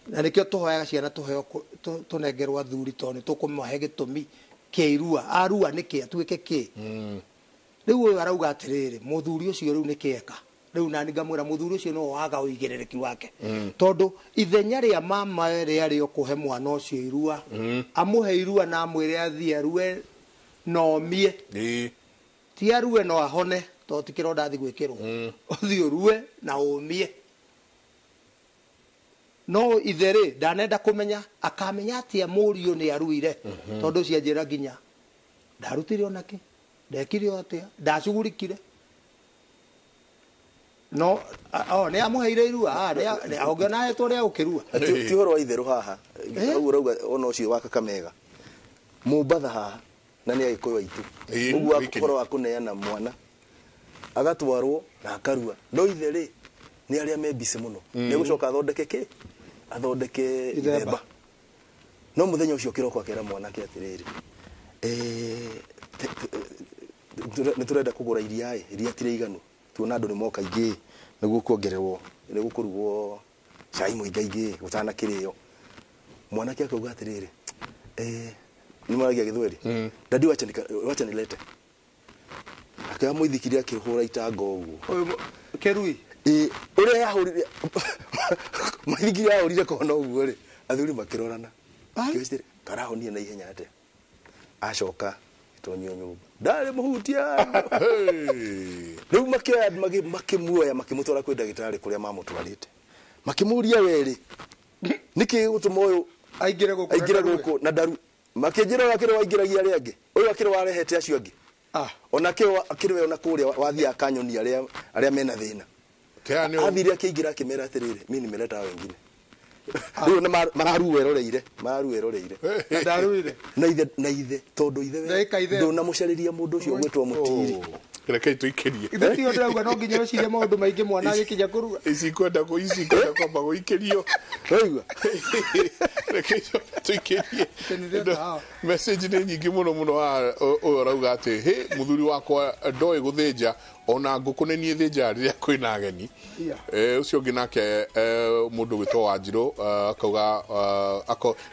Speaker 13: na nikio tuhoyaga ciana tuheo tunengerwa athuri toni tukumahe gitumi kiirua arua niki atuike ki riu uyu arauga atiriri muthuri ucio riu nikieka riu nani ngamwira muthuri ucio no waga ũigĩrĩrĩki wake tondu ithenya ria mama ria rio kuhe mwana ucio irua amuhe irua na amwire athie arue no mie ti arue no ahone to tikironda athi gwikirwo uthi urue na umie no ithere ndanenda kumenya akamenya atia mũriũ ni aruire tondu cia njira nginya ndarutire onake ndekire atia ndacugurikire no ne amuheire irua ne ogana eto ria ukirua
Speaker 14: ti horo wa itheru haha urauga ona ucio wa Kakamega Mumbatha haha na ni agikuyu aitu uguo akoro wa kuneana mwana agatwarwo na akarua no ithere ni aria mebise muno ni gucoka athondeke ithemba no muthenya ucio kiroko akera mwana ke atiriri ni turenda kugura iria tire iganu tuona andu ni moka ingi niguo kuongererwo niguo kurugwo cai muingaingi gutana kirio mwana ke akauga atiriri ni maragia githweri dadi wacha nilete akaya muithikiria akihura itango uguo
Speaker 13: kerui
Speaker 14: uria yahurire muithikiria yahurire kona uguo ri athuri makirorana kiwestire karahonia na ihenya ate acoka tonyo nyumba ndari muhutia riu makioya makimuoya makimutwara kwi ndagitari kuria mamutwarite makimuria weri niki gutuma uyu aingire guku na ndaru makinjira wakire waingiragia ari angi uyu akire warehete acio angi ona akire ona kuria wathia akanyoni aria mena thina athire akingira akimera atiriri mimi nimeleta wengine riu na mararu eroreire ndaruire na ithe tondu ithe ndona mucariria mundu ucio gwitwo mutiri
Speaker 12: rekei tuikirie
Speaker 13: ithe ti ondrauga no nginya ucire maundu maingi mwana agikinya kuruga
Speaker 12: ici kwenda kwamba guikirio
Speaker 14: roigwa
Speaker 12: rekei tuikirie message ni nyingi muno uyu rauga ati muthuri wakwa ndoi guthinja ona nguku ni nie thinja riria kwina ageni ucio ngi nake mundu gwitwo Wanjiru akauga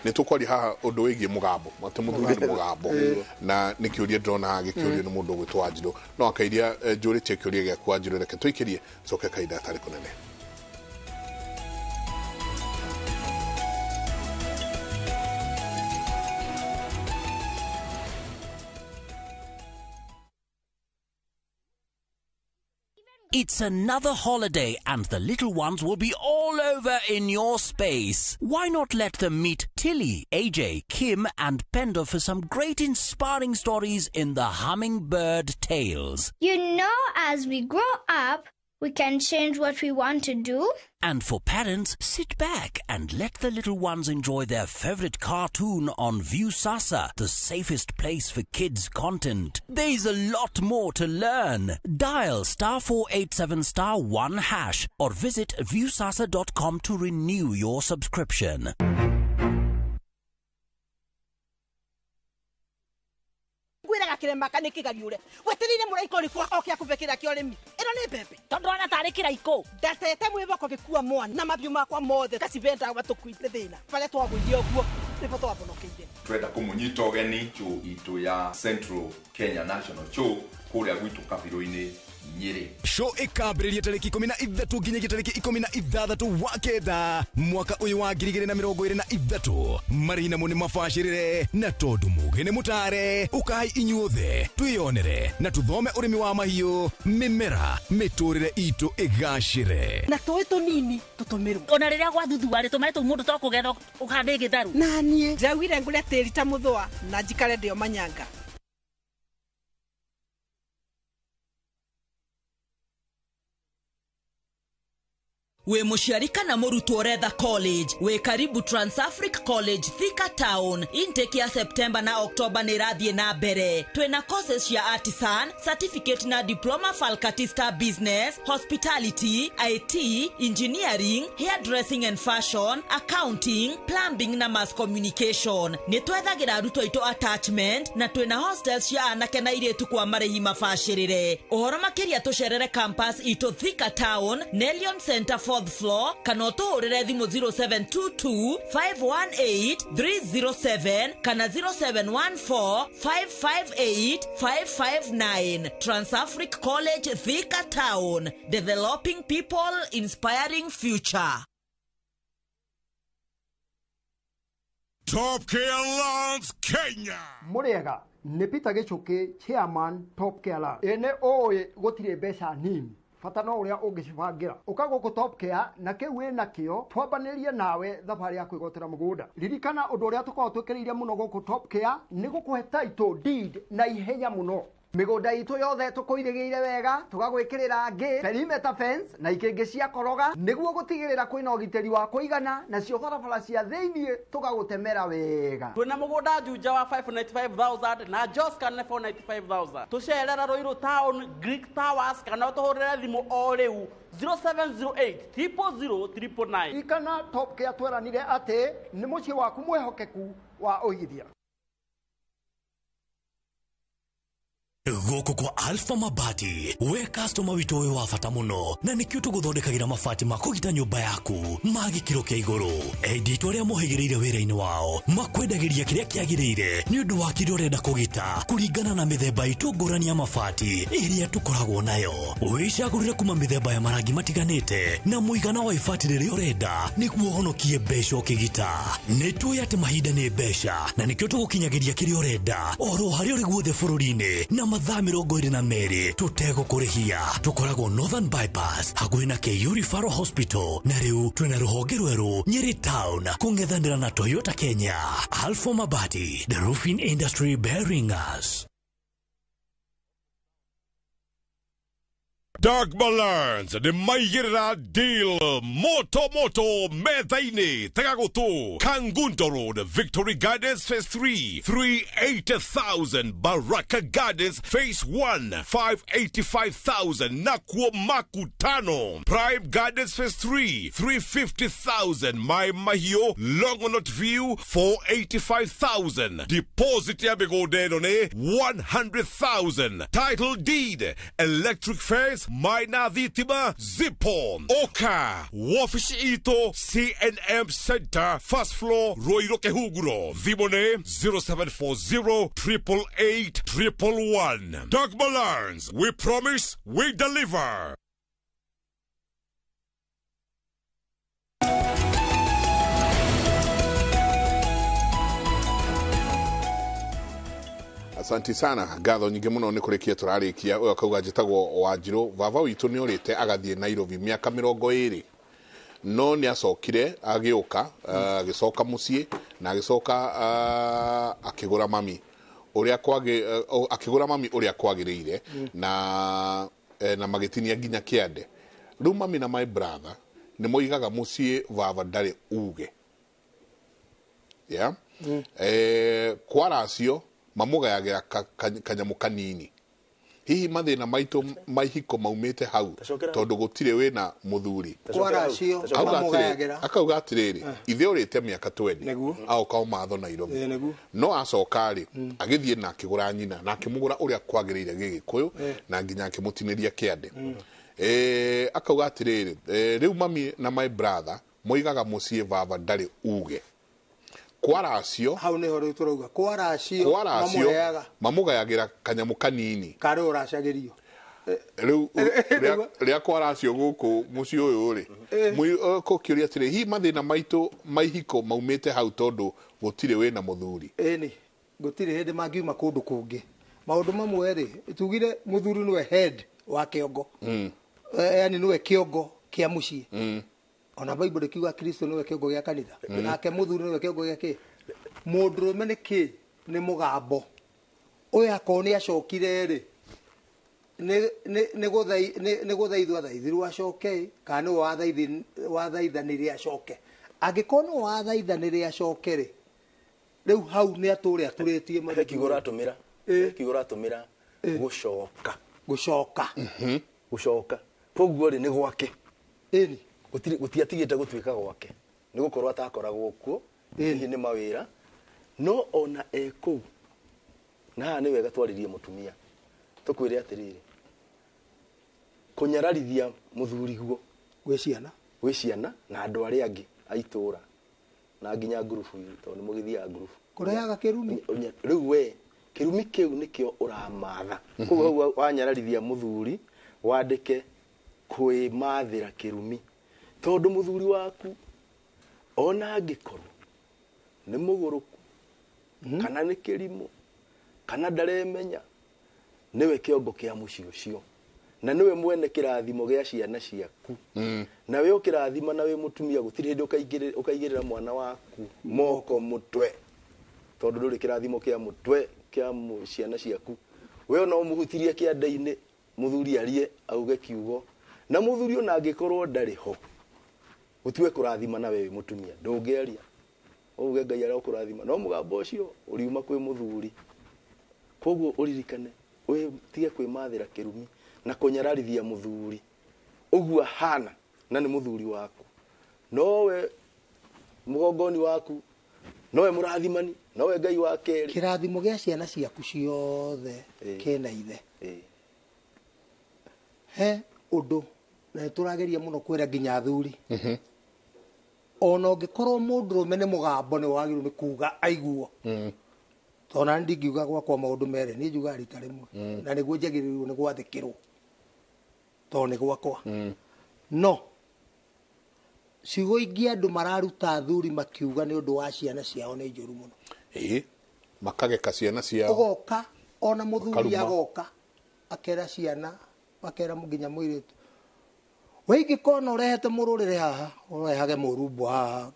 Speaker 12: ni tukwari haha undu wigie mugambo mate muthuri ni mugambo na nikiuria ndona agikiuria ni mundu gwitwo Wanjiru no akairia njuritie kiuria gia Wanjiru reke tuikirie coke kaida atari kunene.
Speaker 3: It's another holiday and the little ones will be all over in your space. Why not let them meet Tilly, AJ, Kim and Pendo for some great inspiring stories in the Hummingbird Tales.
Speaker 20: You know, as we grow up, we can change what we want to do.
Speaker 3: And for parents, sit back and let the little ones enjoy their favorite cartoon on Viusasa, the safest place for kids' content. There's a lot more to learn. Dial *487*1# or visit viusasa.com to renew your subscription.
Speaker 4: Kiremaka ni kigariure wetirire muraiko rikwa okia kubekira kio rimi ino ni bebe tondu ana tari kiraiko ndatete mwiboko gikua mwana na mabyu makwa mothe kacibenda batukuite thina pale twagwithio guo nipo twabonokeire
Speaker 5: twenda kumunyita ugeni chu itu ya Central Kenya National Show kuria gwitu kabiru-ini Nyeri.
Speaker 6: Show ikambiriria tariki 13 nginya tariki 16 wa kenda mwaka uyu wa 2023 marina muni mafashirire na tondu mugene mutare ukai inyuothe twionere na tuthome urimi wa mahiu mimera miturire itu igashire
Speaker 4: na toi tunini tutumiru
Speaker 25: ona riria gwathuthuari tumaito mundu to kugetha ukande githaru
Speaker 4: nanie njawire ngure tiri ta muthwa na njikare ndio manyanga.
Speaker 22: we mũciari kana mũrutwo ũretha college we karibu Trans-Africa College Thika Town. Intake ya September na October nĩ rathiĩ na mbere. Twĩna courses cia artisan, certificate na diploma falcatista business, hospitality, IT, engineering, hairdressing and fashion, accounting, plumbing na mass communication. Nĩ twethagĩra arutwo aitũ attachment na twĩna hostels cia anake na airĩtu kwa marĩhi mabacĩrĩre. Ũhoro makĩria tũcerere campus itũ Thika Town, Nelion Center 4th floor, kana ũtũhũrĩre thimũ 0722 518 307 kana 0714 558 559. Trans-Africa College Thika Town, developing people, inspiring future.
Speaker 23: Top Care Lands Kenya.
Speaker 7: Muriega nĩ Peter Gichuki, chairman Top Care Lands. Ene oĩ gũtirĩ mbeca nini. Fata no ũrĩa ũngĩcibangira ũka gũkũ Top Care na kĩu wĩna kĩo twambanĩrie nawe thabarĩ ya kwĩgotera mũgũnda. Ririkana ũndũ ũrĩa tũkoragwo twĩkĩrĩire mũno gũkũ Top Care nĩ gũkũhe title deed na ihenya mũno. Mĩgũnda itũ yothe tũkũirĩgĩire wega tũgagwĩkĩrĩra ngĩ perimeter fence na ikĩngĩ cia koroga nĩguo gũtigĩrĩra kwĩna ũgitĩri wa kũigana nacio barabara cia thĩiniĩ tũgagũtemera wega.
Speaker 8: Twĩna mũgũnda Juja wa 595,000 na Jos kana 495,000. Tũcerera Ruiru Town, Greek Towers kana ũtũhũrĩre thimũ o rĩu 0708 000 999.
Speaker 7: Ikana Top Care tweranire atĩ nĩ mũciĩ waku mwĩhokeku wa ũigithia.
Speaker 9: Gũkũ kwa Alpha Mabati we customer witũ wĩ wa bata mũno na nĩkĩo tũgũthondekagĩra mabati ma kũgita nyũmba yaku ma gĩkĩro kĩa igũrũ. Endi itũ arĩa mohĩgĩrĩire wĩra-inĩ wao makwendagĩria kĩrĩa kĩagĩrĩire nĩ ũndũ wa kĩrĩa ũrenda kũgita kũringana na mĩthemba itũ ngũrani ya mabati ĩrĩa tũkoragwo nayo. Wĩcagũrĩre kuma mĩthemba ya marangi matiganĩte na mũigana wa ibati rĩrĩa ũrenda nĩguo ũhonokie mbeca ũkĩgita. Nĩtũĩ atĩ mahinda nĩ mbeca na nĩkĩo tũgũkinyagĩria kĩrĩa ũrenda oro harĩa ũrĩ guothe bũrũri-inĩ na mathaa 22 tũtegũkũrĩhia. Tũkoragwo Northern Bypass hakuhĩ na KU Referral Hospital na rĩu twĩna rũhonge rwerũ Nyeri Town kũng'ethanĩra na Toyota Kenya. Alpha Mabati, the roofing industry bearing us.
Speaker 23: Dark Balance nĩ maigĩrĩra deal moto metha-inĩ Tagagũtũ Kangundo Road Victory Gardens Phase 3 380,000 Baraka Gardens Phase 1 585,000 Nakuo Makutano Prime Gardens Phase 3 350,000 Mai Mahio Longonot View 485,000 Deposit ya mĩgũnda ĩno nĩ 100,000 Title Deed Electric Fence Maina Thitima Zipon Oka Wafish Ito CNM Center First Floor Roiro Kehuguro Vimone 0740 888 111. Doug Balance, we promise we deliver.
Speaker 12: Asanti sana ngatho nyingĩ mũno nĩ kũrĩkia tũrarĩkia ũyũ akauga njĩtagwo Wanjirũ baba witũ nĩ ũrĩte agathiĩ Nairobi mĩaka 20 no nĩ acokire agĩũka agĩcoka mũciĩ na agĩcoka akĩgũra mami ũrĩa kwagĩrĩire na magĩtinia nginya kĩande. Rĩu mami na my brother nĩ moigaga mũciĩ baba ndarĩ uge kwaracio mamũgayagĩra kanyamũ kanini. Hihi mathĩna maitũ maihiko maumĩte hau tondũ gũtirĩ wĩna mũthuri.
Speaker 7: Kwaracio mamũgayagĩra.
Speaker 12: Akauga atĩrĩrĩ ithe ũrĩte mĩaka 20 aoka ũmatho Nairobi no acoka rĩ agĩthiĩ na akĩgũra nyina na akĩmũgũra ũrĩa kwagĩrĩire gĩgĩkũyũ na nginya akĩmũtinĩria kĩande. Akauga atĩrĩrĩ rĩu mami na my brother moigaga mũciĩ baba ndarĩ uge. Kwaracio
Speaker 7: hau niho rĩu tũrauga kwaracio
Speaker 12: mamũgayagĩra kanyamũ kanini
Speaker 7: karĩ ũracagĩrio.
Speaker 12: Rĩu rĩa kwaracio gũkũ mũciĩ ũyũ rĩ kũkĩũria atĩrĩ hihi mathĩna maitũ maihiko maumĩte hau tondũ gũtirĩ wĩna mũthuri.
Speaker 7: Ĩni gũtirĩ hĩndĩ mangiuma kũndũ kũngĩ. Maũndũ mamwe rĩ tugire mũthuri nĩwe head wa kĩongo yani nĩwe kĩongo kĩa mũciĩ. Ona Bible kiuga Kristo niwe kĩongo gĩa kanitha nake mũthuri niwe kĩongo gĩa kĩ mũndũrũme nĩ mũgambo ũyũ akoo nĩ acokire rĩ
Speaker 13: nĩ gũthaithwo thaithirwo acoke kana nĩ wathaithanĩre acoke angĩkorwo nĩ wathaithanĩre acoke rĩ rĩu hau nĩ atũre atũrĩtie
Speaker 14: he kiugo ũratũmĩra gũcoka gũcoka koguo rĩ nĩ gwake gũtiatigĩte gũtuĩka gwake nĩ gũkorwo atakoragwo kuo hihi nĩ mawĩra no ona ekũu na haha nĩ wega twarĩrie mũtumia tũkwĩre atĩrĩrĩ kũnyararithia mũthuriguo gwĩ ciana na andũ arĩa angĩ a itũũra na nginya ngurubu tondũ nĩ mũgĩthiaga ngurubu
Speaker 13: kũrehaga kĩrumi
Speaker 14: rĩu we kĩrumi kĩu nĩkĩo ũramatha koguo wanyararithia mũthuri wandĩke kwĩmathĩra kĩrumi tondũ mũthuri waku ona angĩkorwo nĩ mũgũrũku kana nĩ kĩrimũ kana ndaremenya nĩwe kĩongo kĩa mũciĩ ũcio na nĩwe mwene kĩrathimo gĩa ciana ciaku na we ũkĩrathima na we mũtumia gũtirĩ hĩndĩ ũkaigĩrĩra mwana waku moko mũtwe tondũ ndũrĩ kĩrathimo kĩa mũtwe kĩa ciana ciaku we no mũhutirie kĩande-inĩ mũthuri arie auge kiugo na mũthuri ona angĩkorwo ndarĩ ho ũtue kũrathima na we mũtumia ndũngĩaria uge Ngai arĩa ũkũrathima no mũgambo ũcio ũriuma kwĩ mũthuri koguo ũririkane tige kwĩmathĩra kĩrumi na kũnyararithia mũthuri ũguo hana na nĩ mũthuri waku nowe mũgongoni waku nowe mũrathimani nowe Ngai wa kerĩ
Speaker 13: kĩrathimo gĩa ciana ciaku ciothe kena ithe he ũndũ na tũrageria mũno kwĩra nginya athuri ona ũngĩkorwo mũndũrũme nĩ mũgambo nĩ wagĩrĩirwo nĩ kuga aiguo tona ndingiuga gwakwa maũndũ merĩ niĩ njugaga rita rĩmwe na nĩguo njagĩrĩirwo nĩ gwathĩkĩrwo tondũ nĩ gwakwa no ciugo ingĩ andũ mararuta athuri makiuga nĩ ũndũ wa ciana ciao nĩ njũru mũno
Speaker 12: makageka ciana ciao
Speaker 13: ũgoka ona mũthuri agoka akera ciana akera nginya mũirĩtu weingĩkona ũrehete mũrũrĩre haha ũrehage mũrumbo haha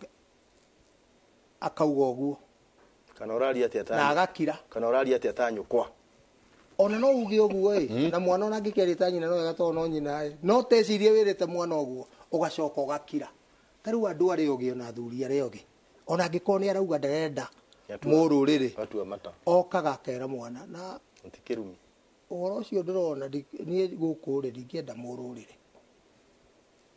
Speaker 13: akauga ũguo
Speaker 14: kana ũraria atĩa
Speaker 13: na agakira
Speaker 14: kana ũraria atĩa ta nyũkwa
Speaker 13: ona no uge ũguo na mwana ona angĩkĩarĩta nyina no wega tondũ no nyina no tecirie wĩrĩte mwana ũguo ũgacoka ũgakira tarĩu andũ arĩa ũgĩ ona athuri arĩa ũgĩ ona angĩkorwo nĩ arauga ndarenda mũrũrĩre okaga akera mwana na
Speaker 14: ntikĩrumi
Speaker 13: ũhoro ũcio ndĩrona niĩ gũkũ rĩ ndingĩenda mũrũrĩre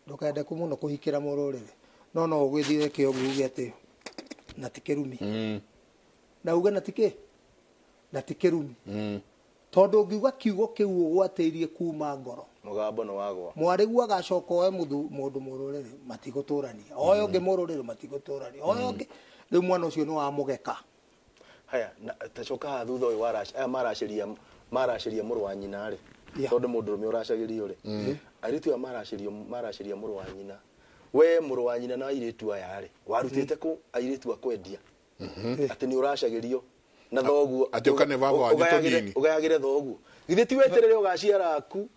Speaker 13: ndũkende mũno kũhikĩra mũrũrĩre no ũgĩthire kĩogu uge atĩ na tikĩrumi na uge na tikĩrumi tondũ ũngiuga kiugo kĩu ũgwatĩirie kuma ngoro
Speaker 14: mũgambo nĩ wagwa
Speaker 13: mwarĩguo agacoka oe mũndũ mũrũrĩre matigũtũrania oe ũngĩ mũrũrĩre matigũtũrania oe ũngĩ rĩu mwana ũcio nĩ wamũgeka
Speaker 14: haya tacoka haha thutha ũyũ maracĩria mũrũ wa nyina rĩ tondũ mũndũrũme ũracagĩrio rĩ airĩtu aya maracĩria mũrũ wa nyina we mũrũ wa nyina na airĩtu aya rĩ warutĩte kũ airĩtu a kwendia atĩ nĩ ũracagĩrio na thoguo
Speaker 12: atĩ ũkane baba wanyu tũnini
Speaker 14: ũgayagĩre thoguo githĩ ti weterere ũgaciara aku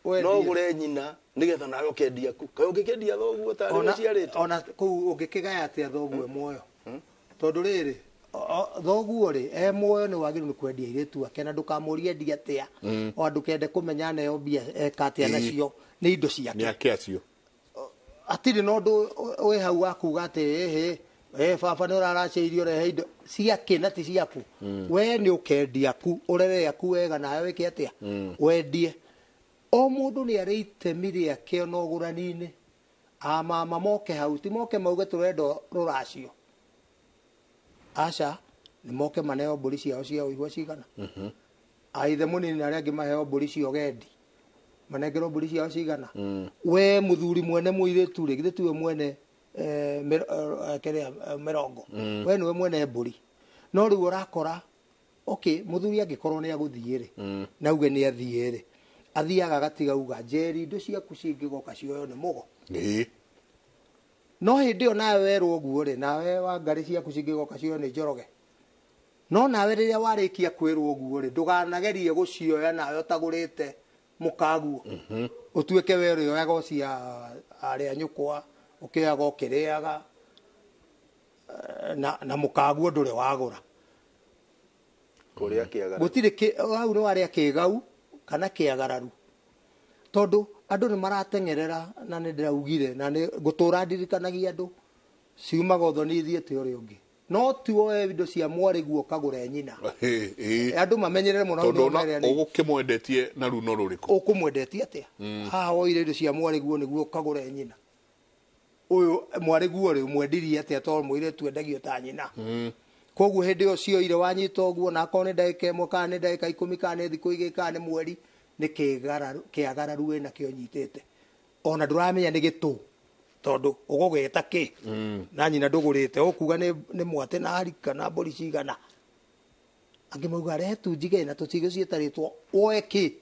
Speaker 14: no ũgũre nyina nĩgetha nawe ũkendia ku kaĩ ũngĩkendia thoguo ta rĩu ũciarĩte
Speaker 13: ona kũu ũngĩkĩgaya atĩa thoguo muoyo tondũ rĩrĩ thoguo rĩ muoyo nĩ wagĩrĩirwo nĩ kwendia airĩtu ake na ndũkamũrie endia atĩa o ndũkende kũmenya neo mbia eka atĩa nacio nĩ indo ciake
Speaker 12: nĩake acio
Speaker 13: atirĩ na ũndũ wĩ hau wa kuga atĩ baba nĩ ũraracĩirio rehe indo ciake na ti ciaku we nĩ ũkendia ku ũrere aku wega nawe wĩke atĩa wendie o mũndũ nĩ arĩ itemi rĩake ona ũgũrani-inĩ amama moke hau ti moke mauge tũrenda rũracio aca nĩ moke maneo mbũri ciao cia ũigua cigana aithe mũnini na arĩa angĩ maheo mbũri cio gendi manengerwo mbũri ciao cigana we mũthuri mwene mũirĩtu rĩ githĩ tiwe mwene mĩrongo we nĩwe mwene mbũri no rĩu ũrakora mũthuri angĩkorwo nĩ agũthiĩ rĩ nauge nĩ athiĩ rĩ athiaga agatiga uga njeri indo ciaku cingĩgoka cioyo nĩ mũgo no hĩndĩ ĩyo nawe werwo ũguo rĩ nawe wa ngari ciaku cingĩgoka cioyo nĩ njoroge no nawe rĩrĩa warĩkia kwĩrwo ũguo rĩ ndũganagerie gũcioya nawe ũtagũrĩte mũkaguo ũtuĩke we ũrĩoyaga ũcia arĩa nyũkwa ũkĩoyaga ũkĩrĩaga na mũkaguo ndũrĩ wagũra
Speaker 14: kũrĩa kĩaga
Speaker 13: gũtirĩ hau nĩ warĩa kĩgau kana kĩagararu tondu andu ni maratengerera na ni ndiraugire na ni gutura ndirikanagia andu ciumaga uthoni ithiete uri ungi no tuoe indo cia mwariguo kagure nyina andu mamenyerere muno
Speaker 12: ugukimwendetie na runo ruriku
Speaker 13: ukumwendetie atia ha oire indo cia mwariguo niguo kagure nyina uyu mwariguo ri mwendirie atia to mwire twendagio ta nyina koguo hindi ucio ire wanyita uguo na akone ndagika imwe kana ni ndagika 10 kana ni thiku igiri kana ni mweri ni kiagararu wina kio nyitite ona nduramenya ni gitu tondu ugugeta ki na nyina ndugurite ukuga ni mwate na harika na mburi cigana angi mauga retu njige na tutige cietaritwo oe ki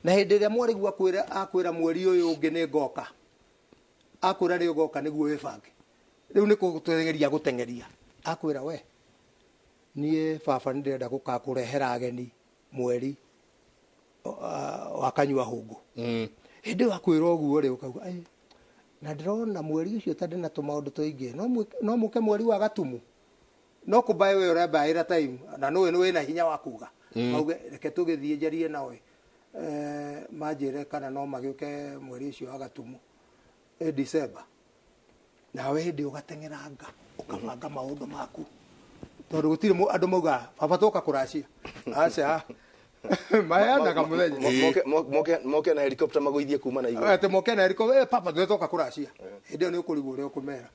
Speaker 13: na hindi ria mwariguo akwira mweri uyu ungi ni ngoka akwira ri ngoka niguo wibange riu ni gutengeria akwira we nie baba ndirenda gukakurehera ageni mweri wa kanyua hungu hindi wakwira uguo ri ukauga na ndirona mweri ucio ta ndina tumaundu tuingi no muke mweri wa gatumu no kubae we urebaira time na no we na hinya wa kuga auge reke tugithie njarie nawe majire kana no magiuke mweri ucio wa gatumu December nawe hindi ugatengeranga ukabanga maundu maku tondu gutire andu mauga baba toka kuracia aca mayana kamuthenya
Speaker 14: moke na helicopter magoithie kuma na iguru
Speaker 13: ate moke na helicopter papa twetoka kuracia hindi ni ukurigwo uri ukumera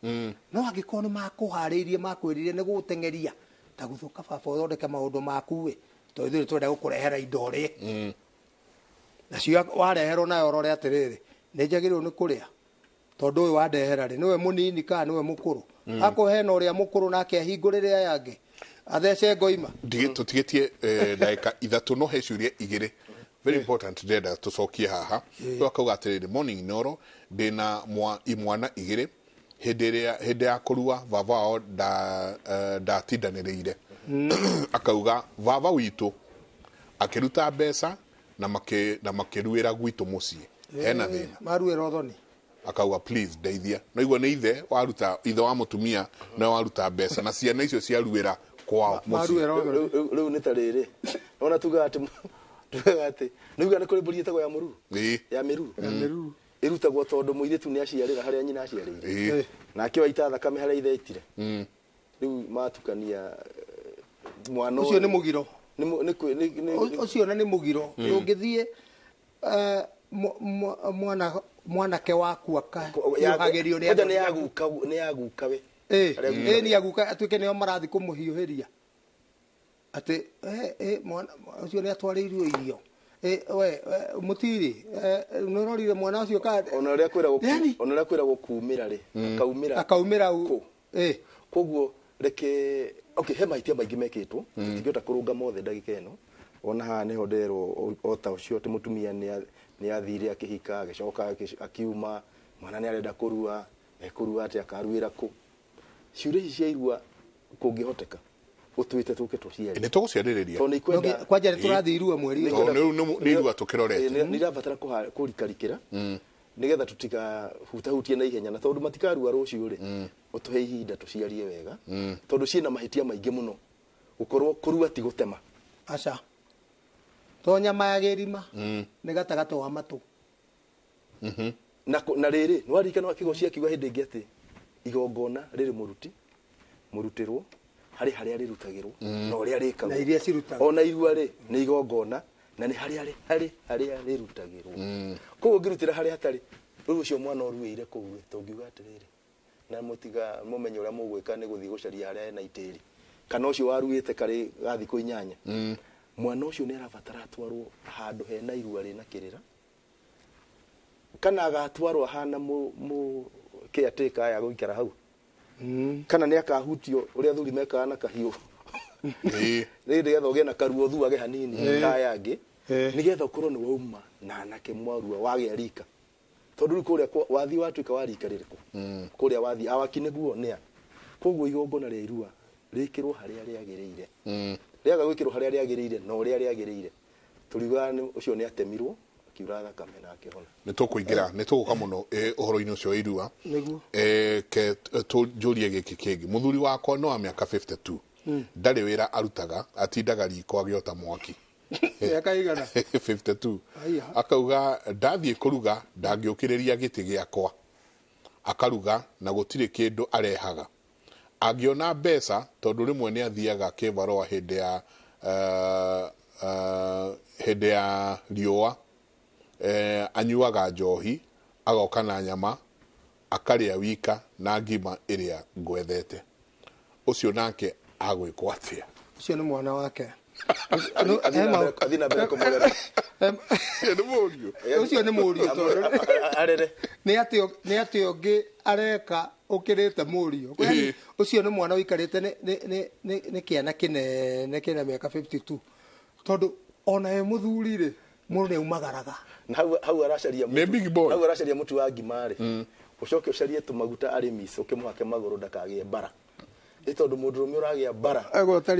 Speaker 13: no angikoni makuhariirie makwiririe ni gutengeria ta guthuka baba uthondeke maundu maku we to ithuĩ twenda gukurehera indo ri nacio wareherwo nayo urore atiriri ni njagirwo ni kuria tondu uyu wandehera ri niwe munini kana niwe mukuru akuhe na uria mukuru nake ahingurire aya angi athece ngoima
Speaker 12: tutigetie ndagika ithatu no he ciuria igiri very important ndenda tucokie haha twakauga atiriri morning noro ndina imwana igiri hindi ya kurua baba wao ndatindaniriire akauga baba witu akiruta mbeca na makiruira gwitu muciĩ hena thina
Speaker 13: maruira uthoni
Speaker 12: akauga please ndeithia no igua ni ithe wa mutumia na waruta mbeca na ciana icio ciaruira kwao
Speaker 14: riu ni ta riri ona tuga ati niuga ni kuri mburi itagwo ya mururu ya miruru irutagwo tondu muiritu ni aciarira haria nyina aciarire na akiwa ita thakame haria ithe itire riu matukania mwana
Speaker 13: ucio ni mugiro ucio na ni mugiro ungithie mwanake waku akahiuhagirio
Speaker 14: ni yaguka we
Speaker 13: ni yaguka atuike nio marathi kumuhiuhiria ati ucio ni atwariirwo irio we mutiri nurorire mwana ucio ka
Speaker 14: ona ria kwira gukumira ri
Speaker 13: akaumira
Speaker 14: koguo reke okay he maitia maingi mekitwo tingiota kurunga mothe ndagika eno ona ha niho nderwo ota ucio ti mutumia ni athire akihika agicoka akiuma mwana ni arenda kurua kurua ati akaruira ku ciuria ici ciairua kungihoteka utwite tuke tuciari
Speaker 12: ni tuguciaririria
Speaker 13: kwanja turathirua mweri
Speaker 12: ni irua tukirorete
Speaker 14: ni rabatara kurikarikira nigetha tutiga hutahutie na ihenya na tondu matikarua rucio ri utuhe ihinda tuciarie wega tondu ciina mahitia maingi muno gukorwo kurua ti gutema
Speaker 13: aca to nyama ya gerima ni gatagato wa matu
Speaker 14: na riri nwarika no kigo cia kigo hindi ingi ati igongona riri murutirwo hari haria rirutagirwo na uria rikagwo
Speaker 13: na iria cirutagwo
Speaker 14: ona irua ri ni igongona na ni haria rirutagirwo koguo ngirutira haria hatari riu ucio mwana oruire kuwe tongiuga atiriri na mutiga mumenye uria mugwika ni guthii gucaria haria na itiri kana ucio waruite kari gathi ku inyanya mwana ucio ni arabatara atwarwo handu hena irua rina kirira kana agatwarwo hana mu caretaker ya guikara hau kana ni akahutio uria thuri mekaga na kahiu nigetha ugie na karuo thuage hanini kaya angi nigetha ukorwo ni wauma na anake mwarua wage rika tondu ri kuria wathi watuika warika ririku kuria wathi awakineguo nia koguo igongona ria irua rikirwo haria riagiriire riaga gwikirwo haria riagiriire no uria riagiriire turiga ucio ni atemirwo akiura thakame na akihona
Speaker 12: ni tuguka muno uhoro-ini ucio irua ke tujurie giki kingi muthuri wakwa no a miaka 52 ndari wira arutaga atindaga riko agiota mwaki
Speaker 13: Akaigana
Speaker 12: 52 akauga ndathiĩ kũruga ndangĩũkĩrĩria gĩtĩ gĩakwa akaruga na gũtirĩ kĩndũ arehaga angĩona mbeca tondũ rĩmwe nĩ athiaga kĩbarũa hĩndĩ ya riũa anyuaga njohi agoka na nyama akarĩa wika na ngima ĩrĩa ngwethete ũcio nake agwĩkwo atĩa
Speaker 13: ũcio nĩ mwana wake ucio nĩ mũriũ nĩ atĩ ũngĩ areka ũkĩrĩte mũriũ ũcio nĩ mwana ũikarĩte nĩ kĩana kĩnene kĩna mĩaka 52 tondũ ona we mũthuri rĩ mũndũ nĩ aumagaraga
Speaker 14: hau aracaria mũtu wa ngima rĩ ũcoke ũcarie tũmaguta arĩmi ũkĩmũhake magũrũ ndakagĩe mbara nĩ tondũ mũndũrũme ũragĩa mbara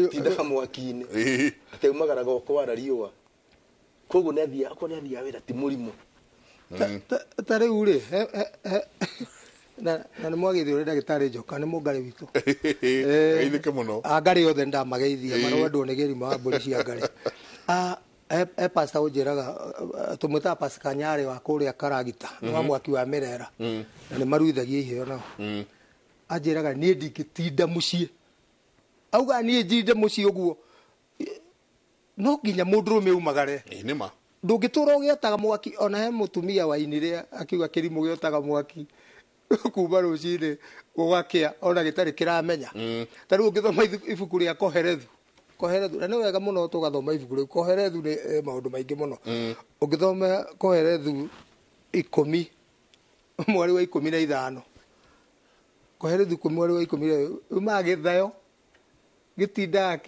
Speaker 14: tindaga mwaki-inĩ ateumagaraga kwara riũa koguo nĩ athiaga wĩra ti mũrimũ
Speaker 13: ta rĩu rĩ na nĩ mwagĩithia ũrĩa ndagĩtarĩ Njoka nĩ mũngarĩ witũ
Speaker 12: geithĩke mũno
Speaker 13: ngarĩ othe ndamageithia marwendwo nĩ gĩrima wa mbũri cia ngarĩ pasta ũnjĩraga tũmwĩtaga pasta Kanyarĩ wa kũrĩa Karagita nĩ wa mwaki wa Mĩrera na nĩ maruithagia iheo nao anjĩraga niĩ ndingĩtinda mũciĩ auga niĩ njinde mũciĩ ũguo no nginya mũndũrũme umagare
Speaker 12: nĩma
Speaker 13: ndũngĩtũra ũgĩotaga mwaki ona he mũtumia wa inire akiuga kĩrimũ gĩotaga mwaki kuma rũcinĩ gũgakĩa ona gĩtarĩ kĩramenya ta rĩu ũngĩthoma ibuku rĩa Koherethu na nĩ wega mũno tũgathoma ibuku rĩu Koherethu nĩ maũndũ maingĩ mũno ũngĩthoma Koherethu 10 mweri wa 15 Koherethu 10 mweri wa 10 uma gĩthayo gĩtindaga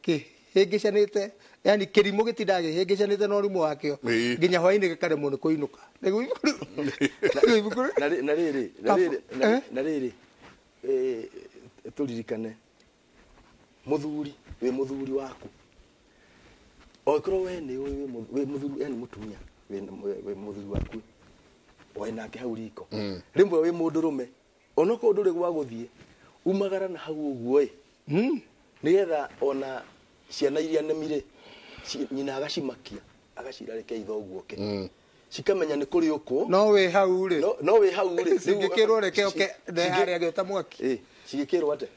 Speaker 13: kĩhĩngĩcanĩte yani kĩrimũ gĩtindaga kĩhĩngĩcanĩte na ũrimũ wakĩo nginya hwainĩ gĩkaremwo nĩ kũinũka
Speaker 14: na rĩrĩ tũririkane mũthuri wĩ mũthuri waku okorwo we nĩ wĩ mũthuri yani mũtumia wĩ mũthuri waku oĩ nake hau riko rĩmwe wĩ mũndũrũme onokorwo ndũrĩ gwa gũthiĩ umagara na hau ũguo nĩgetha ona ciana iria nemire nyina agacimakia agacira reke ithoguo ke cikamenya nĩ kũrĩ ũkũ
Speaker 13: no wĩ hau rĩ
Speaker 14: cingĩkĩrwo
Speaker 13: reke oke harĩa gĩota mwaki
Speaker 14: cingĩkĩrwo ate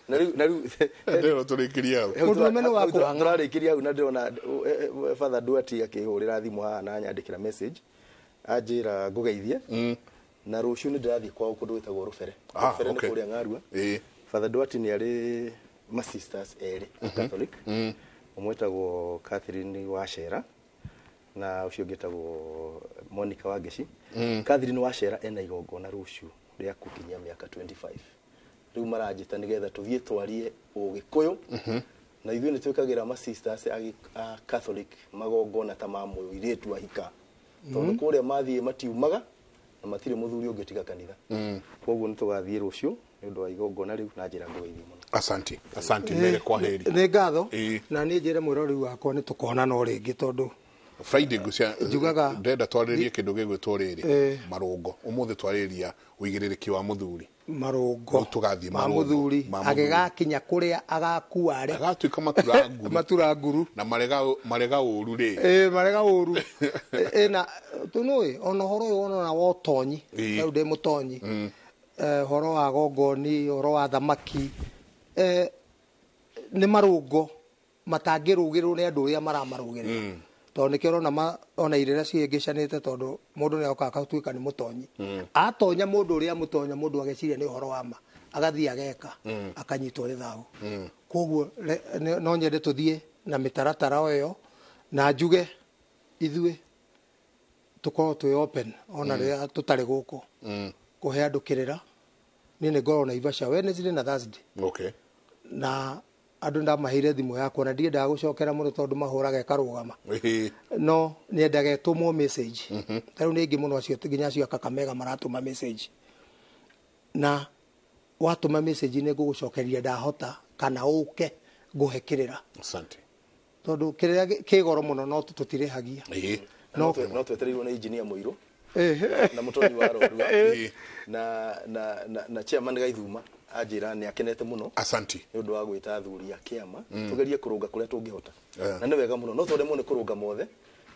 Speaker 12: ndio tũrĩkĩria hau
Speaker 13: mũndũrũme nĩ wa kũhanga
Speaker 14: tũrarĩkĩria hau na ndĩrona Father Duati akĩhũrĩra thimũ haha na nyandĩkĩra message anjĩra ngũgeithie na rũciũ nĩ ndĩrathiĩ kwao kũndũ gwĩtagwo Rũbere nĩ kũrĩa Ng'arua Father Duati nĩ arĩ ma sisters erĩ Catholic ũmwĩtagwo Catherine Wacera na ũcio ũngĩtagwo Monica Wangeci Catherine Wacera ena igongona rũciũ rĩa gũkinyia mĩaka 25 rĩu maranjĩta nĩgetha tũthiĩ twarie ũgĩkũyũ na ithuĩ nĩ twĩkagĩra ma sisters a Catholic magongona ta ma mũirĩtu ahika tondũ kũrĩa mathiĩ matiumaga na matirĩ mũthuri ũngĩ tiga kanitha koguo nĩ tũgathiĩ rũciũ nĩ ũndũ wa igongona rĩu na njĩra ngũgeithie mũno
Speaker 12: asante mbere kwa heri
Speaker 13: nĩ ngatho na niĩ njĩre mwĩrori wakwa nĩ tũkona no rĩngĩ tondũ
Speaker 12: Friday njugaga ndenda twarĩrie kĩndũ gĩgwĩtwo rĩrĩ marũngo ũmũthĩ twarĩria ũigĩrĩrĩki wa mũthuri
Speaker 13: marũngo ma mũthuri agĩgakinya kũrĩa agakuare
Speaker 12: agatuĩka
Speaker 13: maturanguru
Speaker 12: na marega ũru rĩ
Speaker 13: marega ũru na tũnũĩ ona horo ũyũ ona wotonyi rĩu ndĩ mũtonyi horo wa gongoni horo wa thamaki nĩ marũngo matangĩrũgĩrwo nĩ andũ ũrĩa maramarũgĩrĩra tondũ nĩkĩo ũrona ona irĩra cihĩngĩcanĩte tondũ mũndũ nĩ oka akatuĩka nĩ mũtonyi atonya mũndũ ũrĩa mũtonya mũndũ ageciria nĩ ũhoro wa ma agathiĩ ageka akanyitwo nĩ thau koguo no nyende tũthiĩ na mĩtaratara ĩyo na njuge ithuĩ tũkorwo twĩ open ona rĩrĩa tũtarĩ gũkũ kũhe andũ kĩrĩra niĩ nĩ ngorwo Naivasha Wednesday na Thursday na andũ ndamaheire thimũ yakwa na ndiendaga gũcokera mũno tondũ mahũraga ĩkarũgama no nĩendaga ĩtũmwo message tarĩu nĩ ingĩ mũno acio nginya acio a Kakamega maratũma message na watũma message nĩ ngũgũcokeria ndahota kana ũke ngũhe kĩrĩra tondũ kĩrĩra kĩ goro mũno no tũtirĩhagia
Speaker 14: no twetereirwo nĩ engineer mũirũ na mũtonyi wa Rorua na chairman Gaithuma ajira ni akenete muno
Speaker 12: asanti
Speaker 14: ni undu wa gwita athuri a kiama tugerie kurunga kuria tungihota na ni wega muno no tondemo ni kurunga mothe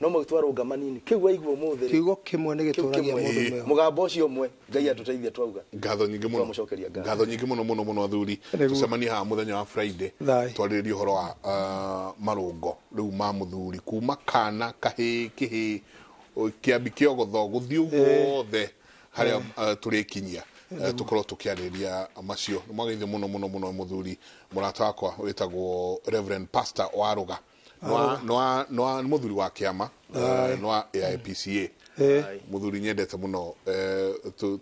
Speaker 14: no magitwarunga manini kiu waiguo mothe
Speaker 13: kiugo kimwe ni gituragia mundu mwe
Speaker 14: mugambo ucio umwe ngai atuteithie twauga
Speaker 12: ngatho nyingi muno ngatho nyingi muno athuri tucemania ha muthenya wa Friday twaririe uhoro wa marungo riu ma muthuri kuma kana kihi kiambi kiogotho guthii guothe haria turikinyia tukorwo tukiariria macio mwageithio muno muthuri murata wakwa witagwo Reverend Pastor Waruga no muthuri wa kiama no AIPCA muthuri nyendete muno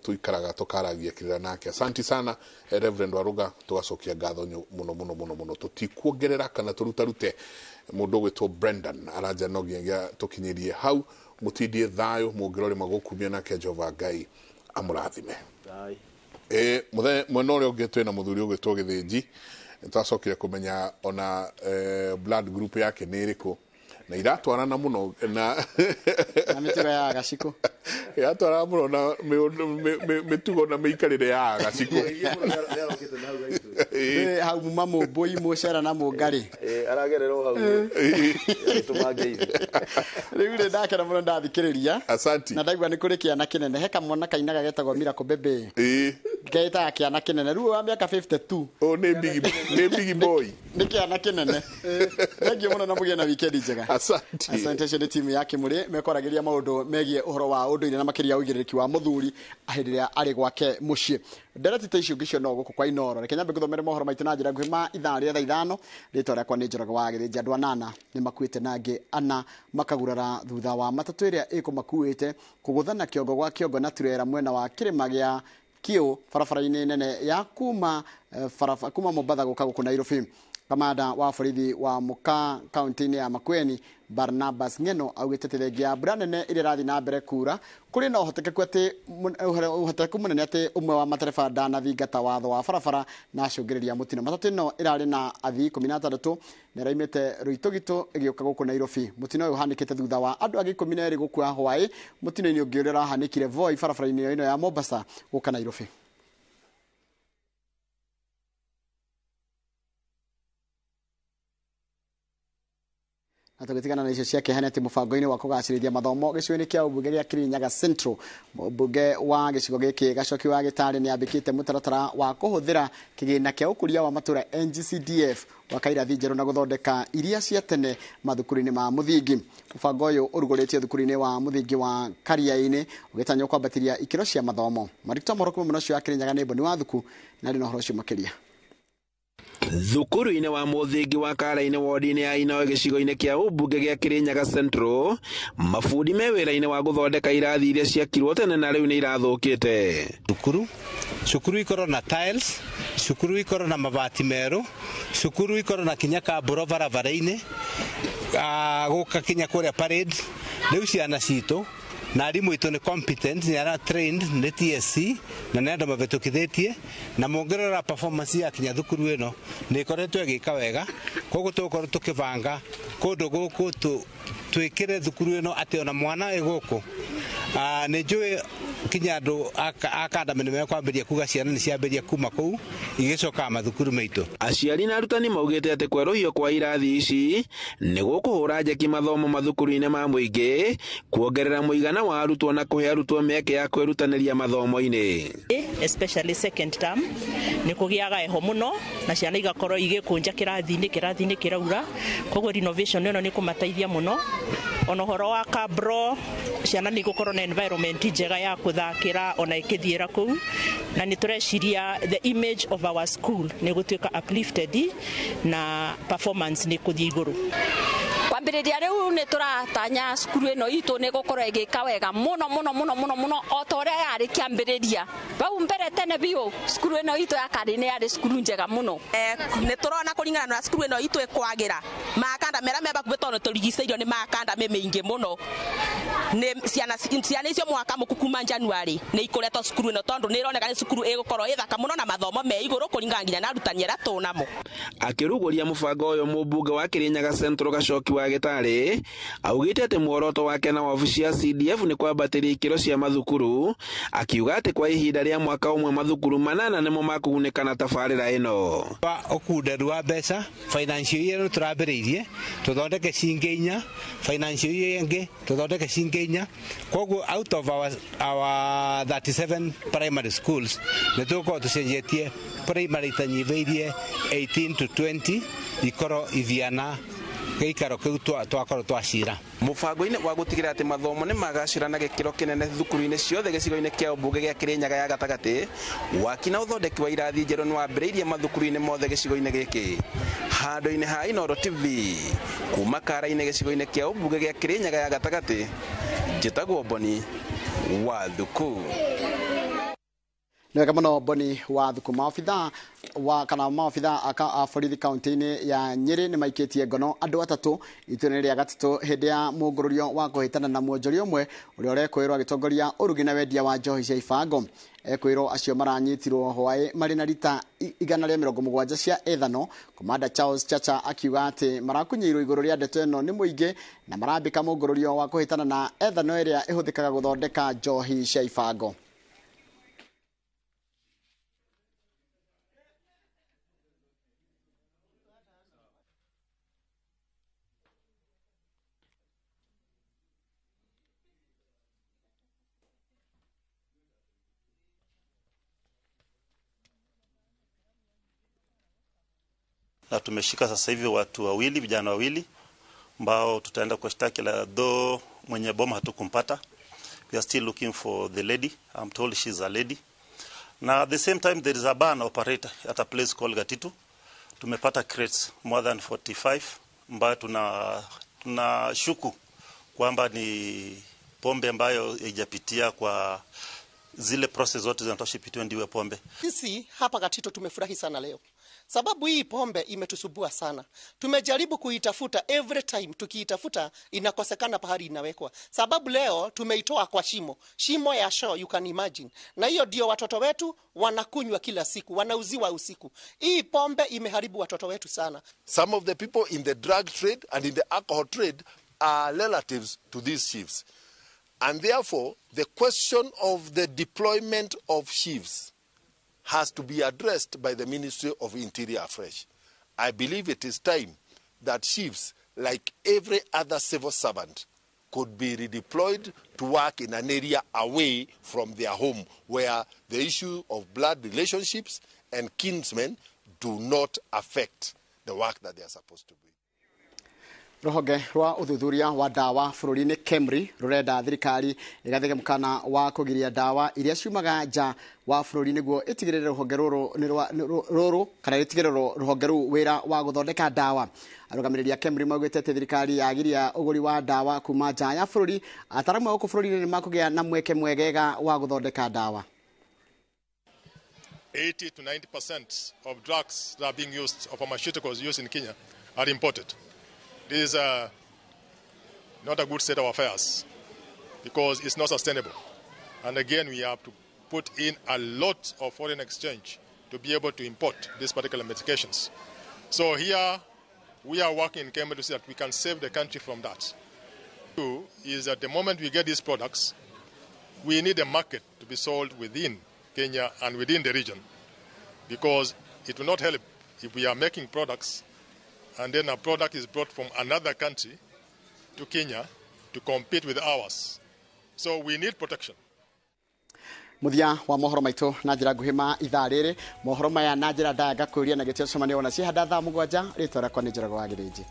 Speaker 12: tuikaraga tukaragia kirira nake asanti sana Reverend Waruga tugacokia ngatho muno tutikuongerera kana turutarute mundu gwitwo Brendan aranja nogia tukinyirie hau mutindie thayo mungirore magukumia nake Jehova Ngai amurathime mwena uria ungi twina muthuri ugwitwo Githinji twacokire kumenya ona blood group yake ni iriku na iratwarana muno na
Speaker 1: mitugo ya gaciko
Speaker 12: iratwarana muno na mitugo na miikarire ya gaciko
Speaker 1: hau mamu boy mucera na mungari
Speaker 14: aragerero hau tumageithie
Speaker 1: riu ri ndakera muno ndathikiriria
Speaker 12: asanti
Speaker 1: na ndaigua ni kuri kiana kinene heka mwana kainaga getagwo Miracle Bebe geita kiana kinene riu wa miaka 52
Speaker 12: ni big boy
Speaker 1: ni kiana kinene thank you muno na mugie na weekend njega
Speaker 12: asante
Speaker 1: cio ni timu yake muri mekoragiria maundu megie uhoro wa unduire na makiria ũigĩrĩrĩki wa muthuri ahindiria ari gwake muciĩ ndereti ta icio ngicio no guku kwa Inoro reke nyambe guthomere mohoro maitu na njira nguhi ma ithaa rĩa thaa 5 ritwa rĩakwa nĩ Njoroge wa Gĩthĩnji andũ anana nĩ makuĩte na angĩ ana makagurara thutha wa matatũ ĩrĩa ĩkũmakuĩte kũgũthana kĩongo gwa kĩongo na turera mwena wa kĩrĩma gĩa Kĩũ barabara-inĩ nene ya kuma Mombatha gũka gũkũ Nairobi. Kamanda wa borithi wa Muka kaunti-inĩ ya Makueni Barnabas Ng'eno augĩte atĩ thengia mbura nene ĩrĩa ĩrathiĩ na mbere kura kũrĩ na ũhotekeku mũnene atĩ ũmwe wa matereba ndanathingata watho wa barabara na acũngĩrĩria mũtino. Matatũ ĩno ĩrarĩ na athii 16 na ĩraumĩte Ruitũgitũ ĩgĩũka gũkũ Nairobi. Mũtino ũyũ ũhanĩkĩte thutha wa andũ angĩ 12 gũkua hwaĩ mũtino-inĩ ũngĩ ũrĩa ũrahanĩkire Voi barabara-inĩ ĩno ya Mombasa gũka Nairobi. Tugitigana na icio cia kehaneti mubango-inĩ wa kũgacĩrithia mathomo gĩcigo-inĩ kĩa ũmbunge gĩa Kirinyaga Central. Mbunge wa gĩcigo gĩkĩ Gacoki wa Gĩtare nĩ ambĩkĩte mũtaratara wa kũhũthĩra kĩgĩna kĩa ũkũria wa matũra NGCDF wa kairathi njerũ na gũthondeka iria cia tene mathukuru-inĩ ma mũthingi. Mũbango ũyũ ũrugũrĩtio thukuru-inĩ wa mũthingi wa Karia-inĩ ũgĩtanywo kwambatĩria ikĩro cia mathomo. Marikito moroku mũno cio wa Kirinyaga nĩ mboni wa thuku na rĩ na ũhoro ũcio makĩria.
Speaker 2: Thukuru-inĩ wa mũthingi wa Kara-inĩ wodi-inĩ ya Ino gĩcigo-inĩ kĩa ũmbunge gĩa Kirinyaga Central mabundi me wĩra-inĩ wa gũthondeka irathi iria ciakirwo tene na rĩu nĩ irathũkĩte.
Speaker 10: Cukuru ikorwo na tiles, cukuru ikorwo na mabati merũ, cukuru ikorwo na kinya kambũro barabara-inĩ gũka kinya kũrĩa parade. Rĩu ciana citũ na arimũ itũ nĩ competent, nĩ ara trained nĩ TSC na nĩ andũ mabĩtũkithĩtie na mongerera performance ya kinya thukuru ĩno nĩ ĩkoretwo ĩgĩka wega. Koguo tũgũkorwo tũkĩbanga kũndũ gũkũ twĩkĩre thukuru ĩno atĩ ona mwana ĩ gũkũ nĩ njũĩ kinya andũ akadami nĩ mekwambĩria kuga ciana nĩ ciambĩria kuma kũu igĩcoka mathukuru maitũ.
Speaker 2: Aciari na arutani maugĩte atĩ kwerũhio kwa irathi ici nĩ gũkũhũra njeki mathomo mathukuru-inĩ ma mũingĩ, kuongerera mũigana wa arutwo na kũhe arutwo mĩeke ya kwĩrutanĩria mathomo-inĩ.
Speaker 11: Especially second term nĩ kũgĩaga heho mũno na ciana igakorwo igĩkũnja kĩrathi-inĩ kĩraura, koguo renovation ĩno nĩ kũmateithia mũno. Ona ũhoro wa kabro ciana nĩ gũkorwo na environment njega ya kuthakira ona ikithiira kuu na ni tureciria the image of our school ni gutuika uplifted na performance ni kuthii iguru.
Speaker 15: Kwambĩrĩria rĩu nĩ tũratanya cukuru ĩno itũ nĩ gũkorwo ĩgĩka wega mũno o ta ũrĩa yarĩ kĩambĩrĩria. Bau mbere tene biũ cukuru ĩno itũ ya Kari nĩ yarĩ cukuru njega mũno.
Speaker 26: Nĩ tũrona kũringana na cukuru ĩno itũ ĩkwagĩra makanda
Speaker 4: kamera meba kubetono tũrigicĩirio nĩ makanda mĩingĩ mũno nĩ ciana icio mwaka mũkukuma January nĩ ikoretwo cukuru ĩno tondũ nĩ ironeka nĩ cukuru ĩgũkorwo ĩthaka mũno na mathomo me igũrũ kũringana nginya na arutani arĩa tũnamo.
Speaker 2: Akĩrugũria mũbango ũyũ mũmbunge wa Kirinyaga Central Gacoki wa Gĩtarĩ augĩte atĩ muoroto wake na wabici ya CDF nĩ kwambatĩria ikĩro cia mathukuru, akiuga atĩ kwa ihinda rĩa mwaka ũmwe mathukuru 8 nĩmo makugunĩka na tabarĩra ĩno.
Speaker 10: Ũkunderu wa mbeca financial year tũrambĩrĩirie tũthondeke ciingĩ 4 financial year ĩngĩ tũthondeke ciingĩ 4 koguo out of our 37 primary schools nĩ tũkorwo tũcenjetie primary tanyivĩirie 18 to 20 ikorwo ithiana gĩikaro kĩu twakorwo twacira.
Speaker 2: Mũbango-inĩ wa gũtigĩrĩra atĩ mathomo nĩ magacĩra na gĩkĩro kĩnene thukuru-inĩ ciothe gĩcigo-inĩ kĩa ũmbunge gĩa Kirinyaga ya gatagatĩ, waki na ũthondeki wa irathi njerũ nĩ wambĩrĩirie mathukuru-inĩ mothe gĩcigo-inĩ gĩkĩ. Handũ-inĩ ha Inooro TV kuma Kara-inĩ gĩcigo-inĩ kĩa ũmbunge gĩa Kirinyaga ya gatagatĩ, njĩtagwo Boni wa Thuku.
Speaker 1: Nĩ kama Boni wa Thuku. Maofitha wa kana maofitha a borithi kaunti-inĩ ya Nyeri nĩ maikĩtie ngono andũ atatũ itũra rĩa gatatũ hĩndĩ ya mũngũrũrio wa kũhĩtana na mwonjoria ũmwe ũrĩa ũrekwĩrwo agĩtongoria ũrugi na wendia wa njohi cia ibango. Ekwĩrwo acio maranyitirwo hwaĩ marĩ na rita 170 cia ethano. Komanda Charles Chacha akiuga atĩ marakunyĩirwo igũrũ rĩa ndeto ĩno nĩ mũingĩ na marambĩka mũngũrũrio wa kũhĩtana na ethano ĩrĩa ĩhũthĩkaga gũthondeka njohi cia ibango.
Speaker 16: Na tumeshika sasa hivi watu wawili, vijana wawili ambao tutaenda kushtaki, la do mwenye boma hatukumpata. We are still looking for the lady. I'm told she's a lady. Now at the same time there is a barn operator at a place called Gatitu. Tumepata crates more than 45 ambayo tunashuku kwamba ni pombe ambayo haijapitia kwa zile process zote zinatoshipitia ndiwe pombe.
Speaker 17: Sisi hapa Gatitu tumefurahi sana leo. Sababu hii pombe imetusubua sana. Tumejaribu kuitafuta, every time tukiitafuta inakosekana pahali inawekwa. Sababu leo tumeitoa kwa shimo ya show, you can imagine. Na hiyo ndio watoto wetu wanakunywa kila siku, wanauziwa usiku. Hii pombe imeharibu watoto wetu sana.
Speaker 18: Some of the people in the drug trade and in the alcohol trade are relatives to these chiefs. And therefore, the question of the deployment of chiefs has to be addressed by the Ministry of Interior afresh. I believe it is time that chiefs, like every other civil servant, could be redeployed to work in an area away from their home, where the issue of blood relationships and kinsmen do not affect the work that they are supposed to be.
Speaker 1: Rũhonge rwa ũthuthuria wa dawa bũrũri-inĩ KEMRI rũrenda thirikari ĩgathĩke mũkana wa kũgiria dawa iria ciumaga nja wa bũrũri nĩguo ĩtigĩrĩre rũhonge rũrũ kana rĩtigĩrĩre rũhonge rũu wĩra wa gũthondeka dawa. Arũgamĩrĩri a KEMRI maugĩte atĩ thirikari yagiria ũgũri wa dawa kuma nja ya bũrũri, ataramu a gũkũ bũrũri-inĩ nĩ makũgĩa na mweke mwegega wa gũthondeka dawa.
Speaker 19: 80 to 90% of drugs that are being used, or pharmaceuticals used in Kenya, are imported. This is not a good state of affairs because it's not sustainable. And again, we have to put in a lot of foreign exchange to be able to import these particular medications. So here, we are working in Kenya to see that we can save the country from that. Two is that the moment we get these products, we need a market to be sold within Kenya and within the region, because it will not help if we are making products and then a product is brought from another country to Kenya to compete with ours. So we need protection.
Speaker 1: Muthia wa mohoro maitũ na njĩra nguhĩ ma ithaa rĩrĩ, mohoro maya na njĩra ndaya ngakũria na gĩtĩo cemania wona ciĩ handa thaa 7 rĩtwa rĩakwa nĩ Njĩra Gwa Gĩrĩnji.